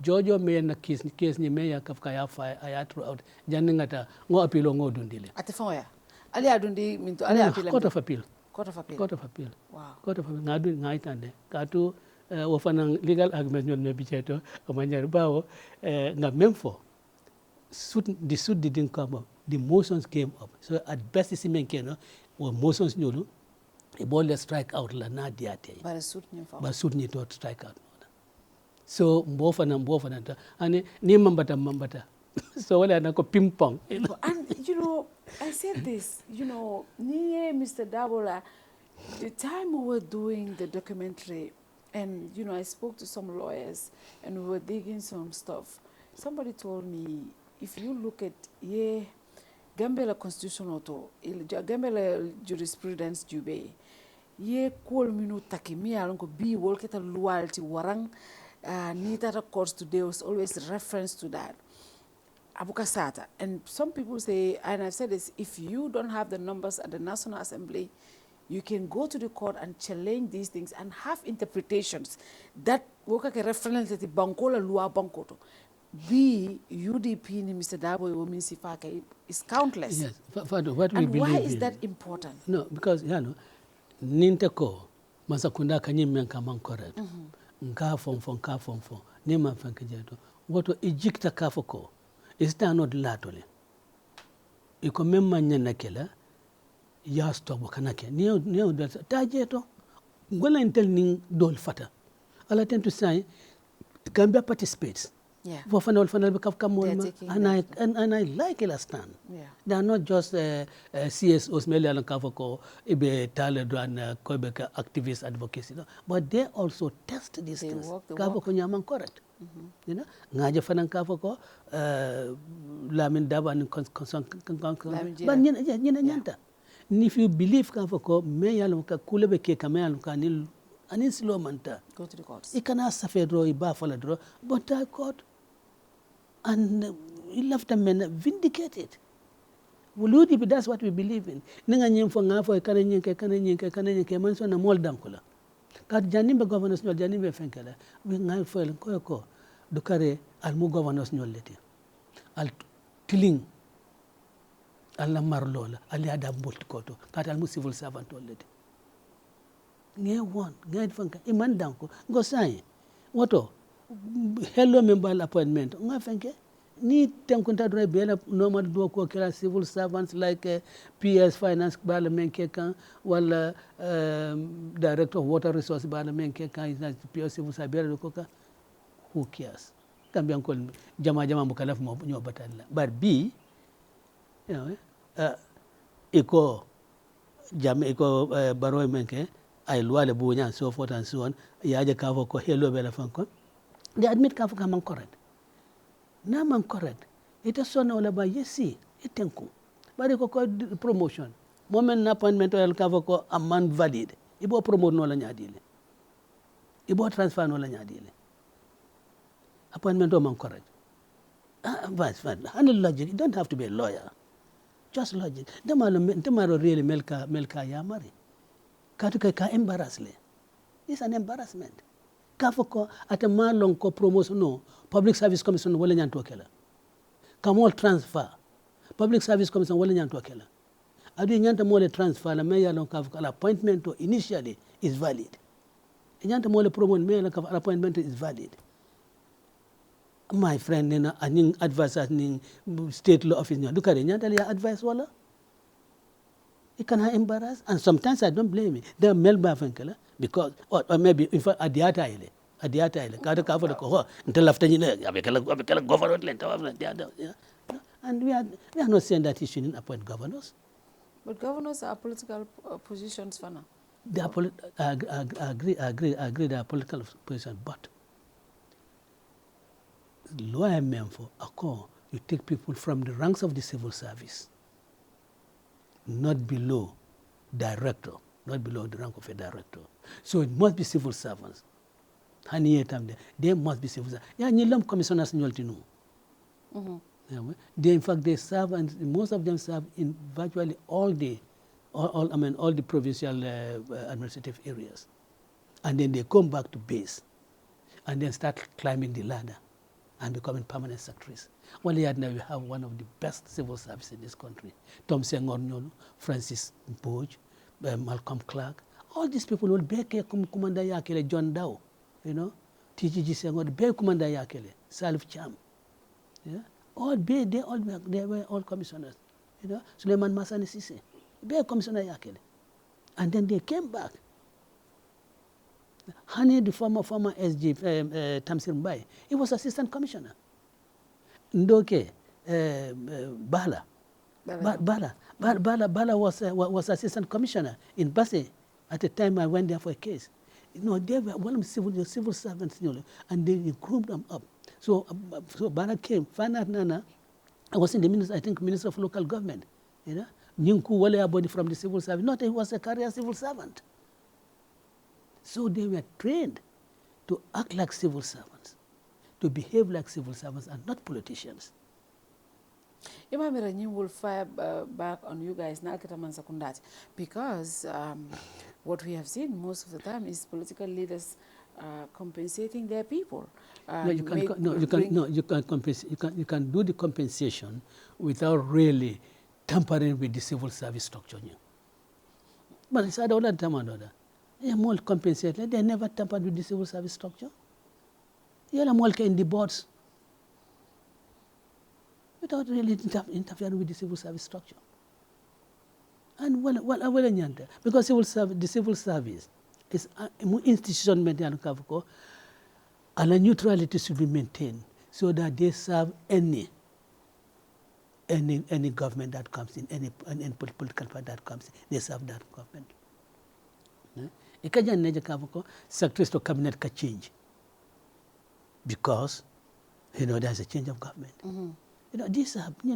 Jojo may na case ni meya kafkaya fire I throughout Janingata, no appeal no dundile. At the fire. Ali Adundi mean to Ali appeal. Court of Appeal. Court of Appeal. Court of Appeal. Wow. Court of Appeal. Nadu ngaitande. Katu wafanang legal argument nyon mebicheto omanyar bao na memfo. The suit didn't come up. The motions came up. So at best is menkeno or motions nyolu. A ball strike out la na diate. But suit ni to strike out. So mbofana and ni mambata. So wala na ko ping pong. And I said this, near Mr. Darboe, the time we were doing the documentary, and I spoke to some lawyers and we were digging some stuff. Somebody told me, if you look at Gambia constitutional to Gambia jurisprudence jube ye kol minu takimi alonko bi wolketa loyalty warang nita courts today was always reference to that abukasata. And some people say, and I've said this, if you don't have the numbers at the National Assembly, you can go to the court and challenge these things and have interpretations that woka ke reference to bankola lua bankoto. B, UDP ni Mr. Darboe women sifaka is countless. Yes, Fado, what we And believe why is in, that important? No, because ninte ko masakunda kanyim man correct. Nka fom ni man fanke jeto. Woto ejikta kafoko is not latole. Iko memma nyana kela ya stop kanake. Niyo tajeto ngola intel ning dol fata. All I tend to say Gambia participates. Yeah. And I like it stand. Yeah. They are not just CSOs, Melian Kavako, Ibe Taledo and Quebec activist advocacy, but they also test these things. Kavako Nyaman correct. You know, Naja Fanan Kavako, Lamin Daba and but Nyanta. If you believe Kavako, Mayaluka, Kulebeke Kamealuka, and in slow manta. Go to the courts. He can ask a draw, a draw, but I court. And he left them vindicated. UDP, that's what we believe in. Ninga nyem for ngafo kanenye manso na mol dankula. Kat janimbe governors nyol janimbe fenkela. We ngai foil ko dukare almu governors nyol leti. Al tiling al marlola ali ada multikoto. Kat almu civil servant leti. Nge one, nge fanka iman danko go sai. Woto hello member appointment nga fenke ni tenkunta dre bela normal do ko kila civil servants like PS finance bala menke kan wala director of water resource bala menke kan is PS civil servant ko ka who cares kambian ko jama mukalaf mo nyo batalla but B you know iko baro menke ay loi le bunya so forth and so on yaje ka ko hello bela fanko they admit Kafuka man correct. Na man correct. It is so no laba yesi itenku. But it called promotion. Moment na appointment oil Kafuko a man valid. Ibo promote no la nyadile. Ibo transfer no la nyadile. Appointment o man correct. Vice versa. And logic. You don't have to be a lawyer. Just logic. Demaro really melka yamari. Katuka ka embarrassle. It's an embarrassment. Kafoko at a long ko promotion no public service commission wala nyanto kela kamol transfer public service commission wala nyanto kela adu nyanta mole transfer la meya long kafoko appointment to initially is valid nyanta mole promotion meya long appointment is valid my friend nina aning advisor ning state law office look at nyanta ya advice wala it can embarrass, and sometimes I don't blame it. They are Melba Fenkela because, or maybe in fact, Adiata Ile, Kada Kava, until after you know, governor, and we are not saying that he shouldn't appoint governors. But governors are political positions, Fana. They are agree they are political positions, but lawyer men for a call, you take people from the ranks of the civil service. Not below director, not below the rank of a director. So it must be civil servants. They must be civil servants. Yeah, Nilam commissioners nyoltinu. They in fact they serve, and most of them serve in virtually all the provincial administrative areas, and then they come back to base, and then start climbing the ladder, and becoming permanent secretaries. Well, now we have one of the best civil services in this country. Tom Sengornyolo, Francis Boj, Malcolm Clark. All these people will be Kumanda Yakele, John Dow, you know, TGG Sengor, be Kumanda Yakele, Salif Cham. Yeah? They were all commissioners. You know, Suleiman Masani Sise, be Commissioner Yakele. And then they came back. Hani, the former SG, Tamsir Mbai, he was assistant commissioner. Ndoke, Bala was assistant commissioner in Basse at the time I went there for a case. You know, they were one of the civil servants, you know, and they groomed them up. So Bala came. Nana, I was in the Minister of Local Government. You know, Nyunku Wale Abodi from the civil service. Not he was a career civil servant. So they were trained to act like civil servants, to behave like civil servants and not politicians. Imamira Nyim will fire back on you guys because what we have seen most of the time is political leaders compensating their people. No, you can do the compensation without really tampering with the civil service structure. But it's other time. They more compensated. They never tampered with the civil service structure. You are more in the boards without really interfering with the civil service structure. And because the civil service is an institution and a neutrality should be maintained so that they serve any government that comes in, any political party that comes in, they serve that government. Ikaja neja kavoko secretaries to cabinet can change because there's a change of government. These are they are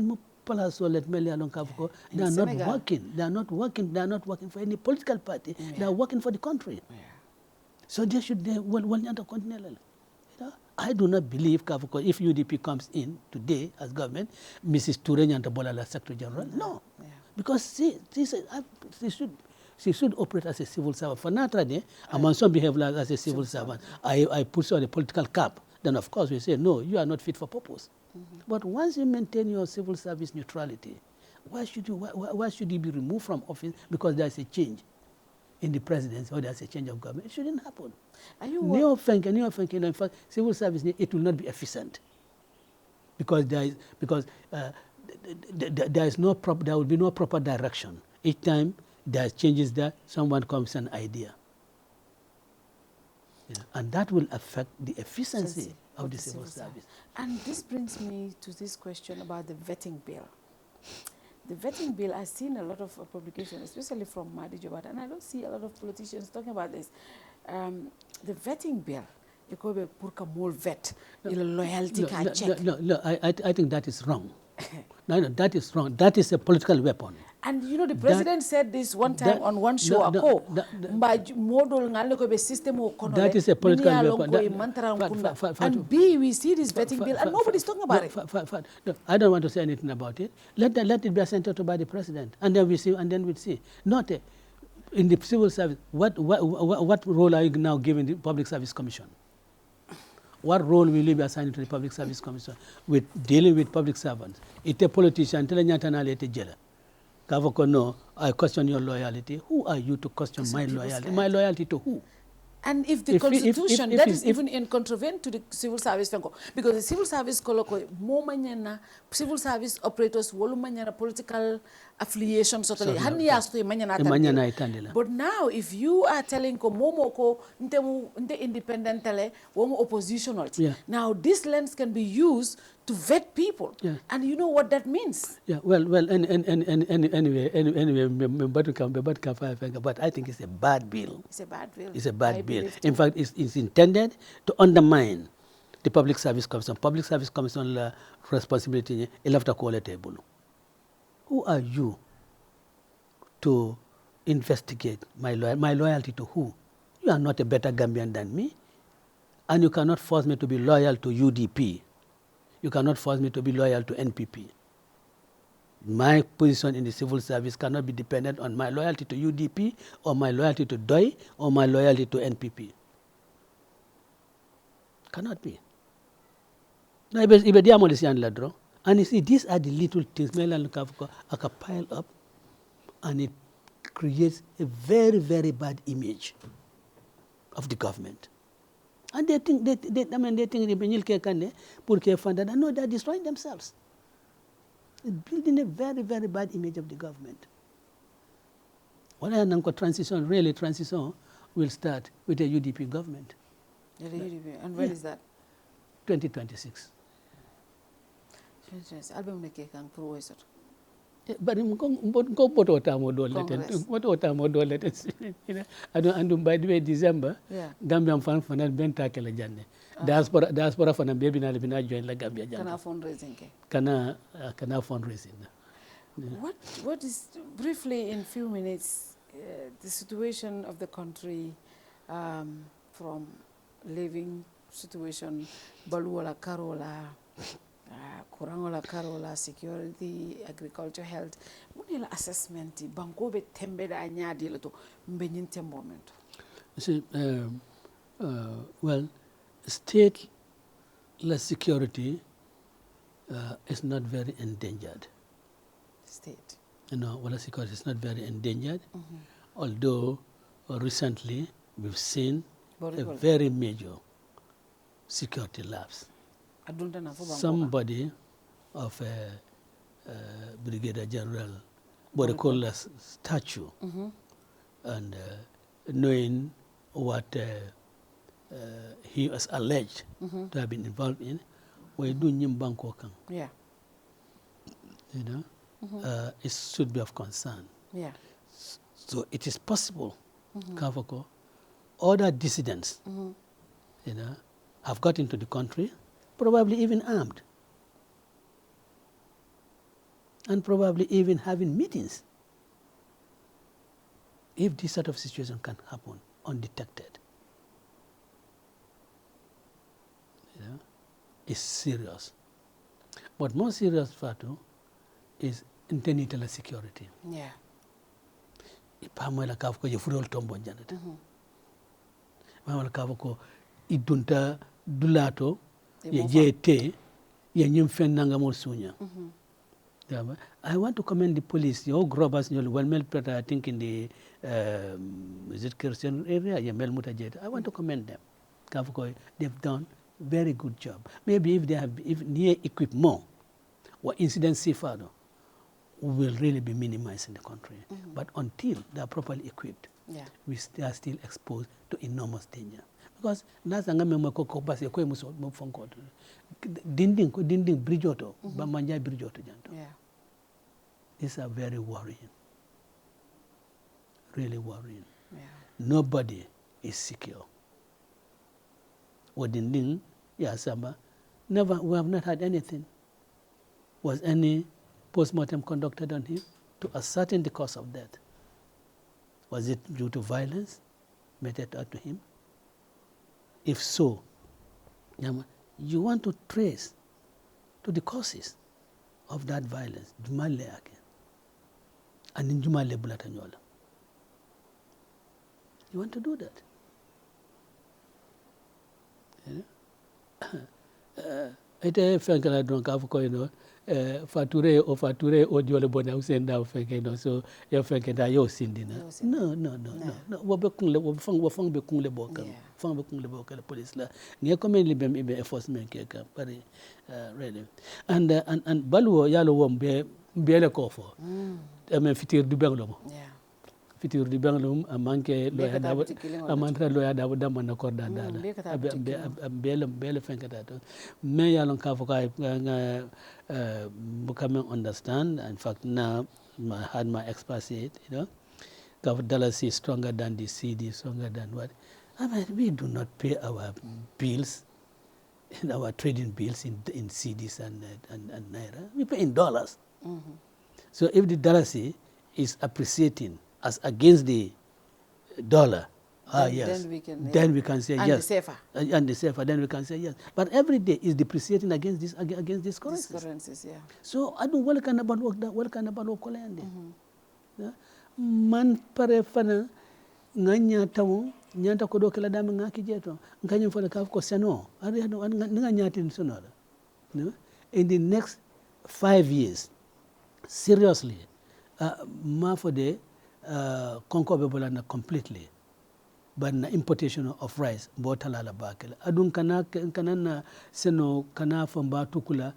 not working. They are not working. They are not working for any political party. They are working for the country. So they should I do not believe Kavoko, if UDP comes in today as government, Mrs. Toure Nyantabola as Secretary General. No, because she should operate as a civil servant. For Natrade, among some behave as a civil servant. I put on a political cap. Then of course we say, no, you are not fit for purpose. But once you maintain your civil service neutrality, why should you be removed from office because there is a change in the presidency or there is a change of government? It shouldn't happen. In fact, civil service, it will not be efficient because there will be no proper direction. Each time there are changes there, someone comes with an idea. And that will affect the efficiency of the civil service. And this brings me to this question about the vetting bill. The vetting bill, I've seen a lot of publications, especially from Madi Jobat, and I don't see a lot of politicians talking about this. The vetting bill, you call it purka more vet, loyalty can check. No, I think that is wrong. No, that is wrong. That is a political weapon. And the president said this one time on one show. That is a political weapon. And B, we see this vetting bill, and nobody's talking about it. No, I don't want to say anything about it. Let it be sent out by the president, and then we see. Not in the civil service. What role are you now giving the Public Service Commission? What role will you be assigned to the Public Service Commission with dealing with public servants? It's a politician. No, I question your loyalty. Who are you to question my loyalty? My loyalty to who? And if the constitution, that is even in contravention to the civil service, because the civil service civil service operators political affiliations but now if you are telling the independent oppositional, now this lens can be used to vet people, and you know what that means. Anyway, but I think it's a bad bill. It's a bad bill. In fact, it's intended to undermine the Public Service Commission. Public Service Commission responsibility table. Who are you to investigate my loyalty to who? You are not a better Gambian than me, and you cannot force me to be loyal to UDP. You cannot force me to be loyal to NPP. My position in the civil service cannot be dependent on my loyalty to UDP or my loyalty to DOI or my loyalty to NPP. Cannot be. And you see, these are the little things that pile up, and it creates a very, very bad image of the government. And they think no, they're destroying themselves. It's building a very, very bad image of the government. Transition will start with a UDP government. And when is that? 2026. But by the way, December, Gambian fan for that Bentakela Jane. Diaspora for baby na join la Gambia Jane. Kana fundraising. What is, briefly in few minutes, the situation of the country from living situation, Baluola Karola, Kurangola Karola, security, agriculture, health. What assessment? Banko be tembe da anyadi leto mbenyin tembomento. See, Well, state-less security is not very endangered. State. Security is not very endangered, although recently we've seen a very major security lapse. Somebody of Brigadier General Boricola's statue, and knowing what he was alleged to have been involved in, we do Nyimbanko. Yeah. It should be of concern. Yeah. So it is possible, other dissidents, have got into the country, probably even armed, and probably even having meetings. If this sort of situation can happen undetected, it's serious. But more serious, Fatou, is internal security. Yeah. Ipamwela kafko yefurol tombo janata. Mamala kafko idunta dulato ye jete ye nyimfen nanga mo sunya. I want to commend the police. Your grubbers, well melted, I think in the is it Christian area, I want to commend them. Kafko, they've done very good job. Maybe if they have near equipped more, or incidents further, will really be minimized in the country. But until they are properly equipped, we are still exposed to enormous danger. Because last time I remember dinding bridge auto, bamanja bridge auto janto. These are very worrying. Really worrying. Nobody is secure. Dinding, Samba, never, we have not had anything. Was any post-mortem conducted on him to ascertain the cause of death? Was it due to violence meted out to him? If so, you want to trace to the causes of that violence. And in Jumale Bulatanyola. You want to do that? Ite fenkala don ka ko fature o diole bona usenda fenke so ya fenke da yo sindina no wo be kunle wo fang be kunle boka fang be kunle boka la police la nge comme li bem ibe enforcement ke ka pare really and baluo yalo wom be le ko fo men fitir du benglo fitur di banglum amanke loya dawo amantra loya dawo dama na korda dala bele fenkata to me yalon ka foka becoming understand. In fact now I had my explicit dollar is stronger than the CD, stronger than what we do not pay our bills our trading bills in CDs and naira, we pay in dollars. So if the dollar is appreciating as against the dollar, yes, then we can say and yes. And the safer, then we can say yes. But every day is depreciating against these currencies. These currencies, yeah. So I don't welcome about work kolende. Man pare fana nganya tawo nyanta ko do kala dam ngaki jeto nganyum fana ka ko seno ari nga nyati sono. In the next 5 years, seriously, ma for the conquerable completely, but na importation of rice botalala bakela adun kana na seno kana famba tukula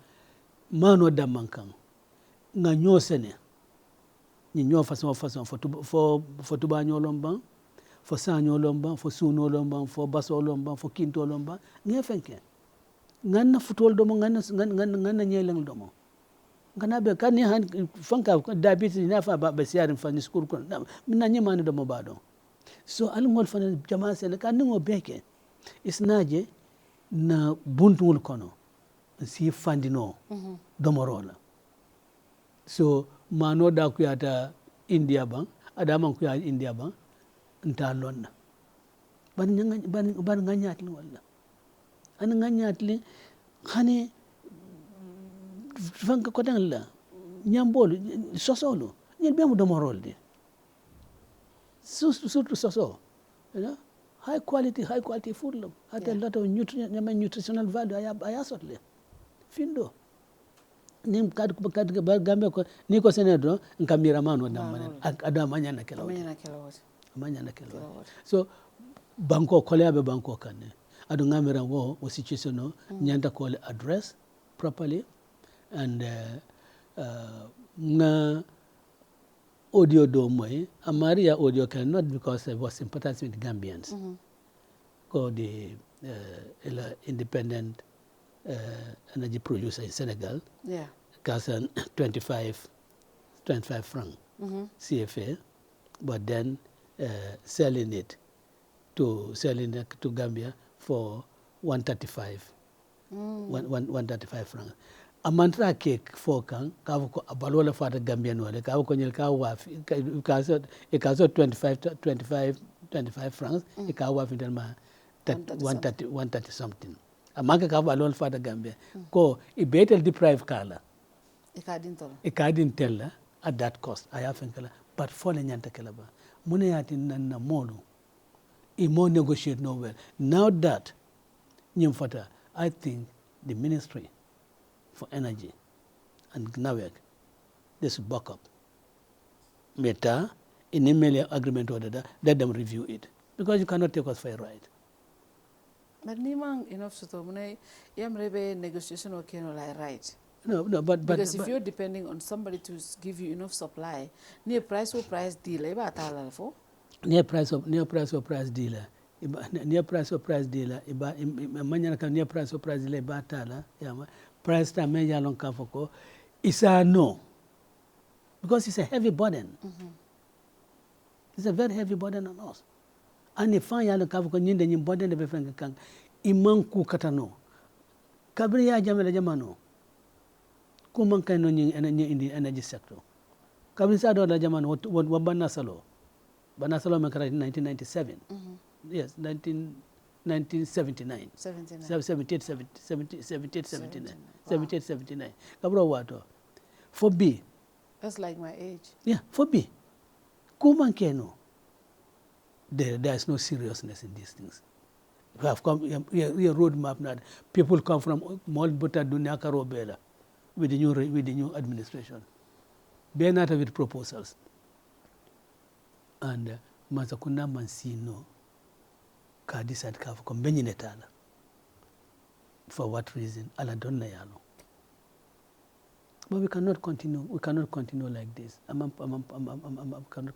mano damankan nga nyosene ni nyo façon fo tuba nyolomba fo sa nyolomba fo suno lomba fo baso lomba fo kinto lomba nge fenke nganna futol do mo nganna nyeleng do mo ngana be kan han fanka diabetes na fa ba siarin fa ni school ko minna nyima ni do mo bado so al ngol fa jama sen kan ngo beke isnaje na buntul kono si fandino do mo rola so mano da ku yata India bang ada man ku ya India bang nta lonna ban nganyatli walla an nganyatli khane fanka ko tan la nyambolu sosolo ñel be mu do morol de surtout soso high quality food lo at a lot of nutritional value aya sotle findo nim kad ba gambe ko ni ko senedro nkamira mano damane ado amanya na kelo so banko kole abe banko kanne ado ngamira wo situation no nyanda ko address properly and na audio do moy amaria audio cannot because I was sympathizing with Gambians or the independent energy producer in Senegal cost 25 francs CFA, but then selling it to Gambia for 135 francs. A mantra cake for kan kavko abalola fata Gambian wale kavko nyel ka wafi ikazo 25 francs ikawa fintel ma 130 something amanga ka balon fata Gambia ko ibetel deprive kala ikadin tella at that cost I have kala but for nyanta kala ba mune yati na mono I more negotiate no well now that nyimfata I think the ministry for energy and NAWEC, they should back up. Meta, in email agreement order, let them review it. Because you cannot take us for a ride. But Nimang enough to tell me, negotiation okay no like right. No, but because if you're depending on somebody to give you enough supply, near price or price deal, near price or price dealer. Near price or price dealer, near price or price dealer, price time meja long kafoko is a no because it's a heavy burden. It's a very heavy burden on us. And if I yalo kafoko nyinde nyim burden de befenga kang imanku katano kabri ya jamela jamano kuman kano nying in the energy sector kabri sa do la jamano wabana salo mekara in 1997 yes 1979 78-79 kabro wato for B that's like my age for B kuman keno there is no seriousness in these things. We have come a road map now. People come from Molbuta Dunia Karobela with the new administration. They are not with proposals. And Mazakuna Mansino ka decide ka for Benjinetala. For what reason? Ala donna yalo. But we cannot continue. We cannot continue like this. Cannot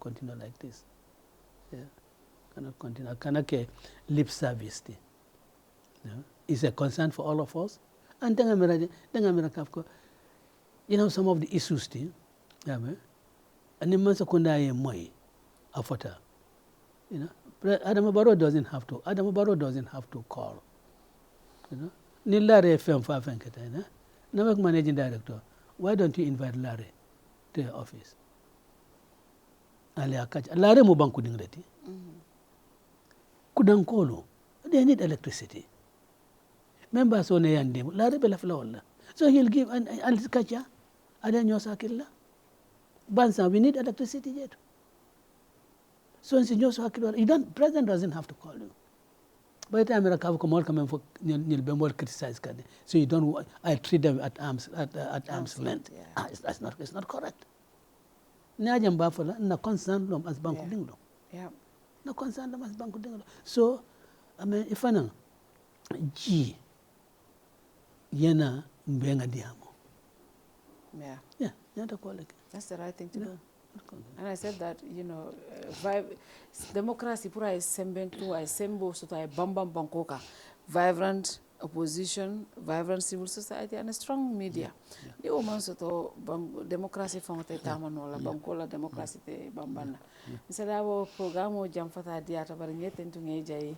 continue like this. Yeah. Cannot continue. Cannot lip service. It's a concern for all of us. And then you know some of the issues. And the Masakunda ye moi afota. You know, Adam Barrow doesn't have to. Adam Barrow doesn't have to call. You know, ni Larry FM Fafanketa. Now, managing director. Why don't you invite Larry to your office? Larry mo bang kuding reti. Kudankolo, they need electricity. Members on yandi, Larry bela flower. So he'll give an alikacha, adan yosakilla. Bansa, we need electricity yet. So president doesn't have to call you. By the time I come for you'll criticize. So you don't. I treat them at arm's length. Yeah. It's not correct. Najam bafola na concern them as banku dinglo. Yeah. No concern them as banku dinglo. So I mean, if I know, G, yena mbenga diamo. Yeah. Yeah, yena call it. That's the right thing to do. And I said that, you know, democracy pura is sembentu, I sembo so I bambam bankoka, vibrant opposition, vibrant civil society, and a strong media. The woman so democracy from the tamanola, bankola democracy te bambana. Instead of program jamfata diata baringet into ngejai.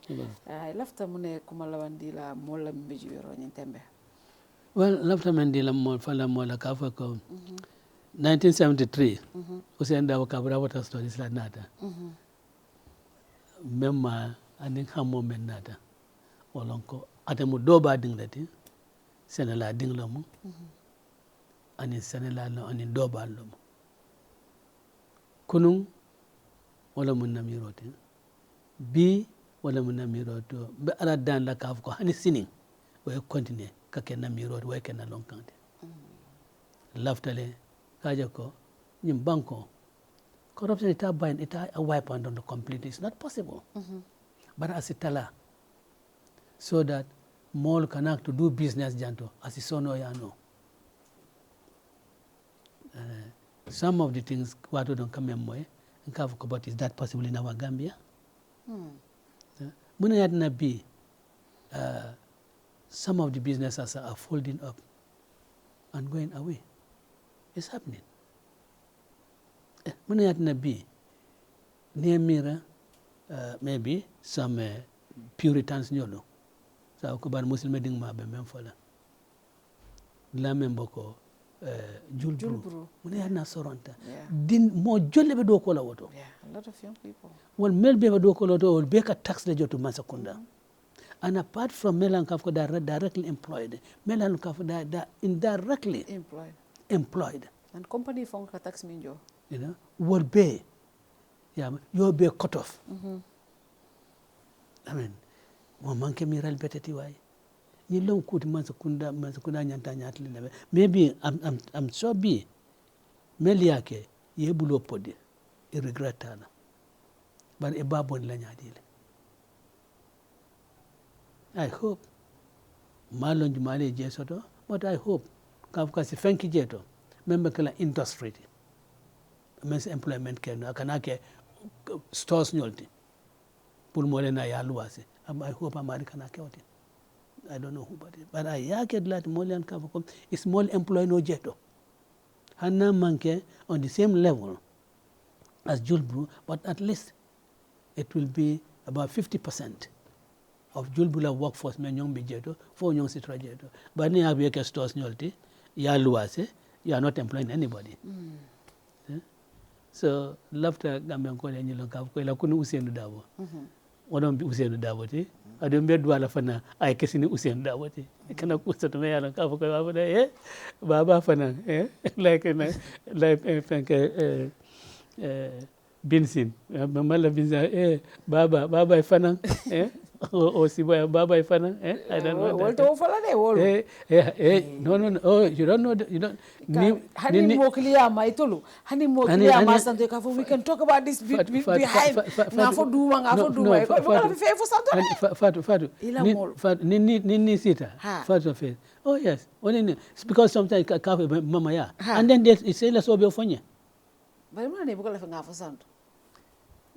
I left a mune kumalawandila mola mbijiro nyentembe. Well, left a mandila mol fala mola kafako. 1973, usienda wakabura wata stories la nata. Memma aning hamo men nata. Walonko atemu doba ding lati. Senela ding lomu. Ani senela no ani doba lomu. Kunung wala mun namiroti. B wala mun na miro to be ala dan la kaf ko hani sinin way continue ka ken na miro way ken na long kante laftale kaja ko nyim banko corruption ita bain ita a wipe on the complete it's not possible but asitala so that mall connect to do business janto asisono ya no some of the things what we don't come moy nkaf ko but is that possible in our Gambia muna yadna be some of the businesses are folding up and going away. It's happening. Muna yadna be near mirror maybe some Puritans nyolo sa ko bar muslim ding ma be mem fola la mem boko julbru muna yadna soronta din mo jolle be do ko la woto a lot of young people wal mel be do ko loto wal be ka tax le jotu masakunda and apart from melan kafko directly employed melan kafko da indirectly employed and company fon ka tax minjo you know wal be you be cut off I mean mo manke miral betati way ni long kuti masakunda nyanta nyatli lebe maybe I'm so be mel yake yebulo podi irregretana but e babon la nyaadile I hope malon jumale je soto but I hope kafka si fenki jeto membe kala industry mes employment ken akanake stores nyolti pour mole na ya luwase I hope amari kanake oti I don't know who but I yake dlat molian kafko is small employee no jeto hanna manke on the same level as Julbru but at least it will be about 50% of Julbula workforce men young bijeto for young sitra jeto but ni have ke stores nyolti ya luase you are not employing anybody so lafta gambe ko le nyilo ka ko la kunu Ousainu Darboe wodon bi Ousainu Darboe ti adon be dwala fana ay kesini Ousainu Darboe ti kana ko soto me yalla ka ko ba baba fana like Binsin mala binza baba fana o siboya baba fana I don't know what to follow they all no oh you don't know you don't hani mokliya maitulu hani mokliya masante ka we can talk about this behind na for do ko fe for santo fatu ni sita fatu fe oh yes only because sometimes ka mama ya and then they say let's obe ofonye bari mo ne bukola fa ngafo santo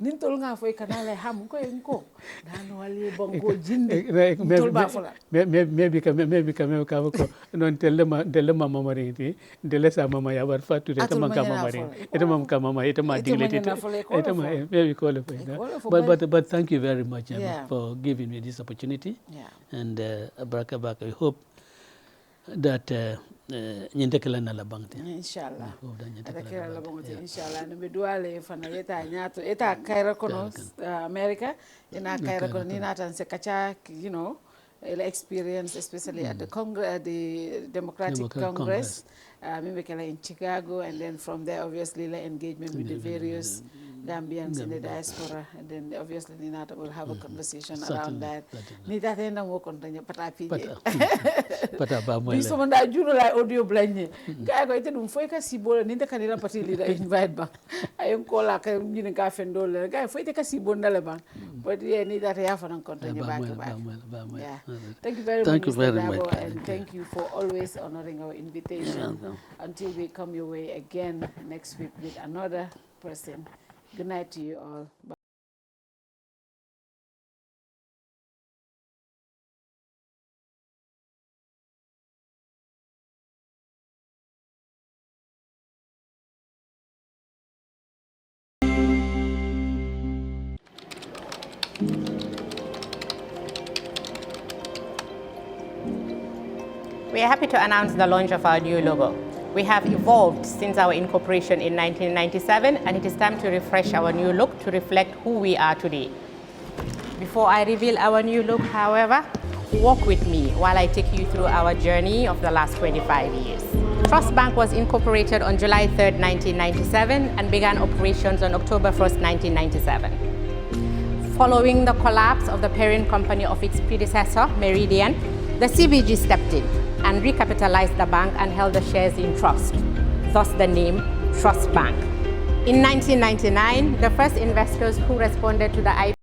nin tol ngafo e kanale ham ko en ko dano wali bongo jindi tol ba fola maybe ka ko non telle mama marinti delle sa mama ya bar fatu de tamam ka mama marin eta mam ka mama eta ma dignity eta ma maybe call it but thank you very much for giving me this opportunity and baraka we hope that nyendekela na la bangte inshallah nyendekela la bangte inshallah no beduale fana yeta nyato eta kaira kono America ina kaira kono ni natan se kacha you know experience especially at the Congress the Democratic Congress Mimekela in Chicago and then from there obviously the engagement with the various Gambians in the diaspora and then obviously Ninata will have a conversation around that. Nita tenda mo kontanya patapi. Pata ba mo. Biso manda juno la audio blanye. Kaya ko ite dum foi ka sibola ninta kanira pati leader invite ba. Ayon ko la ka nyine ka fendole. Kaya foi te ka sibonda le ba. But yeah nita ya fa nan kontanya back to back. Yeah. Thank you very much Mr. Darboe and thank you for always honoring our invitation. Until we come your way again next week with another person. Good night to you all. Bye. We are happy to announce the launch of our new logo. We have evolved since our incorporation in 1997, and it is time to refresh our new look to reflect who we are today. Before I reveal our new look, however, walk with me while I take you through our journey of the last 25 years. Trust Bank was incorporated on July 3rd, 1997, and began operations on October 1st, 1997. Following the collapse of the parent company of its predecessor, Meridian, the CBG stepped in and recapitalized the bank and held the shares in trust, thus the name Trust Bank. In 1999, the first investors who responded to the IPO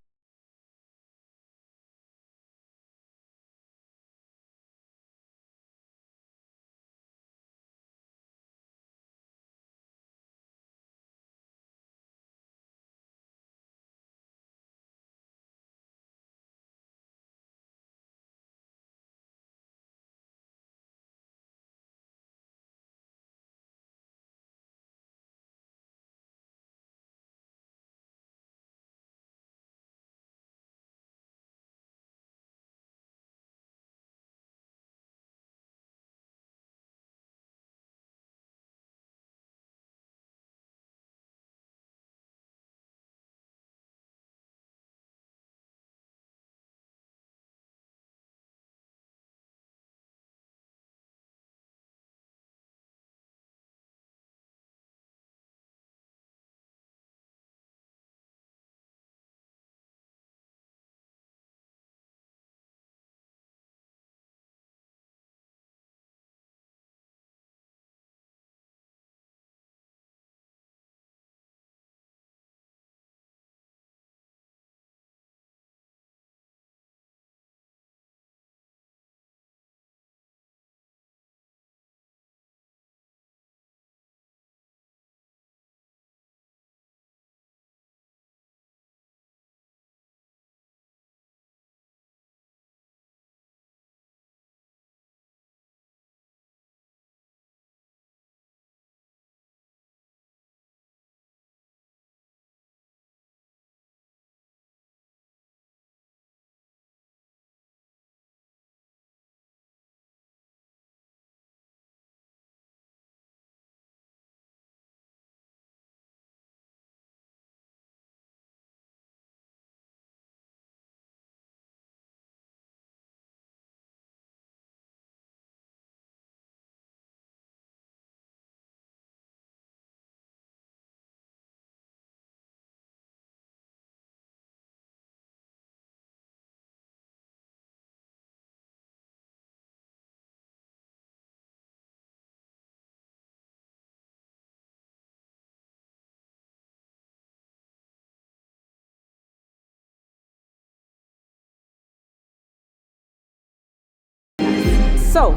So,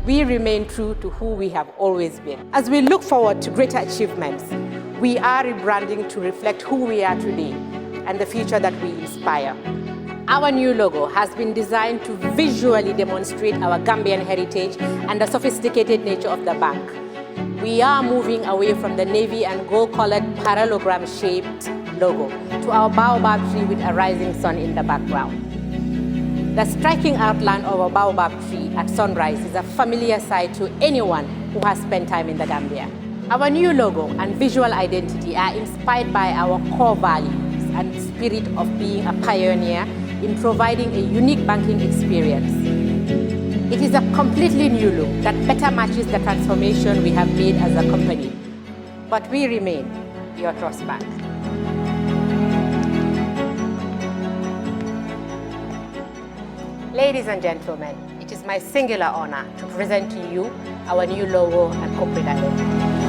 we remain true to who we have always been. As we look forward to greater achievements, we are rebranding to reflect who we are today and the future that we inspire. Our new logo has been designed to visually demonstrate our Gambian heritage and the sophisticated nature of the bank. We are moving away from the navy and gold-colored parallelogram-shaped logo to our baobab tree with a rising sun in the background. The striking outline of a baobab tree at sunrise is a familiar sight to anyone who has spent time in the Gambia. Our new logo and visual identity are inspired by our core values and spirit of being a pioneer in providing a unique banking experience. It is a completely new look that better matches the transformation we have made as a company. But we remain your Trust Bank. Ladies and gentlemen, it is my singular honor to present to you our new logo and corporate identity.